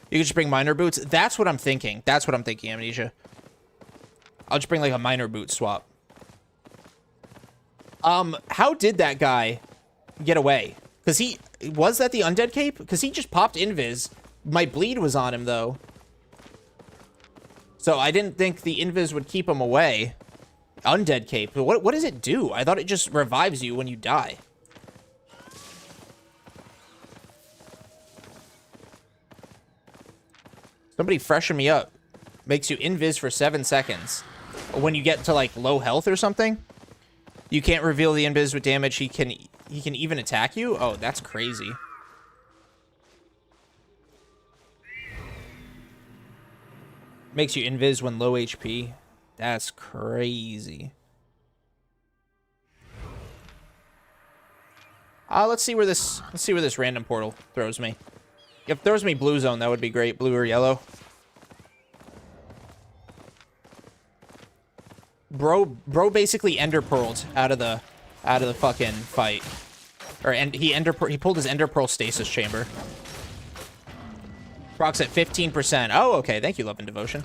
You could just bring minor boots. That's what I'm thinking. That's what I'm thinking, Amnesia. I'll just bring, like, a minor boot swap. How did that guy get away? Because he... Was that the undead cape? Because he just popped invis. My bleed was on him, though. So I didn't think the invis would keep him away. Undead cape. But what does it do? I thought it just revives you when you die. Somebody freshen me up. Makes you invis for 7 seconds. When you get to, like, low health or something, you can't reveal the invis with damage. He can even attack you? Oh, that's crazy. Makes you invis when low HP. That's crazy. Let's see where this random portal throws me. If it throws me blue zone, that would be great. Blue or yellow. Bro basically ender pearled out of the fucking fight. Or he pulled his ender pearl stasis chamber. Procs at 15%. Oh, okay. Thank you, Love and Devotion.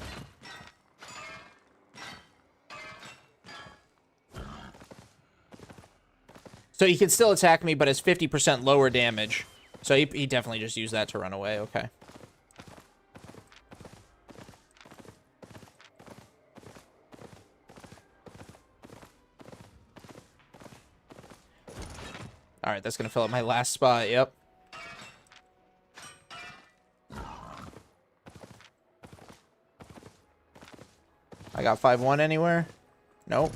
So he can still attack me, but has 50% lower damage. So he definitely just used that to run away. Okay. All right, that's going to fill up my last spot. Yep. I got 5-1 anywhere? Nope.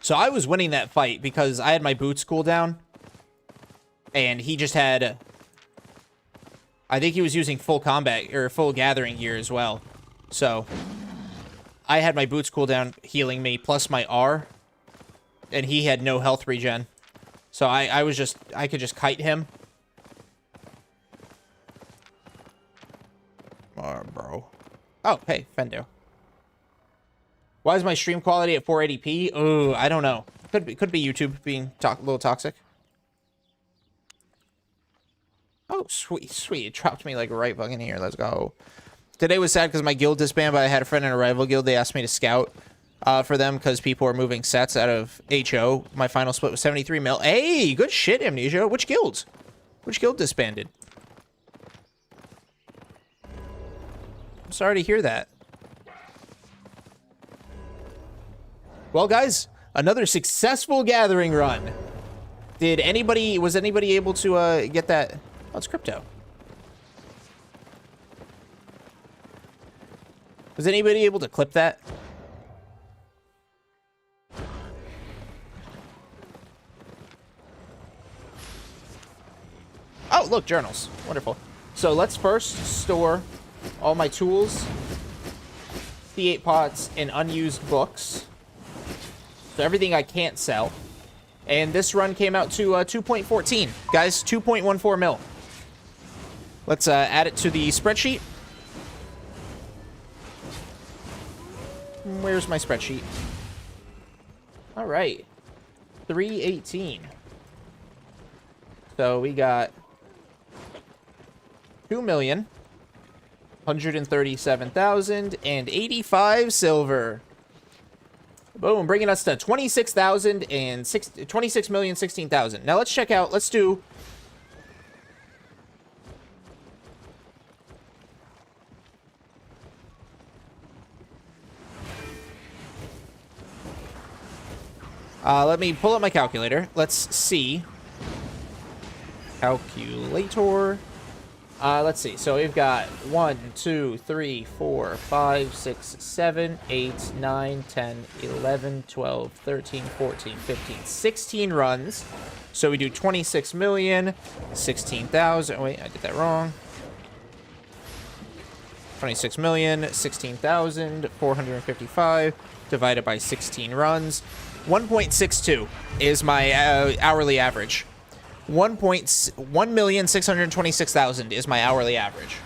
So I was winning that fight because I had my boots cooldown. And he just had... I think he was using full combat, or full gathering gear as well. So, I had my boots cooldown healing me, plus my R. And he had no health regen. So I could just kite him. Oh, bro. Oh, hey, Fendo. Why is my stream quality at 480p? Oh, I don't know. Could be YouTube being a little toxic. Oh, sweet, sweet. It dropped me like right fucking here. Let's go. Today was sad because my guild disbanded, but I had a friend in a rival guild. They asked me to scout for them because people were moving sets out of HO. My final split was 73 mil. Hey, good shit, Amnesia. Which guild? Which guild disbanded? I'm sorry to hear that. Well, guys, another successful gathering run. Was anybody able to get that? Oh, it's crypto. Was anybody able to clip that? Oh, look, journals. Wonderful. So let's first store all my tools, C8 pots, and unused books. So everything I can't sell. And this run came out to 2.14. Guys, 2.14 mil. Let's add it to the spreadsheet. Where's my spreadsheet? All right. 318. So we got 2,137,085 silver. Boom, bringing us to 26,016. Now let's check out. Let's do. Let me pull up my calculator. Let's see. Calculator. Let's see. So we've got 1, 2, 3, 4, 5, 6, 7, 8, 9, 10, 11, 12, 13, 14, 15, 16 runs. So we do 26 million, 16,000. Wait, I did that wrong. 26 million, 16,455 divided by 16 runs. 1.62 is my hourly average. 1,626,000 is my hourly average.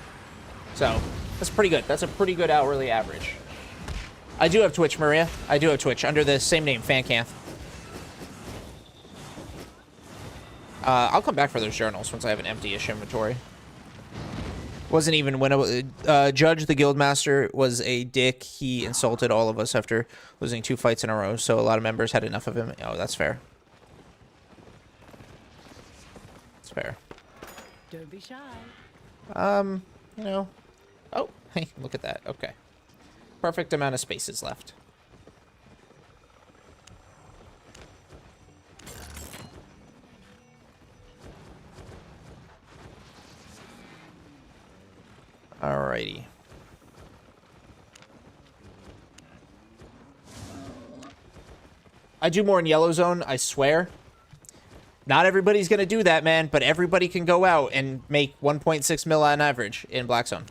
So that's pretty good. That's a pretty good hourly average. I do have Twitch, Maria. I do have Twitch under the same name, Fancanth. I'll come back for those journals once I have an empty-ish inventory. Wasn't even when Judge, the Guildmaster, was a dick. He insulted all of us after losing 2 fights in a row, so a lot of members had enough of him. Oh, that's fair. That's fair.
Don't be shy.
You know. Oh, hey, look at that. Okay. Perfect amount of spaces left. Alrighty. I do more in Yellow Zone, I swear. Not everybody's gonna do that, man, but everybody can go out and make 1.6 mil on average in Black Zone.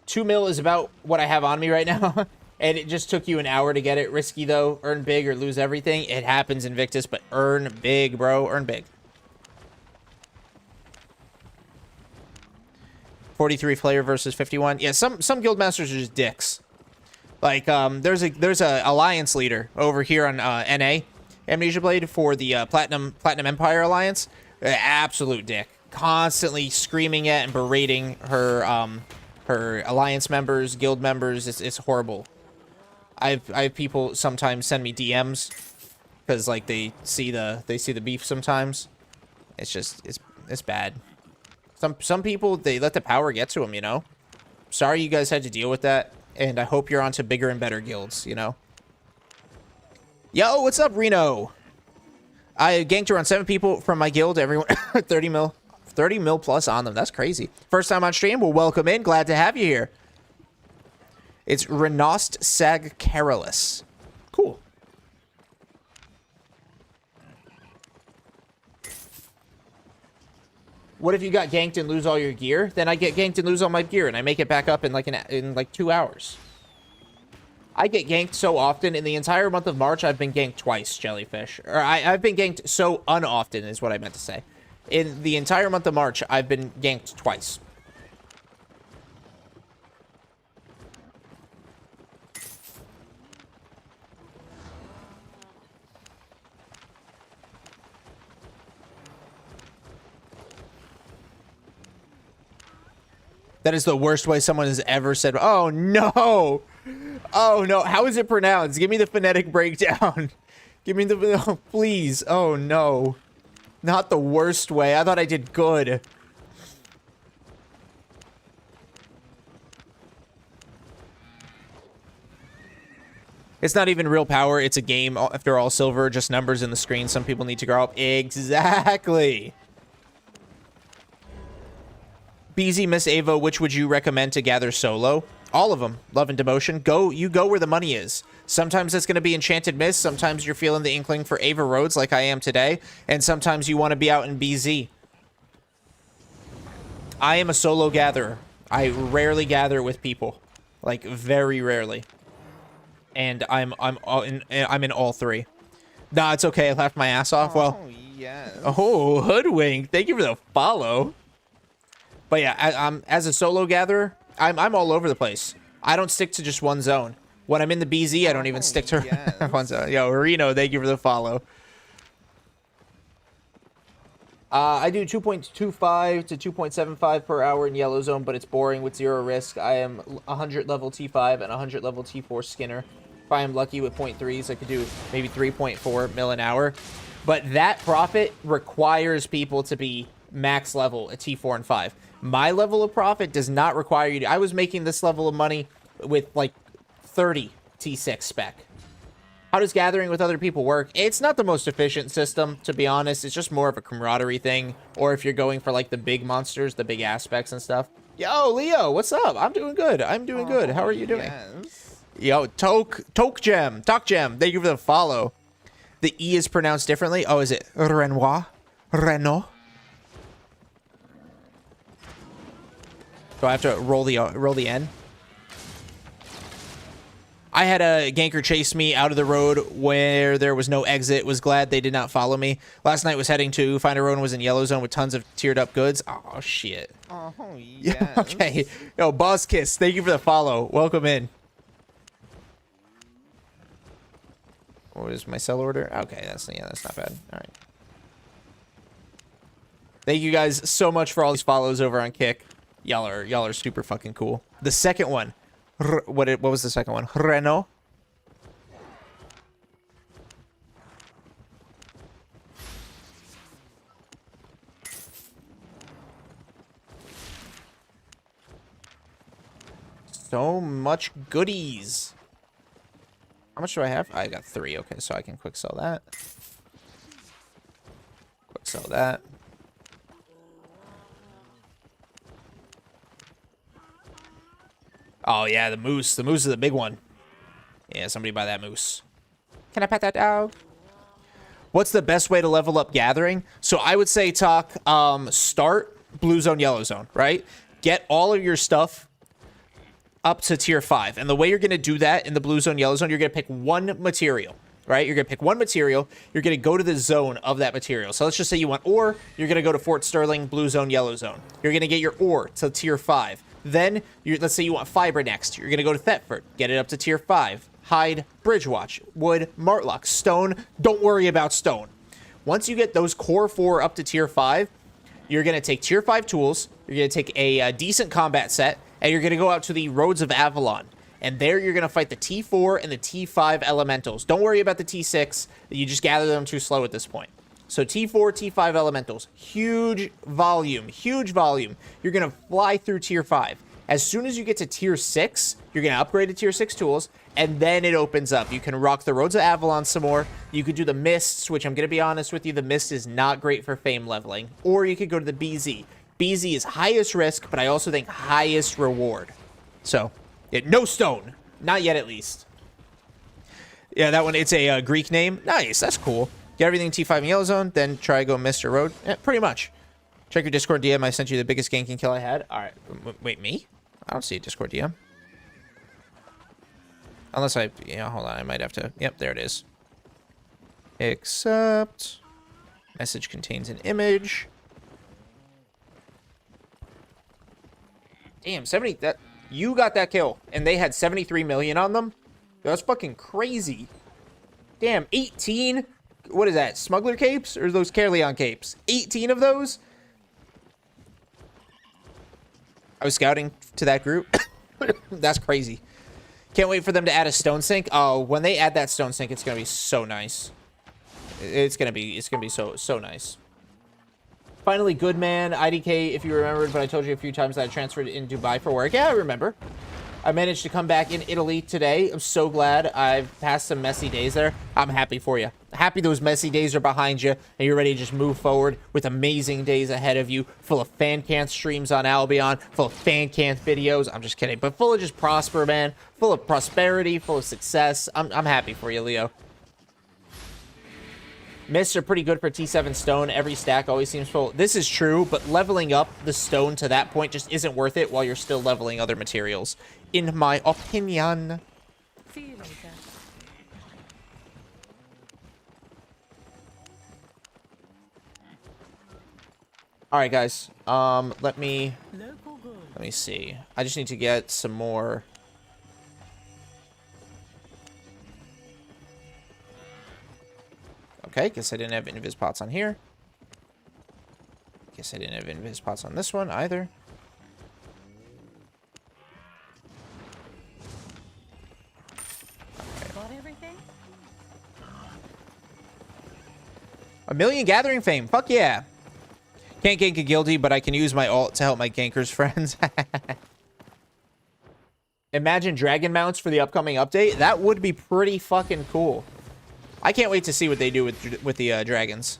2 mil is about what I have on me right now. And it just took you an hour to get it. Risky, though. Earn big or lose everything. It happens, Invictus, but earn big, bro. Earn big. 43 player versus 51. Yeah, some guildmasters are just dicks. Like, there's a alliance leader over here on NA Amnesia Blade for the Platinum Empire Alliance. Absolute dick. Constantly screaming at and berating her her alliance members, guild members. It's horrible. I have people sometimes send me DMs because like they see the beef sometimes. It's just it's bad. Some people, they let the power get to them, you know? Sorry you guys had to deal with that, and I hope you're on to bigger and better guilds, you know? Yo, what's up, Reno? I ganked around 7 people from my guild, everyone 30 mil plus on them. That's crazy. First time on stream, well, welcome in. Glad to have you here. It's Renost Sag Carolus. Cool. What if you got ganked and lose all your gear? Then I get ganked and lose all my gear, and I make it back up in like 2 hours. I get ganked so often. In the entire month of March, I've been ganked twice, Jellyfish. Or I've been ganked so unoften is what I meant to say. In the entire month of March, I've been ganked twice. That is the worst way someone has ever said, oh, no. Oh, no. How is it pronounced? Give me the phonetic breakdown. Give me the... Oh, please. Oh, no. Not the worst way. I thought I did good. It's not even real power. It's a game. After all, silver, just numbers in the screen. Some people need to grow up. Exactly. BZ, Miss Ava, which would you recommend to gather solo? All of them. Love and Devotion. You go where the money is. Sometimes it's going to be Enchanted Mist. Sometimes you're feeling the inkling for Ava Roads like I am today. And sometimes you want to be out in BZ. I am a solo gatherer. I rarely gather with people. Like, very rarely. And I'm in all 3. Nah, it's okay. I laughed my ass off. Well,
yes.
Oh, Hoodwink. Thank you for the follow. But yeah, as a solo gatherer, I'm all over the place. I don't stick to just one zone. When I'm in the BZ, I don't even stick to one zone. Yo, Reno, thank you for the follow. I do 2.25 to 2.75 per hour in Yellow Zone, but it's boring with 0 risk. I am 100 level T5 and 100 level T4 Skinner. If I am lucky with 0.3s, I could do maybe 3.4 mil an hour. But that profit requires people to be max level at T4 and 5. My level of profit does not require you to... I was making this level of money with like 30 T6 spec. How does gathering with other people work? It's not the most efficient system, to be honest. It's just more of a camaraderie thing. Or if you're going for like the big monsters, the big aspects and stuff. Yo, Leo, what's up? I'm doing good. I'm doing good. How are you doing?
Yes.
Yo, Talk Gem, thank you for the follow. The E is pronounced differently. Oh, is it Renoir? Renault? Do I have to roll the N? I had a ganker chase me out of the road where there was no exit. Was glad they did not follow me. Last night was heading to find a road and was in yellow zone with tons of tiered up goods. Oh, shit.
Oh, yeah.
Okay. Yo, Boss Kiss, thank you for the follow. Welcome in. What is my sell order? Okay, that's not bad. All right. Thank you guys so much for all these follows over on Kick. Y'all are super fucking cool. The second one. What was the second one? Renault. So much goodies. How much do I have? I got 3. Okay, so I can quick sell that. Quick sell that. Oh, yeah, the moose. The moose is the big one. Yeah, somebody buy that moose. Can I pet that dog? What's the best way to level up gathering? So I would say, Talk, start blue zone, yellow zone, right? Get all of your stuff up to tier 5. And the way you're going to do that in the blue zone, yellow zone, you're going to pick one material, right? You're going to pick one material. You're going to go to the zone of that material. So let's just say you want ore. You're going to go to Fort Sterling, blue zone, yellow zone. You're going to get your ore to tier 5. Then, let's say you want fiber next. You're going to go to Thetford, get it up to tier 5. Hide, Bridgewatch, wood, Martlock, stone. Don't worry about stone. Once you get those core 4 up to tier 5, you're going to take tier 5 tools. You're going to take a decent combat set, and you're going to go out to the Roads of Avalon. And there you're going to fight the T4 and the T5 elementals. Don't worry about the T6. You just gather them too slow at this point. So T4, T5 elementals. Huge volume. Huge volume. You're going to fly through tier 5. As soon as you get to tier 6, you're going to upgrade to tier 6 tools, and then it opens up. You can rock the Roads of Avalon some more. You could do the Mists, which I'm going to be honest with you, the Mist is not great for fame leveling. Or you could go to the BZ. BZ is highest risk, but I also think highest reward. So, no stone. Not yet, at least. Yeah, that one, it's a Greek name. Nice, that's cool. Get everything T5 in yellow zone, then try go Mr. Road. Yeah, pretty much. Check your Discord DM. I sent you the biggest ganking kill I had. All right. Wait, me? I don't see a Discord DM. Unless hold on. I might have to. Yep, there it is. Accept. Message contains an image. Damn, 70. You got that kill, and they had 73 million on them. That's fucking crazy. Damn, 18. What is that? Smuggler capes or those Carleon capes? 18 of those. I was scouting to that group. That's crazy. Can't wait for them to add a stone sink. Oh, when they add that stone sink, it's gonna be so nice. It's gonna be so nice. Finally, good man, IDK, if you remembered, but I told you a few times that I transferred in Dubai for work. Yeah, I remember. I managed to come back in Italy today. I'm so glad. I've passed some messy days there. I'm happy for you. Happy those messy days are behind you, and you're ready to just move forward with amazing days ahead of you, full of fan-canth streams on Albion, full of fan-canth videos. I'm just kidding, but full of just prosper, man. Full of prosperity, full of success. I'm happy for you, Leo. Mists are pretty good for T7 stone. Every stack always seems full. This is true, but leveling up the stone to that point just isn't worth it while you're still leveling other materials, in my opinion.
See you later.
All right, guys. Let me
Local good.
see. I just need to get some more. Okay, guess I didn't have invis pots on here. Guess I didn't have invis pots on this one either.
Got everything?
1 million gathering fame. Fuck yeah. Can't gank a guilty, but I can use my ult to help my gankers friends. Imagine dragon mounts for the upcoming update. That would be pretty fucking cool. I can't wait to see what they do with the dragons.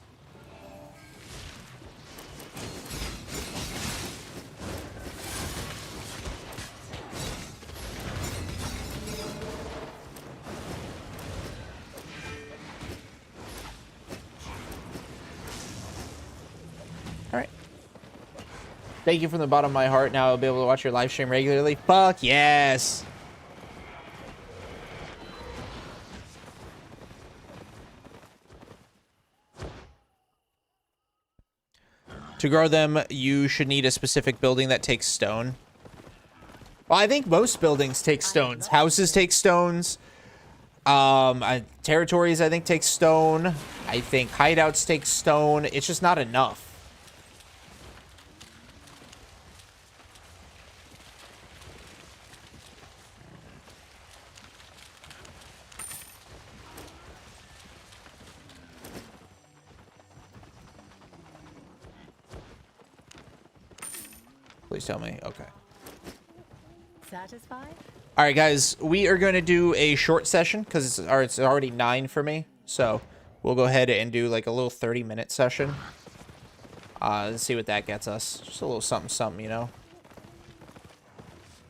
All right. Thank you from the bottom of my heart. Now I'll be able to watch your live stream regularly. Fuck yes. To grow them, you should need a specific building that takes stone. Well, I think most buildings take stones. Houses take stones. Territories, I think, take stone. I think hideouts take stone. It's just not enough. Please tell me. Okay.
Satisfied?
All right, guys. We are going to do a short session because it's already 9 for me. So we'll go ahead and do like a little 30-minute session. Let's see what that gets us. Just a little something, you know.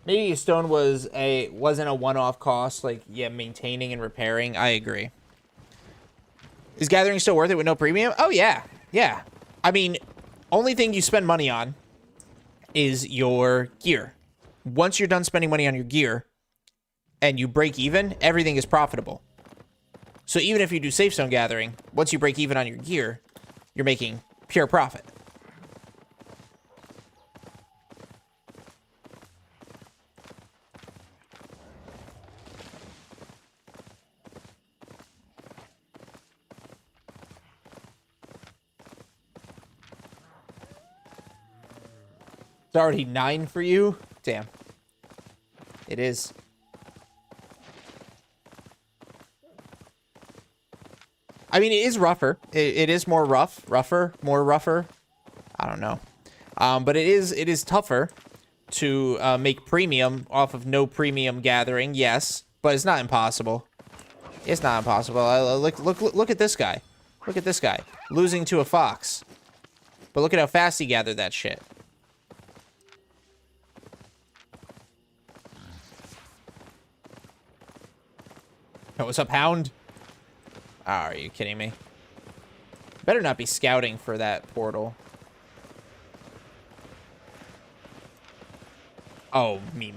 Maybe stone wasn't a one-off cost. Like, yeah, maintaining and repairing. I agree. Is gathering still worth it with no premium? Oh, yeah. Yeah. I mean, only thing you spend money on is your gear. Once you're done spending money on your gear and you break even, everything is profitable. So even if you do safe zone gathering, once you break even on your gear, you're making pure profit. It's already 9 for you? Damn. It is. I mean, it is rougher. It is more rougher. I don't know. But it is tougher to make premium off of no premium gathering, yes. But it's not impossible. It's not impossible. Look at this guy. Look at this guy. Losing to a fox. But look at how fast he gathered that shit. Oh, what's up, Hound? Oh, are you kidding me? Better not be scouting for that portal. Oh, me.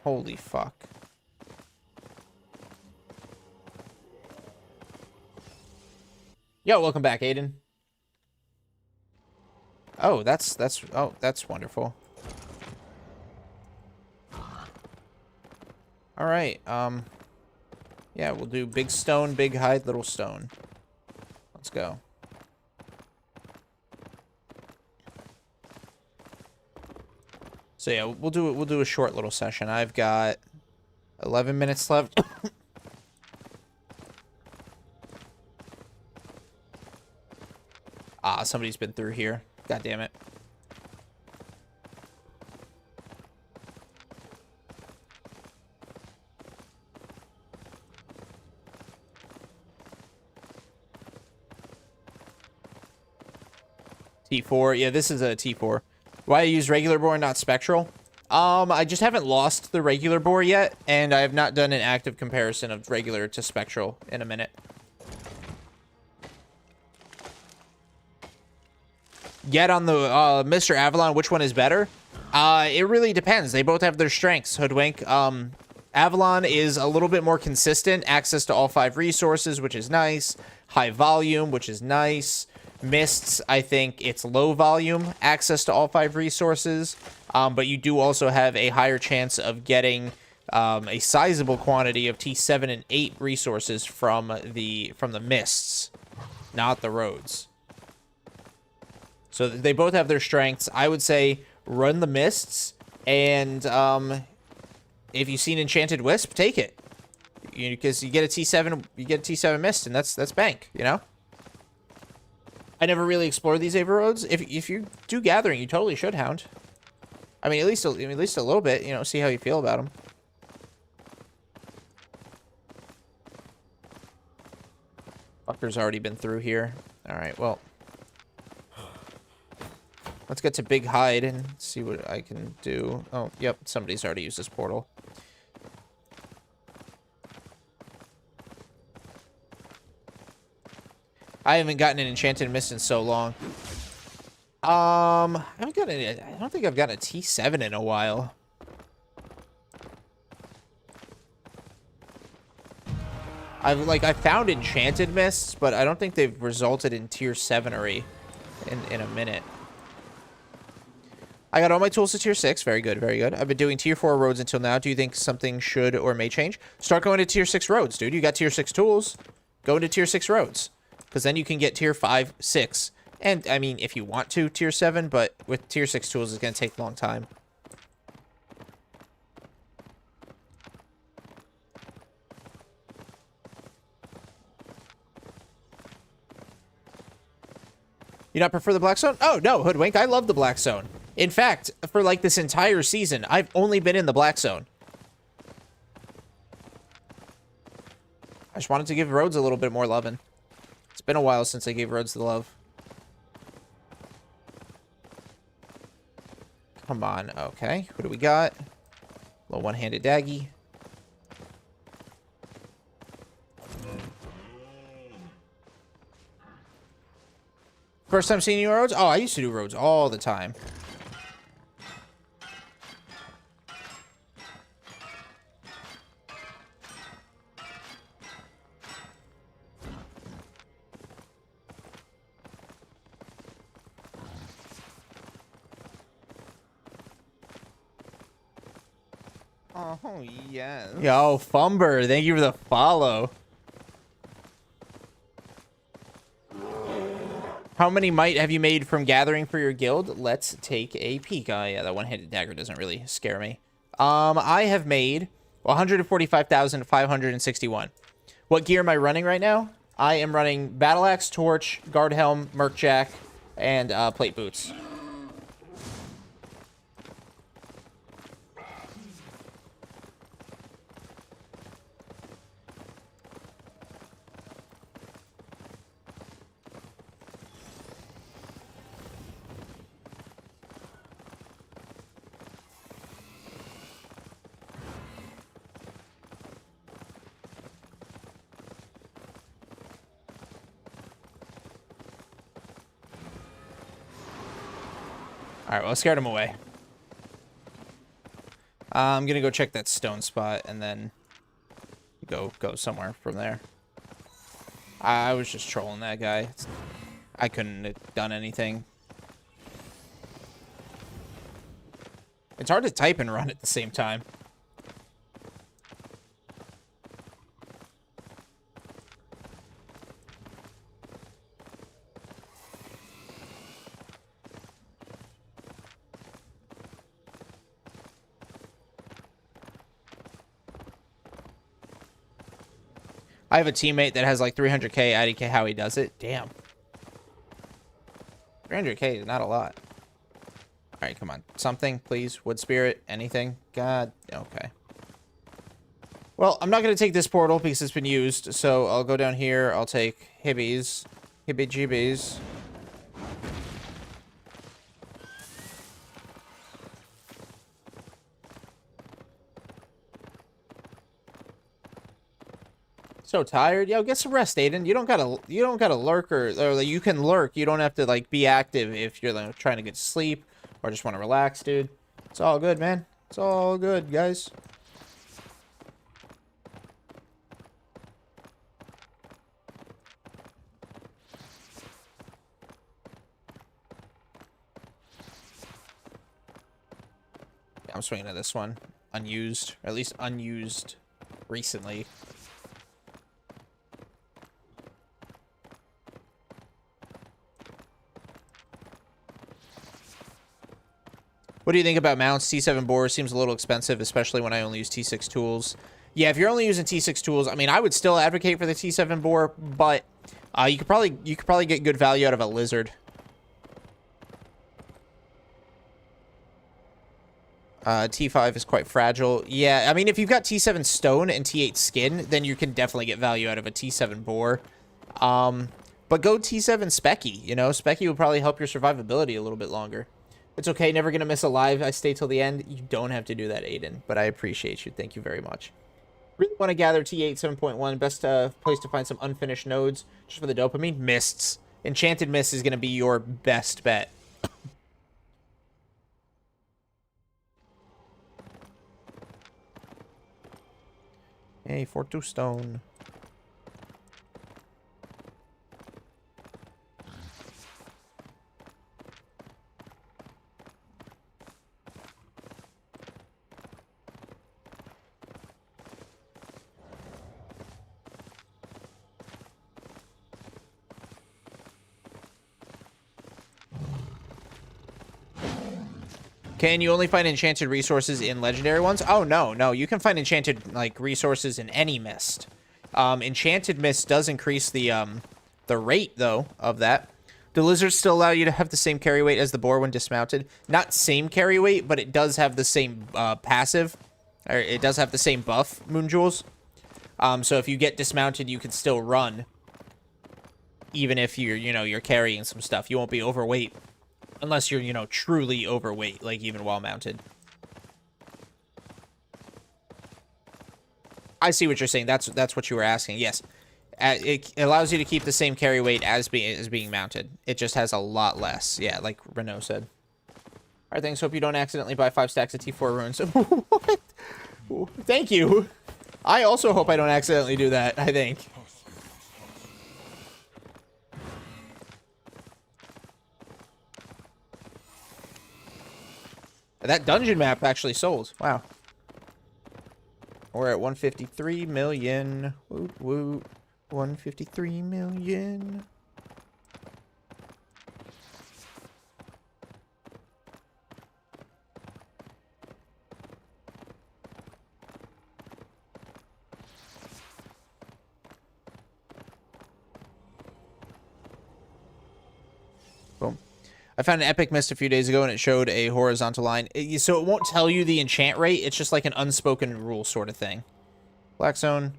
Holy fuck. Yo, welcome back, Aiden. Oh, that's wonderful. All right, yeah, we'll do big stone, big hide, little stone. Let's go. So yeah, we'll do a short little session. I've got 11 minutes left. Ah, somebody's been through here. God damn it. T4. Yeah, this is a T4. Why I use regular bore and not spectral? I just haven't lost the regular bore yet, and I have not done an active comparison of regular to spectral in a minute. Yet on the Mr. Avalon, which one is better? It really depends. They both have their strengths, Hoodwink. Avalon is a little bit more consistent. Access to all 5 resources, which is nice. High volume, which is nice. Mists, I think it's low volume, access to all 5 resources, but you do also have a higher chance of getting a sizable quantity of T7 and 8 resources from the Mists, not the roads. So they both have their strengths. I would say run the Mists, and if you've seen Enchanted Wisp, take it, because you get a T7 Mist, and that's bank, you know. I never really explored these Ava roads. If you do gathering, you totally should, Hound. I mean, at least a little bit. You know, see how you feel about them. Fucker's already been through here. All right, well, let's get to Big Hide and see what I can do. Oh, yep, somebody's already used this portal. I haven't gotten an Enchanted Mist in so long. I don't think I've gotten a T7 in a while. I found Enchanted Mists, but I don't think they've resulted in tier 7 or 8 in a minute. I got all my tools to tier 6. Very good, very good. I've been doing tier 4 roads until now. Do you think something should or may change? Start going to tier 6 roads, dude. You got tier 6 tools. Go into tier 6 roads. Because then you can get tier 5, 6. And, I mean, if you want to, tier 7. But with tier 6 tools, it's going to take a long time. You not prefer the black zone? Oh, no, Hoodwink. I love the black zone. In fact, for like this entire season, I've only been in the black zone. I just wanted to give roads a little bit more loving. It's been a while since I gave roads the love. Come on. Okay. Who do we got? Little one-handed daggy. First time seeing you on roads? Oh, I used to do roads all the time.
Oh, yes.
Yo, Fumber, thank you for the follow. How many might have you made from gathering for your guild? Let's take a peek. Yeah, that one-handed dagger doesn't really scare me. I have made 145,561. What gear am I running right now? I am running Battle Axe, Torch, Guard Helm, Merc Jack, and Plate Boots. Alright, well, I scared him away. I'm gonna go check that stone spot and then go somewhere from there. I was just trolling that guy. I couldn't have done anything. It's hard to type and run at the same time. I have a teammate that has like 300k, IDK, how he does it. Damn. 300k is not a lot. Alright, come on. Something, please. Wood Spirit, anything. God, okay. Well, I'm not going to take this portal because it's been used, so I'll go down here. I'll take Hibbies. Hibby-jibbies. So tired. Yo, get some rest, Aiden. You don't gotta lurk or you can lurk. You don't have to like be active if you're like, trying to get to sleep or just want to relax, dude. It's all good, man. It's all good, guys. Yeah, I'm swinging at this one. Unused, or at least unused recently. What do you think about mounts? T7 bore seems a little expensive, especially when I only use T6 tools. Yeah, if you're only using T6 tools, I mean, I would still advocate for the T7 bore, but you could probably get good value out of a lizard. T5 is quite fragile. Yeah, I mean, if you've got T7 stone and T8 skin, then you can definitely get value out of a T7 bore. But go T7 specky, you know? Specky will probably help your survivability a little bit longer. It's okay, never gonna miss a live. I stay till the end. You don't have to do that, Aiden, but I appreciate you. Thank you very much. Really want to gather T8 7.1. Best place to find some unfinished nodes just for the dopamine. Mists. Enchanted Mist is gonna be your best bet. Hey, for 2 stone. Can you only find enchanted resources in legendary ones? Oh, no, no. You can find enchanted, like, resources in any mist. Enchanted mist does increase the rate, though, of that. Do lizards still allow you to have the same carry weight as the boar when dismounted? Not same carry weight, but it does have the same passive. Or it does have the same buff, Moon Jewels. So if you get dismounted, you can still run. Even if you're carrying some stuff. You won't be overweight. Unless you're, truly overweight, like even while mounted. I see what you're saying. That's what you were asking. Yes. It allows you to keep the same carry weight as being mounted. It just has a lot less. Yeah, like Renault said. All right, thanks. Hope you don't accidentally buy 5 stacks of T4 runes. What? Thank you. I also hope I don't accidentally do that, I think. That dungeon map actually sold. Wow. We're at 153 million. Woot woot. 153 million. Boom. I found an epic mist a few days ago and it showed a horizontal line. So it won't tell you the enchant rate. It's just like an unspoken rule sort of thing. Black zone.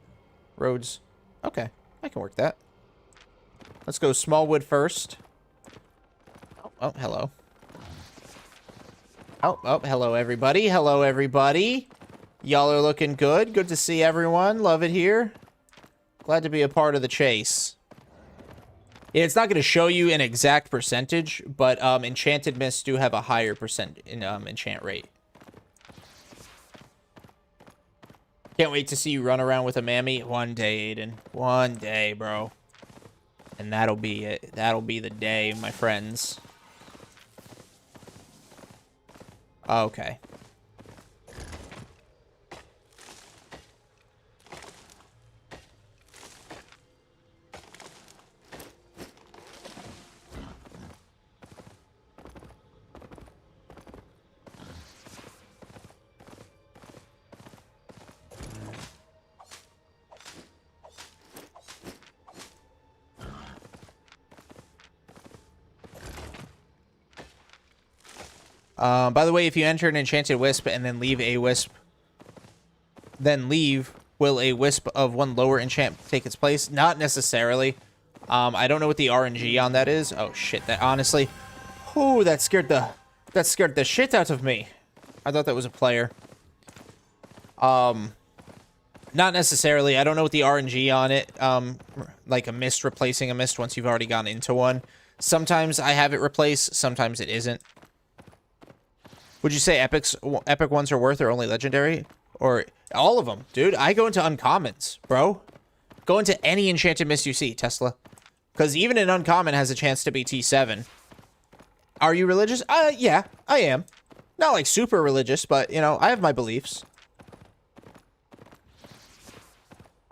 Roads. Okay. I can work that. Let's go Smallwood first. Oh, hello. Oh, hello, everybody. Hello, everybody. Y'all are looking good. Good to see everyone. Love it here. Glad to be a part of the chase. Yeah, it's not going to show you an exact percentage, but enchanted mists do have a higher percent in enchant rate. Can't wait to see you run around with a mammy one day, Aiden. One day, bro. And that'll be it. That'll be the day, my friends. Okay. By the way, if you enter an enchanted wisp and then leave a wisp, will a wisp of one lower enchant take its place? Not necessarily. I don't know what the RNG on that is. Oh shit! That honestly, oh, that scared the shit out of me. I thought that was a player. Not necessarily. I don't know what the RNG on it. Like a mist replacing a mist once you've already gone into one. Sometimes I have it replace. Sometimes it isn't. Would you say epic ones are worth or only legendary? Or all of them? Dude, I go into uncommons, bro. Go into any enchanted mist you see, Tesla. Because even an uncommon has a chance to be T7. Are you religious? Yeah, I am. Not like super religious, but, I have my beliefs.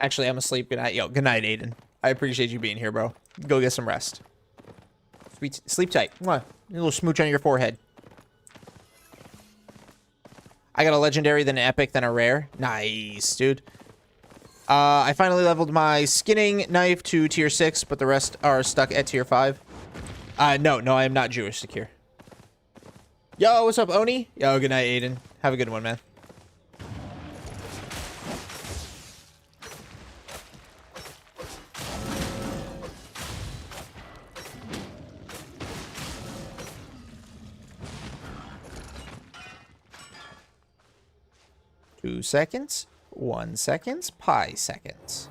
Actually, I'm asleep. Good night. Yo, good night, Aiden. I appreciate you being here, bro. Go get some rest. Sleep tight. Mwah. A little smooch on your forehead. I got a legendary, then an epic, then a rare. Nice, dude. I finally leveled my skinning knife to tier 6, but the rest are stuck at tier 5. No, I am not Jewish secure. Yo, what's up, Oni? Yo, good night, Aiden. Have a good one, man. Two seconds, 1 second, pi seconds.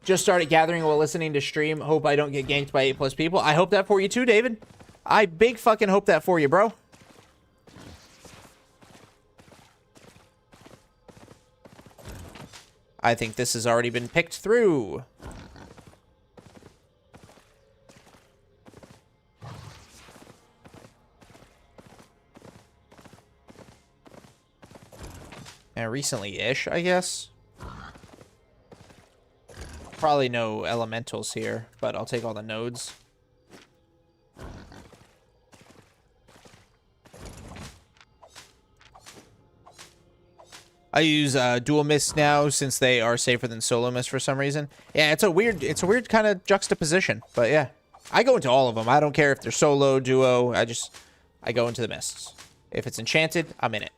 Just started gathering while listening to stream. Hope I don't get ganked by 8+ people. I hope that for you too, David. I big fucking hope that for you, bro. I think this has already been picked through. And recently-ish, I guess. Probably no elementals here, but I'll take all the nodes. I use dual mist now since they are safer than solo mist for some reason. Yeah, it's a weird kind of juxtaposition, but yeah. I go into all of them. I don't care if they're solo, duo. I go into the mists. If it's enchanted, I'm in it.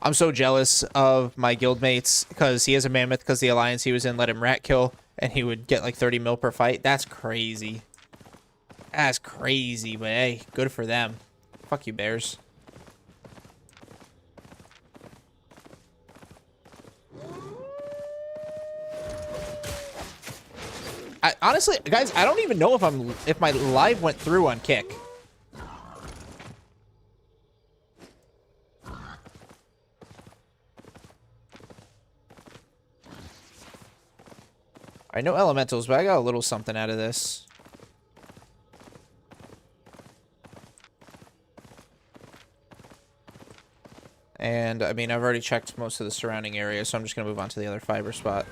I'm so jealous of my guildmates because he has a mammoth because the alliance he was in let him rat kill and he would get like 30 mil per fight. That's crazy. That's crazy, but hey, good for them. Fuck you, bears. Honestly, guys, I don't even know if my live went through on Kick. I know elementals, but I got a little something out of this. And, I mean, I've already checked most of the surrounding area, so I'm just going to move on to the other fiber spot.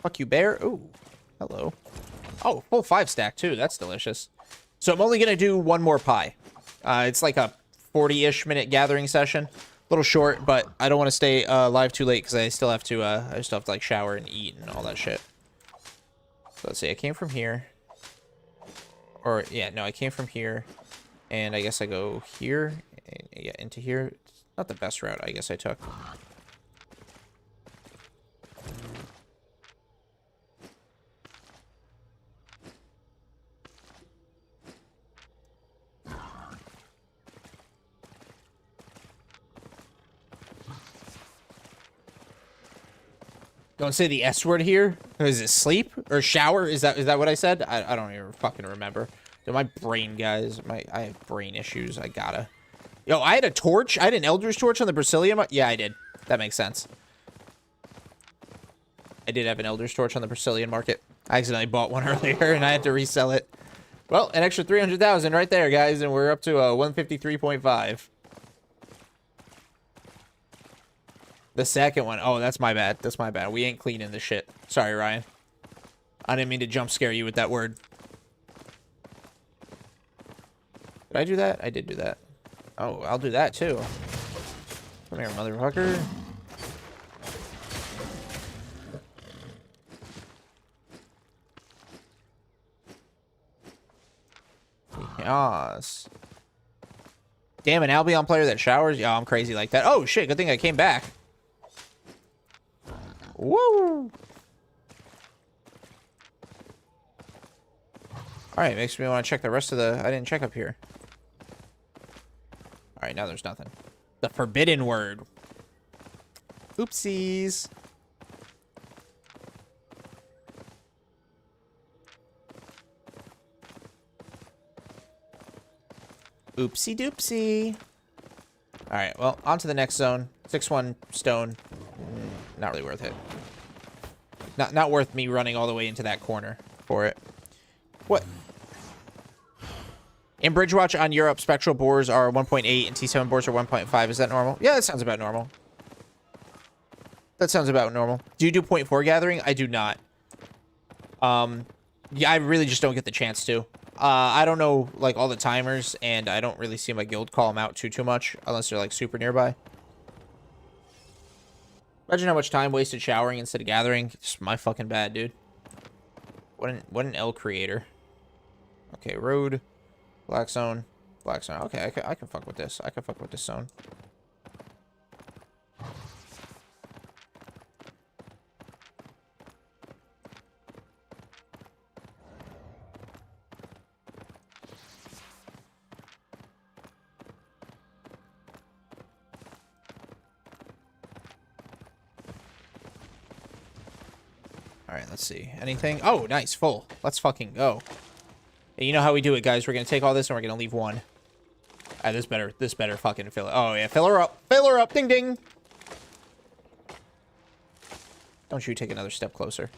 Fuck you, bear. Ooh, hello. Oh, full 5 stack, too. That's delicious. So I'm only going to do one more pie. It's like a 40-ish minute gathering session. A little short, but I don't want to stay live too late because I still have to, like, shower and eat and all that shit. So let's see. I came from here. Or, yeah, no, I came from here. And I guess I go here. And, yeah, into here. It's not the best route, I guess I took. Don't say the S word here. Is it sleep or shower? Is that what I said? I don't even fucking remember. Dude, my brain, guys. I have brain issues. I gotta. Yo, I had a torch. I had an Elder's torch on the Brazilian. Yeah, I did. That makes sense. I did have an Elder's torch on the Brazilian market. I accidentally bought one earlier and I had to resell it. Well, an extra 300,000 right there, guys, and we're up to 153.5. The second one. Oh, that's my bad. That's my bad. We ain't cleaning this shit. Sorry, Ryan. I didn't mean to jump scare you with that word. Did I do that? I did do that. Oh, I'll do that too. Come here, motherfucker. Yes. Damn, an Albion player that showers? Yeah, I'm crazy like that. Oh, shit. Good thing I came back. Woo! Alright, makes me want to check the rest of the... I didn't check up here. Alright, now there's nothing. The forbidden word. Oopsies. Oopsie doopsie. Alright, well, on to the next zone. 6-1 stone. Not really worth it. Not worth me running all the way into that corner for it. What? In Bridgewatch on Europe, spectral bores are 1.8 and T7 bores are 1.5. Is that normal? Yeah, that sounds about normal. That sounds about normal. Do you do 0.4 gathering? I do not. Yeah, I really just don't get the chance to. I don't know, like, all the timers, and I don't really see my guild call them out too much, unless they're, like, super nearby. Imagine how much time wasted showering instead of gathering. Just my fucking bad, dude. What an L creator. Okay, road. Black zone. Black zone. Okay, I can fuck with this. I can fuck with this zone. Alright, let's see. Anything? Oh, nice. Full. Let's fucking go. And you know how we do it, guys. We're going to take all this and we're going to leave one. Alright, this better fucking fill it. Oh, yeah. Fill her up. Fill her up. Ding, ding. Don't you take another step closer.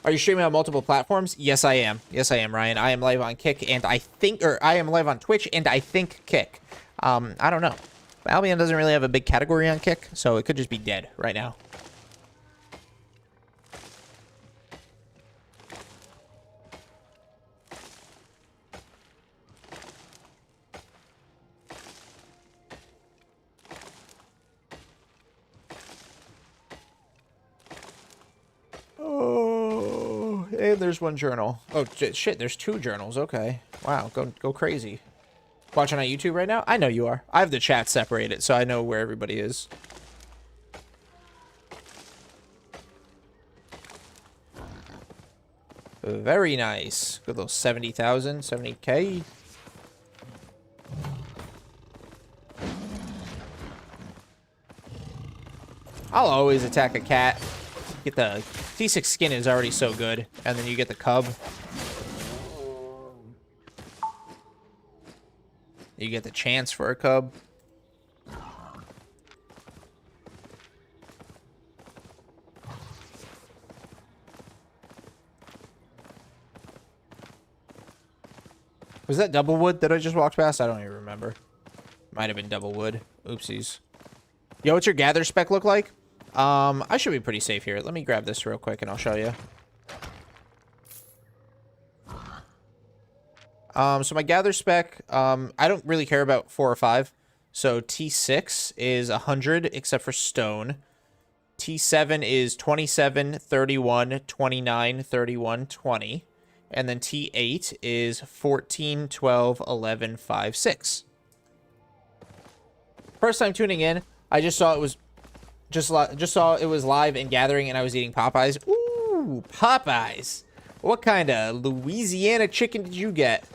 Are you streaming on multiple platforms? Yes, I am. Yes, I am, Ryan. I am live on Kick, and I think, or I am live on Twitch, and I think Kick. I don't know. Albion doesn't really have a big category on Kick, so it could just be dead right now. Oh, and there's one journal. Oh, shit, there's 2 journals. Okay. Wow, go crazy. Watching on YouTube right now? I know you are. I have the chat separated, so I know where everybody is. Very nice. Good little 70,000, 70K. I'll always attack a cat. Get the T6 skin is already so good, and then you get the cub. You get the chance for a cub. Was that double wood that I just walked past? I don't even remember. Might have been double wood. Oopsies. Yo, what's your gather spec look like? I should be pretty safe here. Let me grab this real quick and I'll show you. So my gather spec, I don't really care about 4 or 5. So T6 is 100 except for stone. T7 is 27, 31, 29, 31, 20. And then T8 is 14, 12, 11, 5, 6. First time tuning in, I just saw it was saw it was live and gathering and I was eating Popeyes. Ooh, Popeyes. What kind of Louisiana chicken did you get?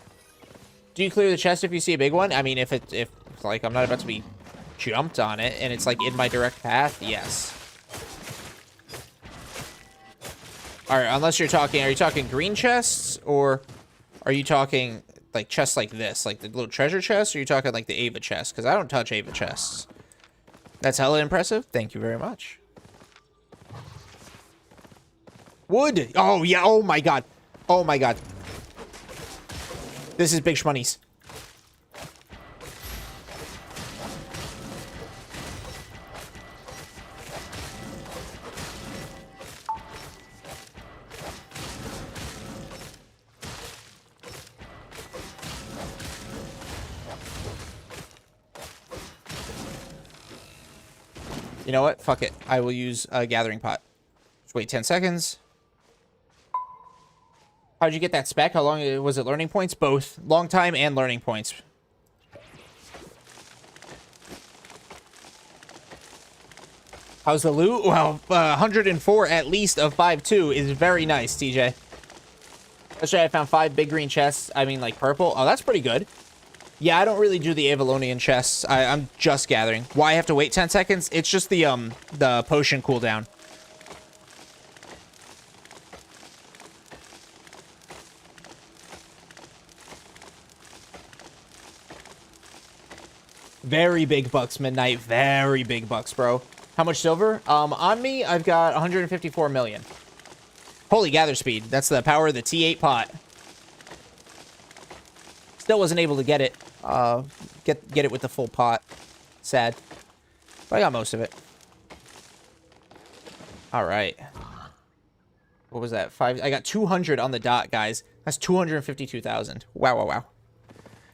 Do you clear the chest if you see a big one? I mean, if like I'm not about to be jumped on it and it's like in my direct path, yes. All right, unless you're talking, are you talking green chests or are you talking like chests like this, like the little treasure chests, or are you talking like the Ava chest? Because I don't touch Ava chests. That's hella impressive. Thank you very much. Wood. Oh, yeah. Oh, my God. Oh, my God. This is big shmoney's. You know what? Fuck it. I will use a gathering pot. Just wait 10 seconds. How'd you get that spec? How long was it? Learning points? Both. Long time and learning points. How's the loot? Well, 104 at least of 5.2 is very nice, TJ. Especially I found 5 big green chests. I mean, like purple. Oh, that's pretty good. Yeah, I don't really do the Avalonian chests. I'm just gathering. Why I have to wait 10 seconds? It's just the potion cooldown. Very big bucks, Midnight. Very big bucks, bro. How much silver? On me, I've got 154 million. Holy gather speed. That's the power of the T8 pot. Still wasn't able to get it. Get it with the full pot. Sad. But I got most of it. All right. What was that? 5. I got 200 on the dot, guys. That's 252,000. Wow, wow, wow.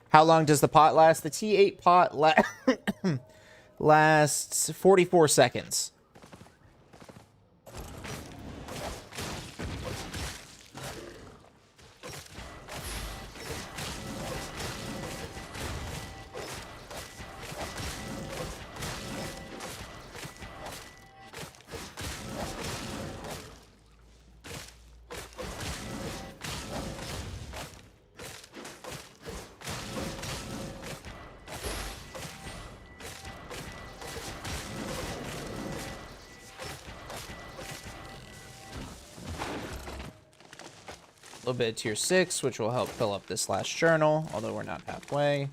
How long does the pot last? The T8 pot lasts 44 seconds. A little bit of tier 6, which will help fill up this last journal, although we're not halfway.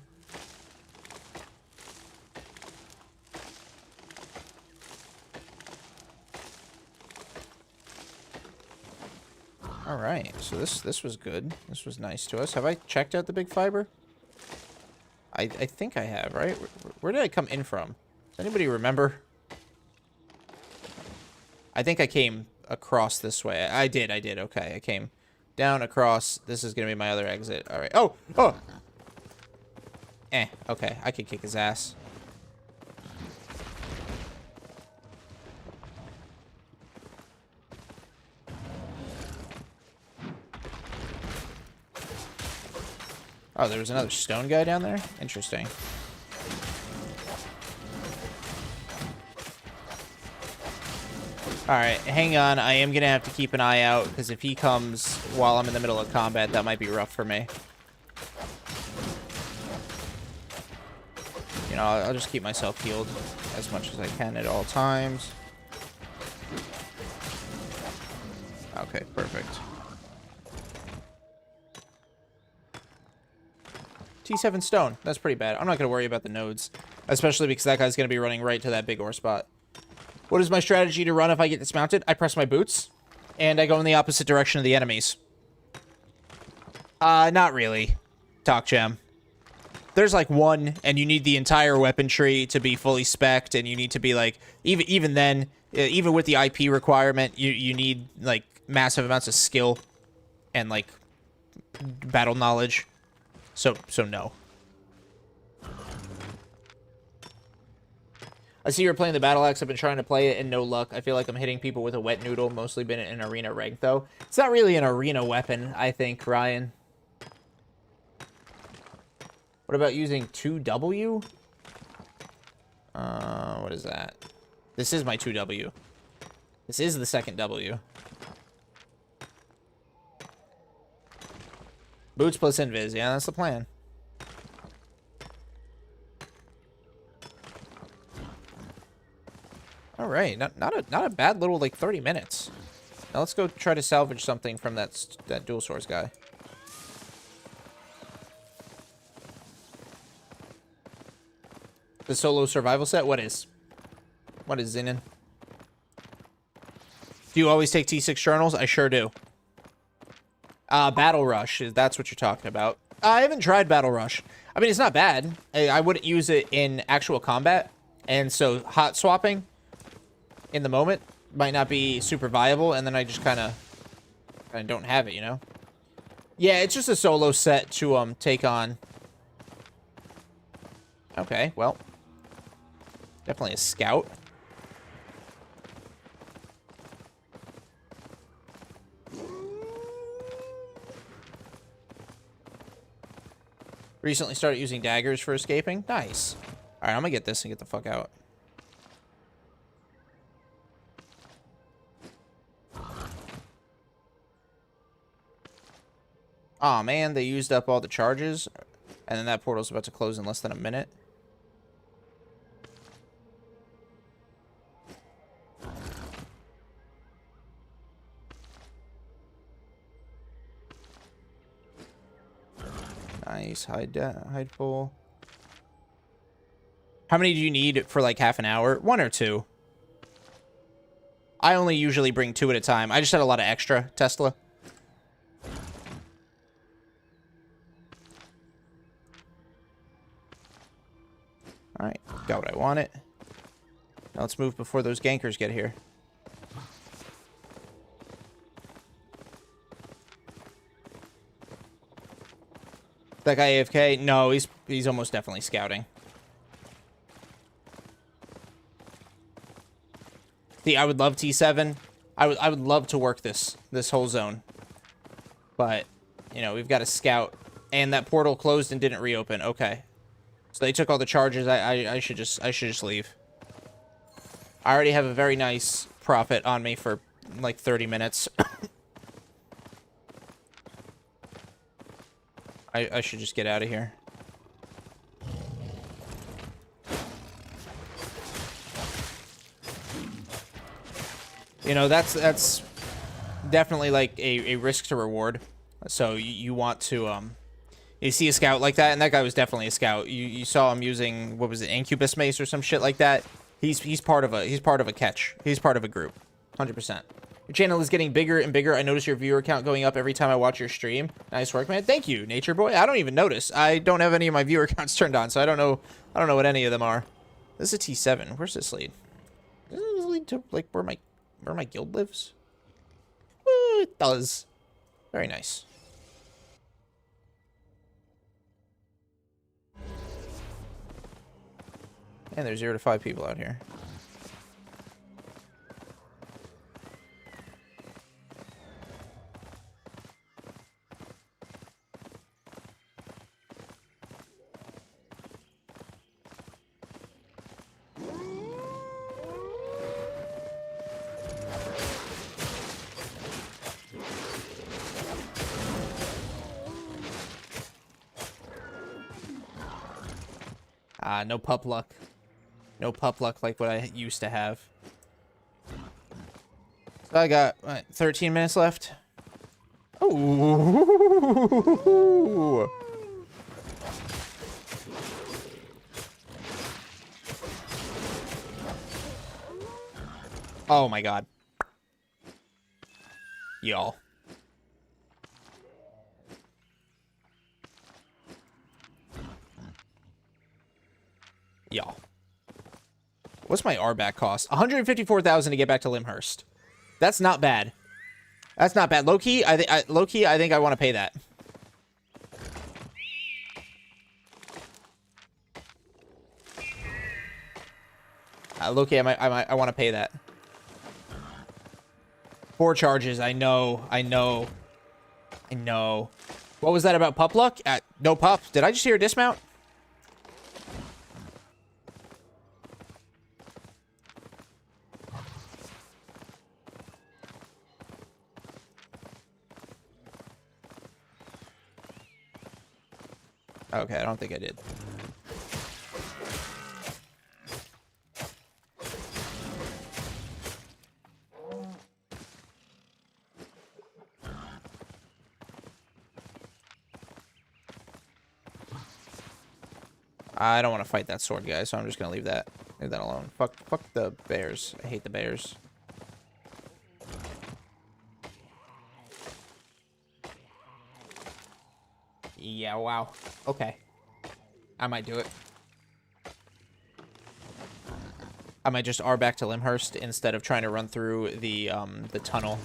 All right, so this was good. This was nice to us. Have I checked out the big fiber? I think I have, right? Where did I come in from? Does anybody remember? I think I came across this way. I did. Okay, I came down across. This is gonna be my other exit. All right. Oh. Okay, I could kick his ass. Oh, there was another stone guy down there? Interesting. Alright, hang on. I am going to have to keep an eye out, because if he comes while I'm in the middle of combat, that might be rough for me. You know, I'll just keep myself healed as much as I can at all times. Okay, perfect. T7 stone. That's pretty bad. I'm not going to worry about the nodes, especially because that guy's going to be running right to that big ore spot. What is my strategy to run if I get dismounted? I press my boots, and I go in the opposite direction of the enemies. Not really, Talk Gem. There's like one, and you need the entire weapon tree to be fully spec'd, and you need to be like, even then, even with the IP requirement, you need like massive amounts of skill and like battle knowledge. So no. I see you're playing the Battle Axe. I've been trying to play it and no luck. I feel like I'm hitting people with a wet noodle. Mostly been in arena rank, though. It's not really an arena weapon, I think, Ryan. What about using 2W? What is that? This is my 2W. This is the second W. Boots plus invis. Yeah, that's the plan. All right, not a bad little like 30 minutes. Now let's go try to salvage something from that dual source guy. The solo survival set. What is Zinin? Do you always take T6 journals? I sure do. Battle Rush, that's what you're talking about. I haven't tried Battle Rush. I mean, it's not bad. I wouldn't use it in actual combat, and so hot swapping in the moment might not be super viable, and then I just kind of don't have it, you know? Yeah, it's just a solo set to take on. Okay, well, definitely a scout. Recently started using daggers for escaping. Nice. Alright, I'm gonna get this and get the fuck out. Aw, man, they used up all the charges. And then that portal's about to close in less than a minute. Nice. Hide pull. How many do you need for like half an hour? 1 or 2. I only usually bring 2 at a time. I just had a lot of extra Tesla. Alright, got what I wanted. Now let's move before those gankers get here. That guy AFK? No, he's almost definitely scouting. See, I would love T7. I would love to work this whole zone. But, you know, we've got a scout. And that portal closed and didn't reopen. Okay. So they took all the charges. I should just leave. I already have a very nice profit on me for like 30 minutes. I should just get out of here. You know, that's definitely like a risk to reward. So you want to you see a scout like that, and that guy was definitely a scout. You saw him using, what was it, Incubus Mace or some shit like that. He's part of a catch. He's part of a group. 100%. Your channel is getting bigger and bigger. I notice your viewer count going up every time I watch your stream. Nice work, man. Thank you, Nature Boy. I don't even notice. I don't have any of my viewer counts turned on, so I don't know what any of them are. This is a T7. Where's this lead? Does this lead to like where my guild lives? Ooh, it does. Very nice. And there's 0 to 5 people out here. No pup luck. No pup luck like what I used to have. So I got, what, 13 minutes left? Oh! Oh my god. Y'all. Y'all. What's my RBAC cost? 154,000 to get back to Limhurst. That's not bad. That's not bad. Low key, I think I want to pay that. Low key, I want to pay that. 4 charges. I know. What was that about pup luck? No pup. Did I just hear a dismount? Okay, I don't think I did. I don't want to fight that sword guy, so I'm just gonna leave that alone. Fuck the bears. I hate the bears. Yeah, wow. Okay. I might do it. I might just R back to Limhurst instead of trying to run through the tunnel.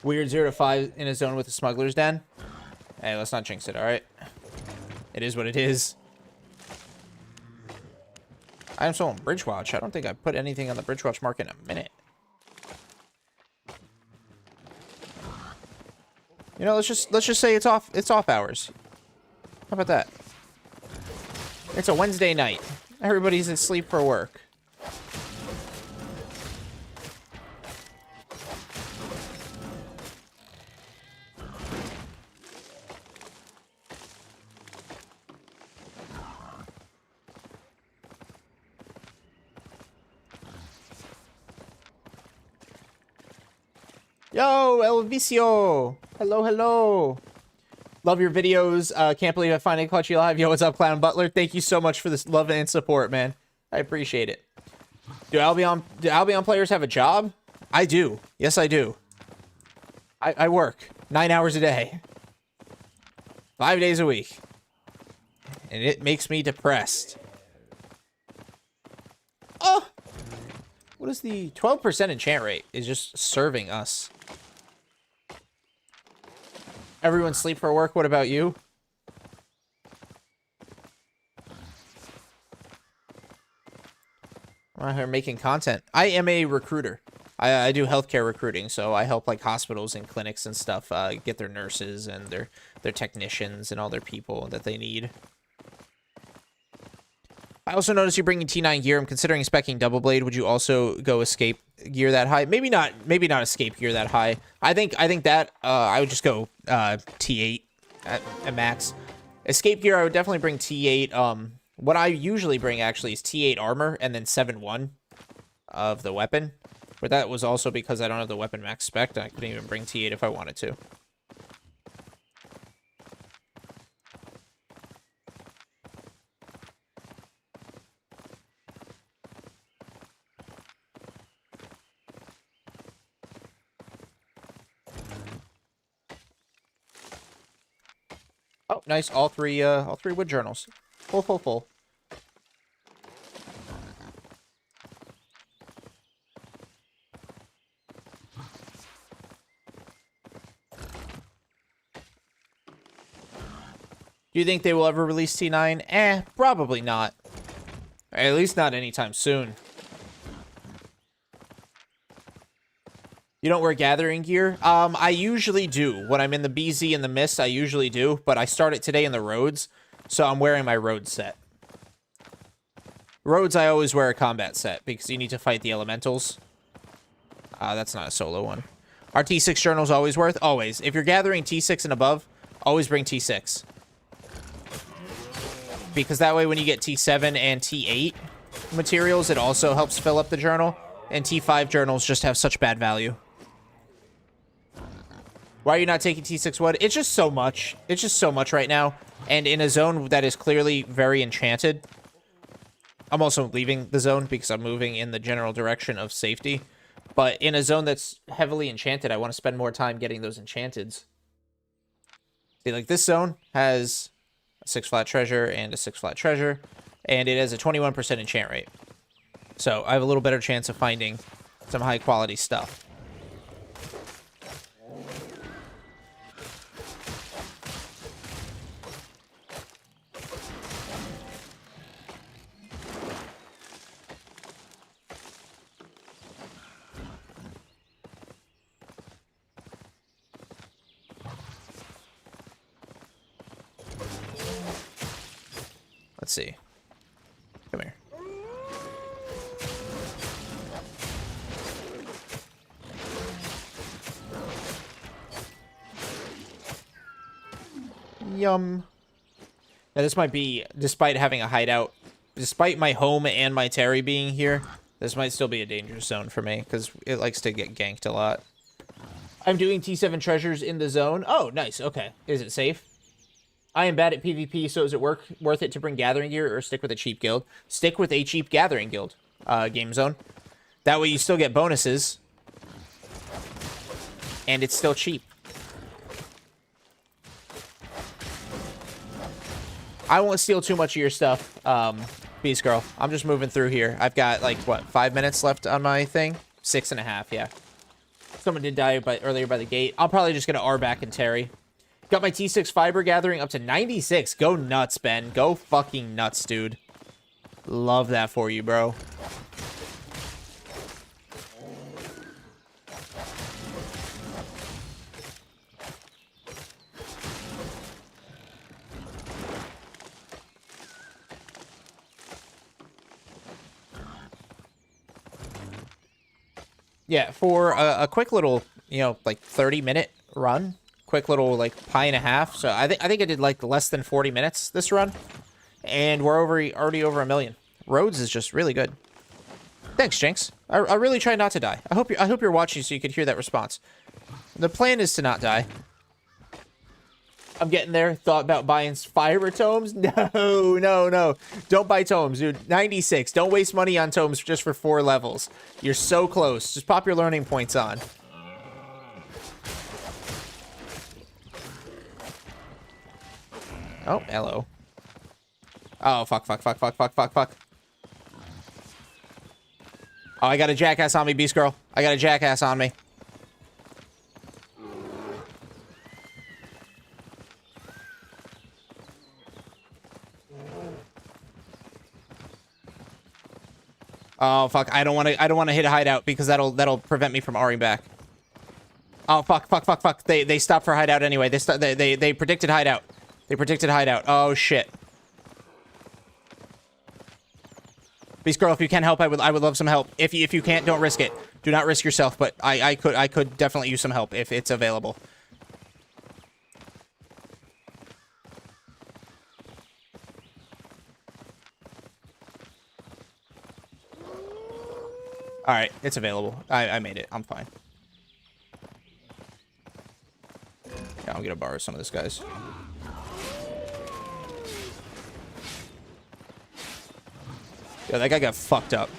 Weird 0 to 5 in a zone with a smuggler's den. Hey, let's not jinx it, alright? It is what it is. I am still on Bridgewatch. I don't think I put anything on the Bridgewatch market in a minute. You know, let's just say it's off hours. How about that? It's a Wednesday night. Everybody's asleep for work. Yo, El Vicio. Hello, hello. Love your videos. Can't believe I finally caught you live. Yo, what's up, Clown Butler? Thank you so much for this love and support, man. I appreciate it. Do Albion players have a job? I do. Yes, I do. I work 9 hours a day. 5 days a week. And it makes me depressed. Oh! What is the 12% enchant rate? Is just serving us. Everyone sleep for work. What about you? I'm out here making content. I am a recruiter. I do healthcare recruiting, so I help like hospitals and clinics and stuff get their nurses and their technicians and all their people that they need. I also noticed you're bringing T9 gear. I'm considering speccing Double Blade. Would you also go escape gear that high? Maybe not escape gear that high. I think that I would just go T8 at max. Escape gear, I would definitely bring T8. What I usually bring actually is T8 armor and then 7-1 of the weapon. But that was also because I don't have the weapon max spec, and I couldn't even bring T8 if I wanted to. nice. All three wood journals. Full, full, full. Do you think they will ever release T9? Probably not. At least not anytime soon. You don't wear gathering gear? I usually do. When I'm in the BZ and the Mist, I usually do. But I started today in the roads, so I'm wearing my road set. Roads, I always wear a combat set, because you need to fight the elementals. That's not a solo one. Are T6 journals always worth? Always. If you're gathering T6 and above, always bring T6. Because that way when you get T7 and T8 materials, it also helps fill up the journal. And T5 journals just have such bad value. Why are you not taking T6 wood? It's just so much. It's just so much right now. And in a zone that is clearly very enchanted. I'm also leaving the zone because I'm moving in the general direction of safety. But in a zone that's heavily enchanted, I want to spend more time getting those enchanteds. See, like this zone has a 6 flat treasure and a 6 flat treasure. And it has a 21% enchant rate. So I have a little better chance of finding some high quality stuff. Let's see. Come here. Yum. Now this might be, despite having a hideout, despite my home and my Terry being here, this might still be a dangerous zone for me, because it likes to get ganked a lot. I'm doing T7 treasures in the zone. Oh, nice. Okay. Is it safe? I am bad at PvP, so is it worth it to bring gathering gear or stick with a cheap guild? Stick with a cheap gathering guild, game zone. That way you still get bonuses. And it's still cheap. I won't steal too much of your stuff, Beast Girl. I'm just moving through here. I've got, like, what, 5 minutes left on my thing? 6.5, yeah. Someone did die earlier by the gate. I'm probably just going to R back and Terry. Got my T6 fiber gathering up to 96. Go nuts, Ben. Go fucking nuts, dude. Love that for you, bro. Yeah, for a quick little, you know, like 30-minute run. Quick little, like, pie and a half. So I think I did, like, less than 40 minutes this run. And we're already over 1 million. Rhodes is just really good. Thanks, Jinx. I really try not to die. I hope you're watching so you could hear that response. The plan is to not die. I'm getting there. Thought about buying fiber tomes. No. Don't buy tomes, dude. 96. Don't waste money on tomes just for 4 levels. You're so close. Just pop your learning points on. Oh, hello. Oh, fuck. Oh, I got a jackass on me, Beast Girl. I got a jackass on me. Oh, fuck. I don't want to hit a hideout because that'll prevent me from R-ing back. Oh, fuck. They stopped for hideout anyway. They predicted hideout. They predicted hideout. Oh, shit. Beast Girl, if you can help, I would love some help. If you can't, don't risk it. Do not risk yourself, but I could definitely use some help if it's available. All right, it's available. I made it. I'm fine. Yeah, I'm gonna borrow some of this, guys. Yeah, that guy got fucked up.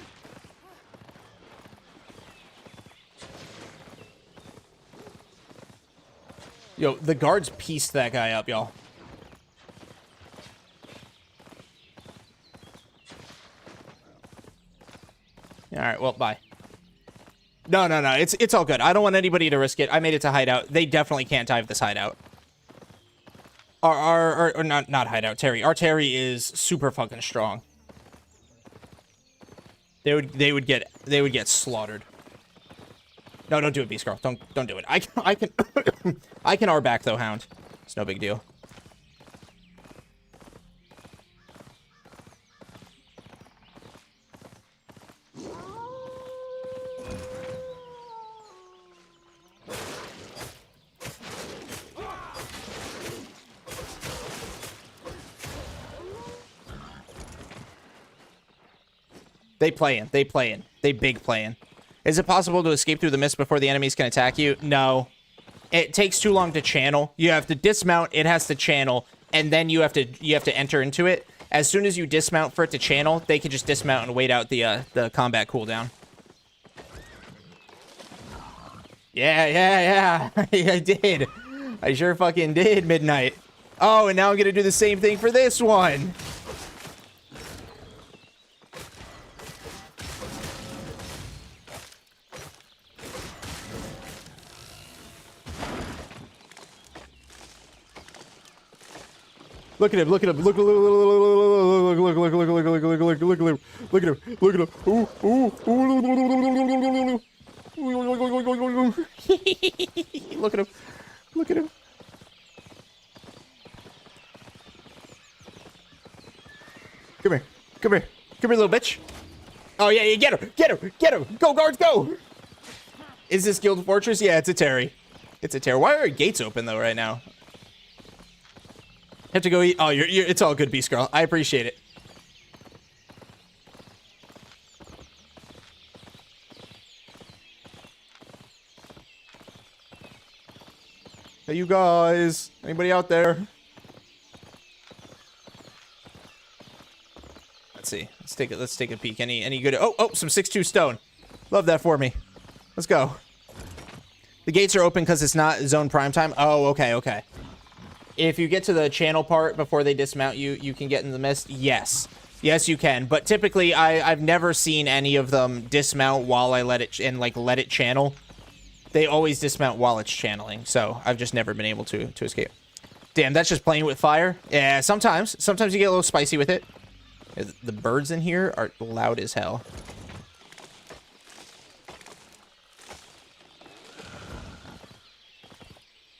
Yo, the guards pieced that guy up, y'all. right, well, bye. No. It's all good. I don't want anybody to risk it. I made it to hideout. They definitely can't dive this hideout. Or not hideout, Terry. Our Terry is super fucking strong. They would get slaughtered. No, don't do it, Beast Girl. Don't do it. I can I can R back though, Hound. It's no big deal. They playing. They big playing. Is it possible to escape through the mist before the enemies can attack you? No. It takes too long to channel. You have to dismount, it has to channel, and then you have to enter into it. As soon as you dismount for it to channel, they can just dismount and wait out the combat cooldown. Yeah. I did. I sure fucking did, Midnight. Oh, and now I'm gonna do the same thing for this one. Look at him, look at him, look at him. Look at him. Come here, little bitch. Oh yeah, get him. Go, guards, go. Is this Guild Fortress? Yeah, it's a Terry. Why are our gates open though right now? Have to go eat. Oh, it's all good, Beast Girl. I appreciate it. Hey, you guys. Anybody out there? Let's see. Let's take a peek. Any good? Oh, some 6-2 stone. Love that for me. Let's go. The gates are open because it's not zone prime time. Oh, okay. If you get to the channel part before they dismount you, you can get in the mist. Yes, you can. But typically, I've never seen any of them dismount while I let it channel. They always dismount while it's channeling. So I've just never been able to escape. Damn, that's just playing with fire. Yeah, sometimes you get a little spicy with it. The birds in here are loud as hell.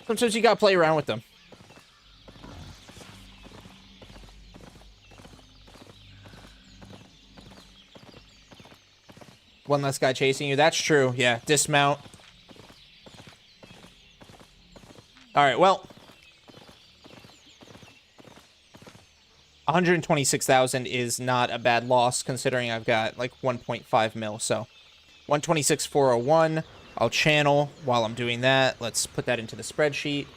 Sometimes you gotta play around with them. One less guy chasing you. That's true. Yeah, dismount. All right, well. 126,000 is not a bad loss considering I've got like 1.5 mil. So 126,401. I'll channel while I'm doing that. Let's put that into the spreadsheet.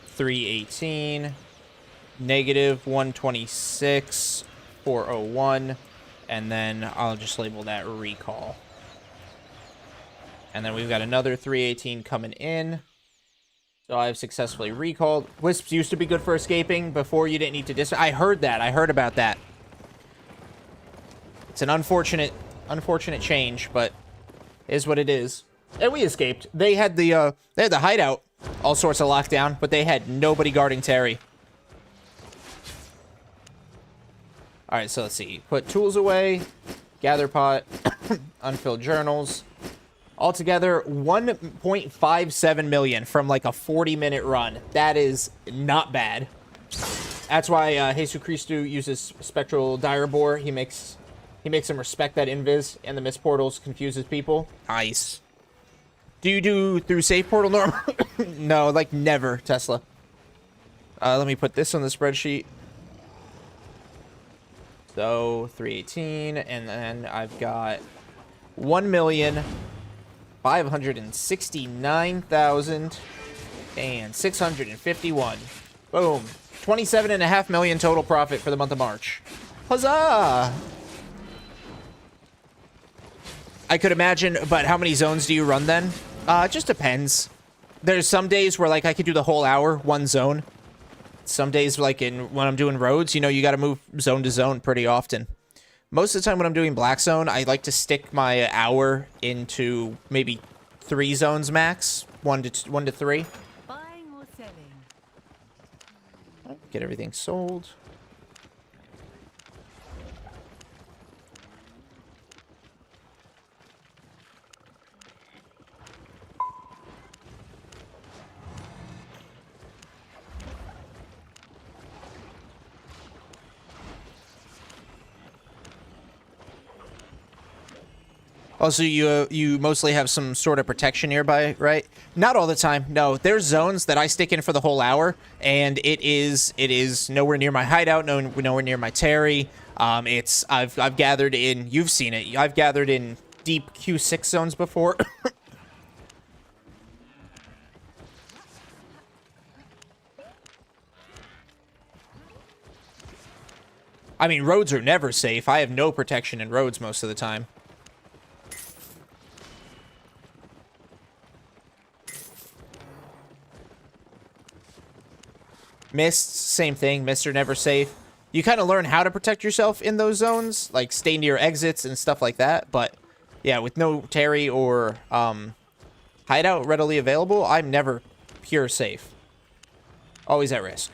318. Negative 126,401. And then I'll just label that recall. And then we've got another 318 coming in. So I've successfully recalled. Wisps used to be good for escaping. Before you didn't need to I heard that. I heard about that. It's an unfortunate change, but it is what it is. And we escaped. They had the hideout, all sorts of lockdown, but they had nobody guarding Terry. All right, so let's see. Put tools away, gather pot, unfilled journals. Altogether, 1.57 million from like a 40-minute run. That is not bad. That's why Jesus Christou uses Spectral Direboar. He makes him respect that invis, and the mist portals confuses people. Nice. Do you do through save portal normal? No, like never, Tesla. Let me put this on the spreadsheet. So 318, and then I've got 1,569,651. Boom. 27.5 million total profit for the month of March. Huzzah! I could imagine, but how many zones do you run then? It just depends. There's some days where like I could do the whole hour, one zone. Some days like when I'm doing roads, you know, you got to move zone to zone pretty often. Most of the time when I'm doing Black Zone, I like to stick my hour into maybe 3 zones max, 1 to 3.
Buying or selling?
Get everything sold. Also, you mostly have some sort of protection nearby, right? Not all the time. No, there's zones that I stick in for the whole hour, and it is nowhere near my hideout, nowhere near my Terry. I've gathered in. You've seen it. I've gathered in deep Q6 zones before. I mean, roads are never safe. I have no protection in roads most of the time. Mists, same thing. Mists are never safe. You kind of learn how to protect yourself in those zones, like stay near exits and stuff like that. But yeah, with no Terry or hideout readily available, I'm never pure safe. Always at risk.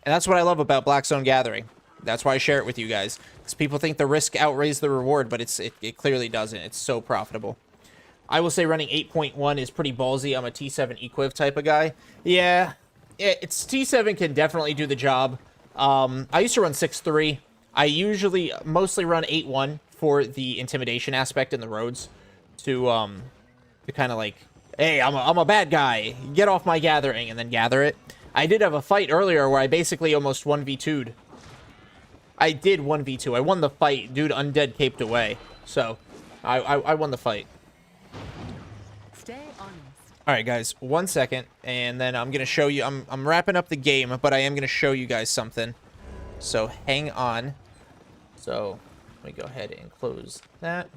And that's what I love about Black Zone Gathering. That's why I share it with you guys. Because people think the risk outweighs the reward, but it clearly doesn't. It's so profitable. I will say running 8.1 is pretty ballsy. I'm a T7 Equiv type of guy. Yeah. It's T7 can definitely do the job. I used to run 6.3. I usually mostly run 8.1 for the intimidation aspect in the roads to kind of like, hey, I'm a bad guy. Get off my gathering and then gather it. I did have a fight earlier where I basically almost 1v2'd. I did 1v2. I won the fight. Dude undead caped away. So I won the fight.
Stay honest.
All right, guys, 1 second, and then I'm gonna show you. I'm wrapping up the game, but I am gonna show you guys something. So hang on. So let me go ahead and close that.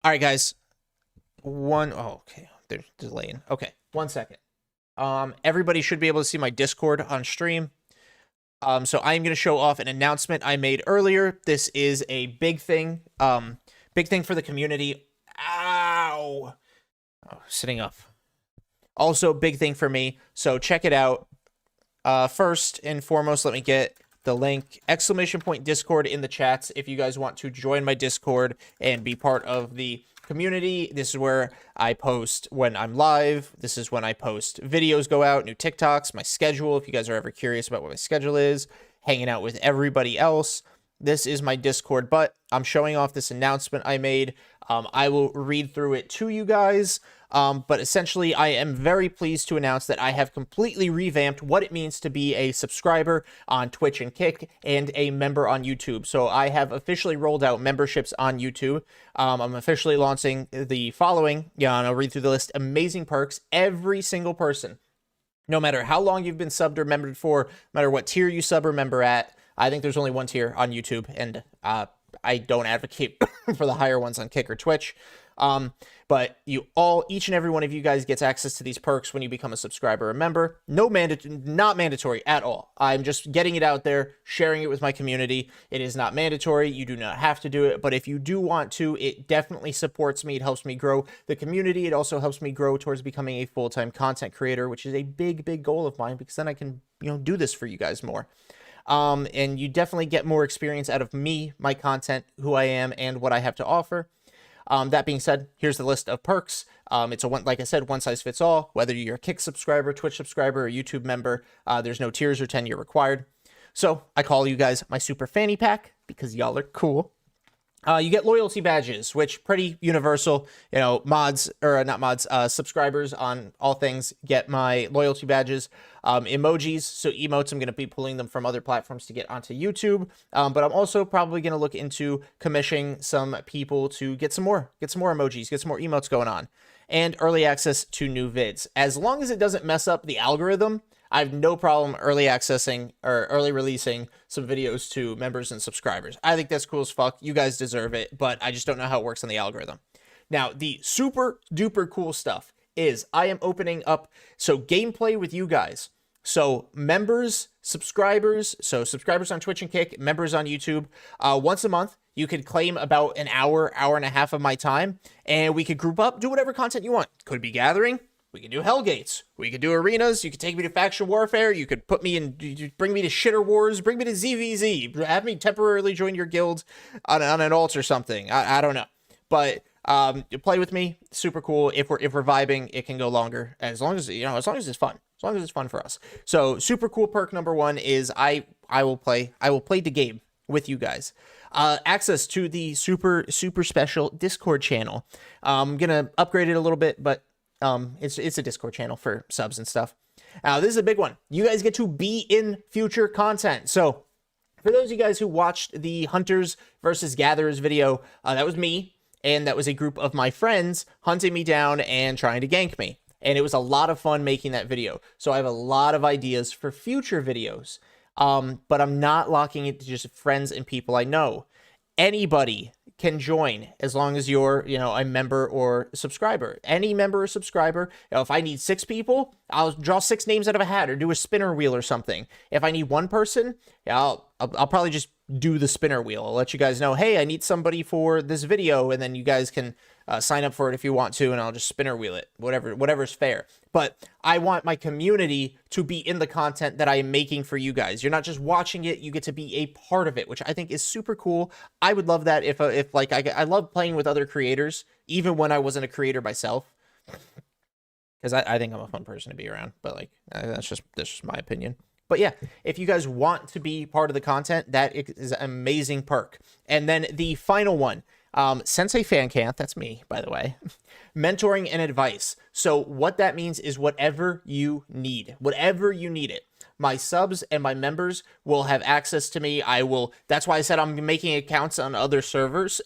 All right, guys. Oh, okay. They're delaying. Okay, 1 second. Everybody should be able to see my Discord on stream. So I'm gonna show off an announcement I made earlier. This is a big thing. Big thing for the community. Ow. Oh, sitting up. Also, big thing for me. So check it out. First and foremost, let me get the link. !Discord in the chats if you guys want to join my Discord and be part of the community. This is where I post when I'm live. This is when I post videos go out, new TikToks, my schedule. If you guys are ever curious about what my schedule is, hanging out with everybody else. This is my Discord, but I'm showing off this announcement I made. I will read through it to you guys. But essentially, I am very pleased to announce that I have completely revamped what it means to be a subscriber on Twitch and Kick and a member on YouTube. So I have officially rolled out memberships on YouTube. I'm officially launching the following. Yeah, and I'll read through the list. Amazing perks. Every single person, no matter how long you've been subbed or membered for, no matter what tier you sub or member at. I think there's only one tier on YouTube, and I don't advocate for the higher ones on Kick or Twitch. But each and every one of you guys gets access to these perks when you become a subscriber or member. Not mandatory at all. I'm just getting it out there, sharing it with my community. It is not mandatory. You do not have to do it. But if you do want to, it definitely supports me. It helps me grow the community. It also helps me grow towards becoming a full-time content creator, which is a big, big goal of mine, because then I can, do this for you guys more. And you definitely get more experience out of me, my content, who I am, and what I have to offer. That being said, here's the list of perks. It's like I said, one size fits all. Whether you're a Kick subscriber, Twitch subscriber, or YouTube member, there's no tiers or tenure required. So I call you guys my super fanny pack because y'all are cool. You get loyalty badges, which pretty universal. Subscribers on all things get my loyalty badges. Emojis, so emotes, I'm going to be pulling them from other platforms to get onto YouTube. But I'm also probably going to look into commissioning some people to get some more emojis, get some more emotes going on. And early access to new vids. As long as it doesn't mess up the algorithm, I have no problem early accessing or early releasing some videos to members and subscribers. I think that's cool as fuck. You guys deserve it, but I just don't know how it works on the algorithm. Now, the super duper cool stuff is I am opening up gameplay with you guys So members, subscribers, so subscribers on Twitch and Kick, members on YouTube, once a month, you could claim about an hour, hour and a half of my time, and we could group up, do whatever content you want. Could be gathering. We can do Hellgates. We could do arenas. You could take me to faction warfare. You could put me in, you bring me to Shitter Wars. Bring me to ZVZ. Have me temporarily join your guild on an alt or something. I don't know, but you play with me. Super cool. If we're vibing, it can go longer as long as as long as it's fun. As long as it's fun for us. So super cool perk number one is I will play the game with you guys. Access to the super special Discord channel. I'm gonna upgrade it a little bit, but it's a Discord channel for subs and stuff. This is a big one. You guys get to be in future content. So for those of you guys who watched the Hunters versus Gatherers video, that was me, and that was a group of my friends hunting me down and trying to gank me. And it was a lot of fun making that video. So I have a lot of ideas for future videos. But I'm not locking it to just friends and people I know. Anybody can join as long as you're, a member or subscriber. Any member or subscriber. If I need 6 people, I'll draw 6 names out of a hat or do a spinner wheel or something. If I need 1 person, I'll probably just do the spinner wheel. I'll let you guys know, hey, I need somebody for this video, and then you guys can sign up for it if you want to, and I'll just spinner wheel it, whatever's fair. But I want my community to be in the content that I am making for you guys. You're not just watching it, you get to be a part of it, which I think is super cool. I would love that if I love playing with other creators, even when I wasn't a creator myself, because I think I'm a fun person to be around. But that's just my opinion. But yeah, if you guys want to be part of the content, that is an amazing perk. And then the final one, Sensei Fancant, that's me, by the way, mentoring and advice. So what that means is whatever you need it. My subs and my members will have access to me. That's why I said I'm making accounts on other servers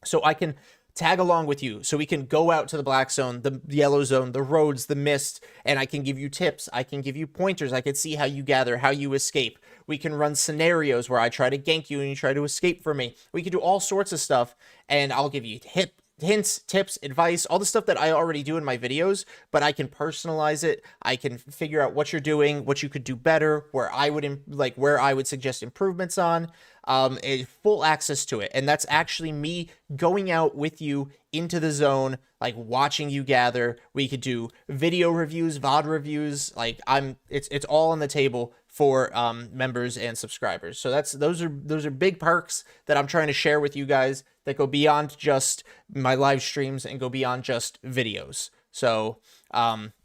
so I can tag along with you, so we can go out to the black zone, the yellow zone, the roads, the mist, and I can give you tips. I can give you pointers. I can see how you gather, how you escape. We can run scenarios where I try to gank you and you try to escape from me. We can do all sorts of stuff, and I'll give you hints, tips, advice, all the stuff that I already do in my videos, but I can personalize it. I can figure out what you're doing, what you could do better, where I would suggest improvements on. Full access to it. And that's actually me going out with you into the zone, watching you gather. We could do video reviews, VOD reviews. It's all on the table for members and subscribers. So those are big perks that I'm trying to share with you guys that go beyond just my live streams and go beyond just videos. So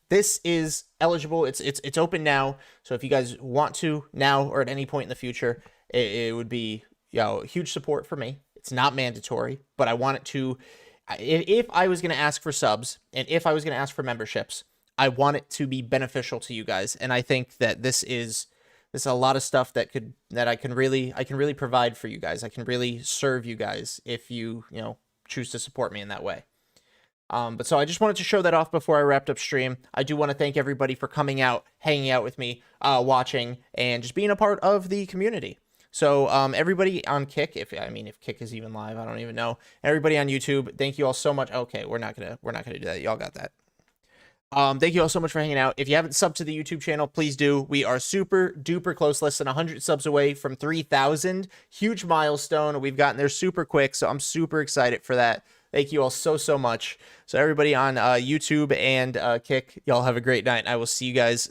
this is eligible. It's open now. So if you guys want to now or at any point in the future, it would be huge support for me. It's not mandatory, but I want it to. If I was going to ask for subs and if I was going to ask for memberships, I want it to be beneficial to you guys. And I think that this is a lot of stuff that I can really provide for you guys. I can really serve you guys if you choose to support me in that way. But so I just wanted to show that off before I wrapped up stream. I do want to thank everybody for coming out, hanging out with me, watching, and just being a part of the community. So everybody on Kick, if Kick is even live, I don't even know. Everybody on YouTube, thank you all so much. Okay, we're not gonna do that. Y'all got that. Thank you all so much for hanging out. If you haven't subbed to the YouTube channel, please do. We are super duper close, less than 100 subs away from 3,000. Huge milestone. We've gotten there super quick, so I'm super excited for that. Thank you all so much. So everybody on YouTube and Kick, y'all have a great night. I will see you guys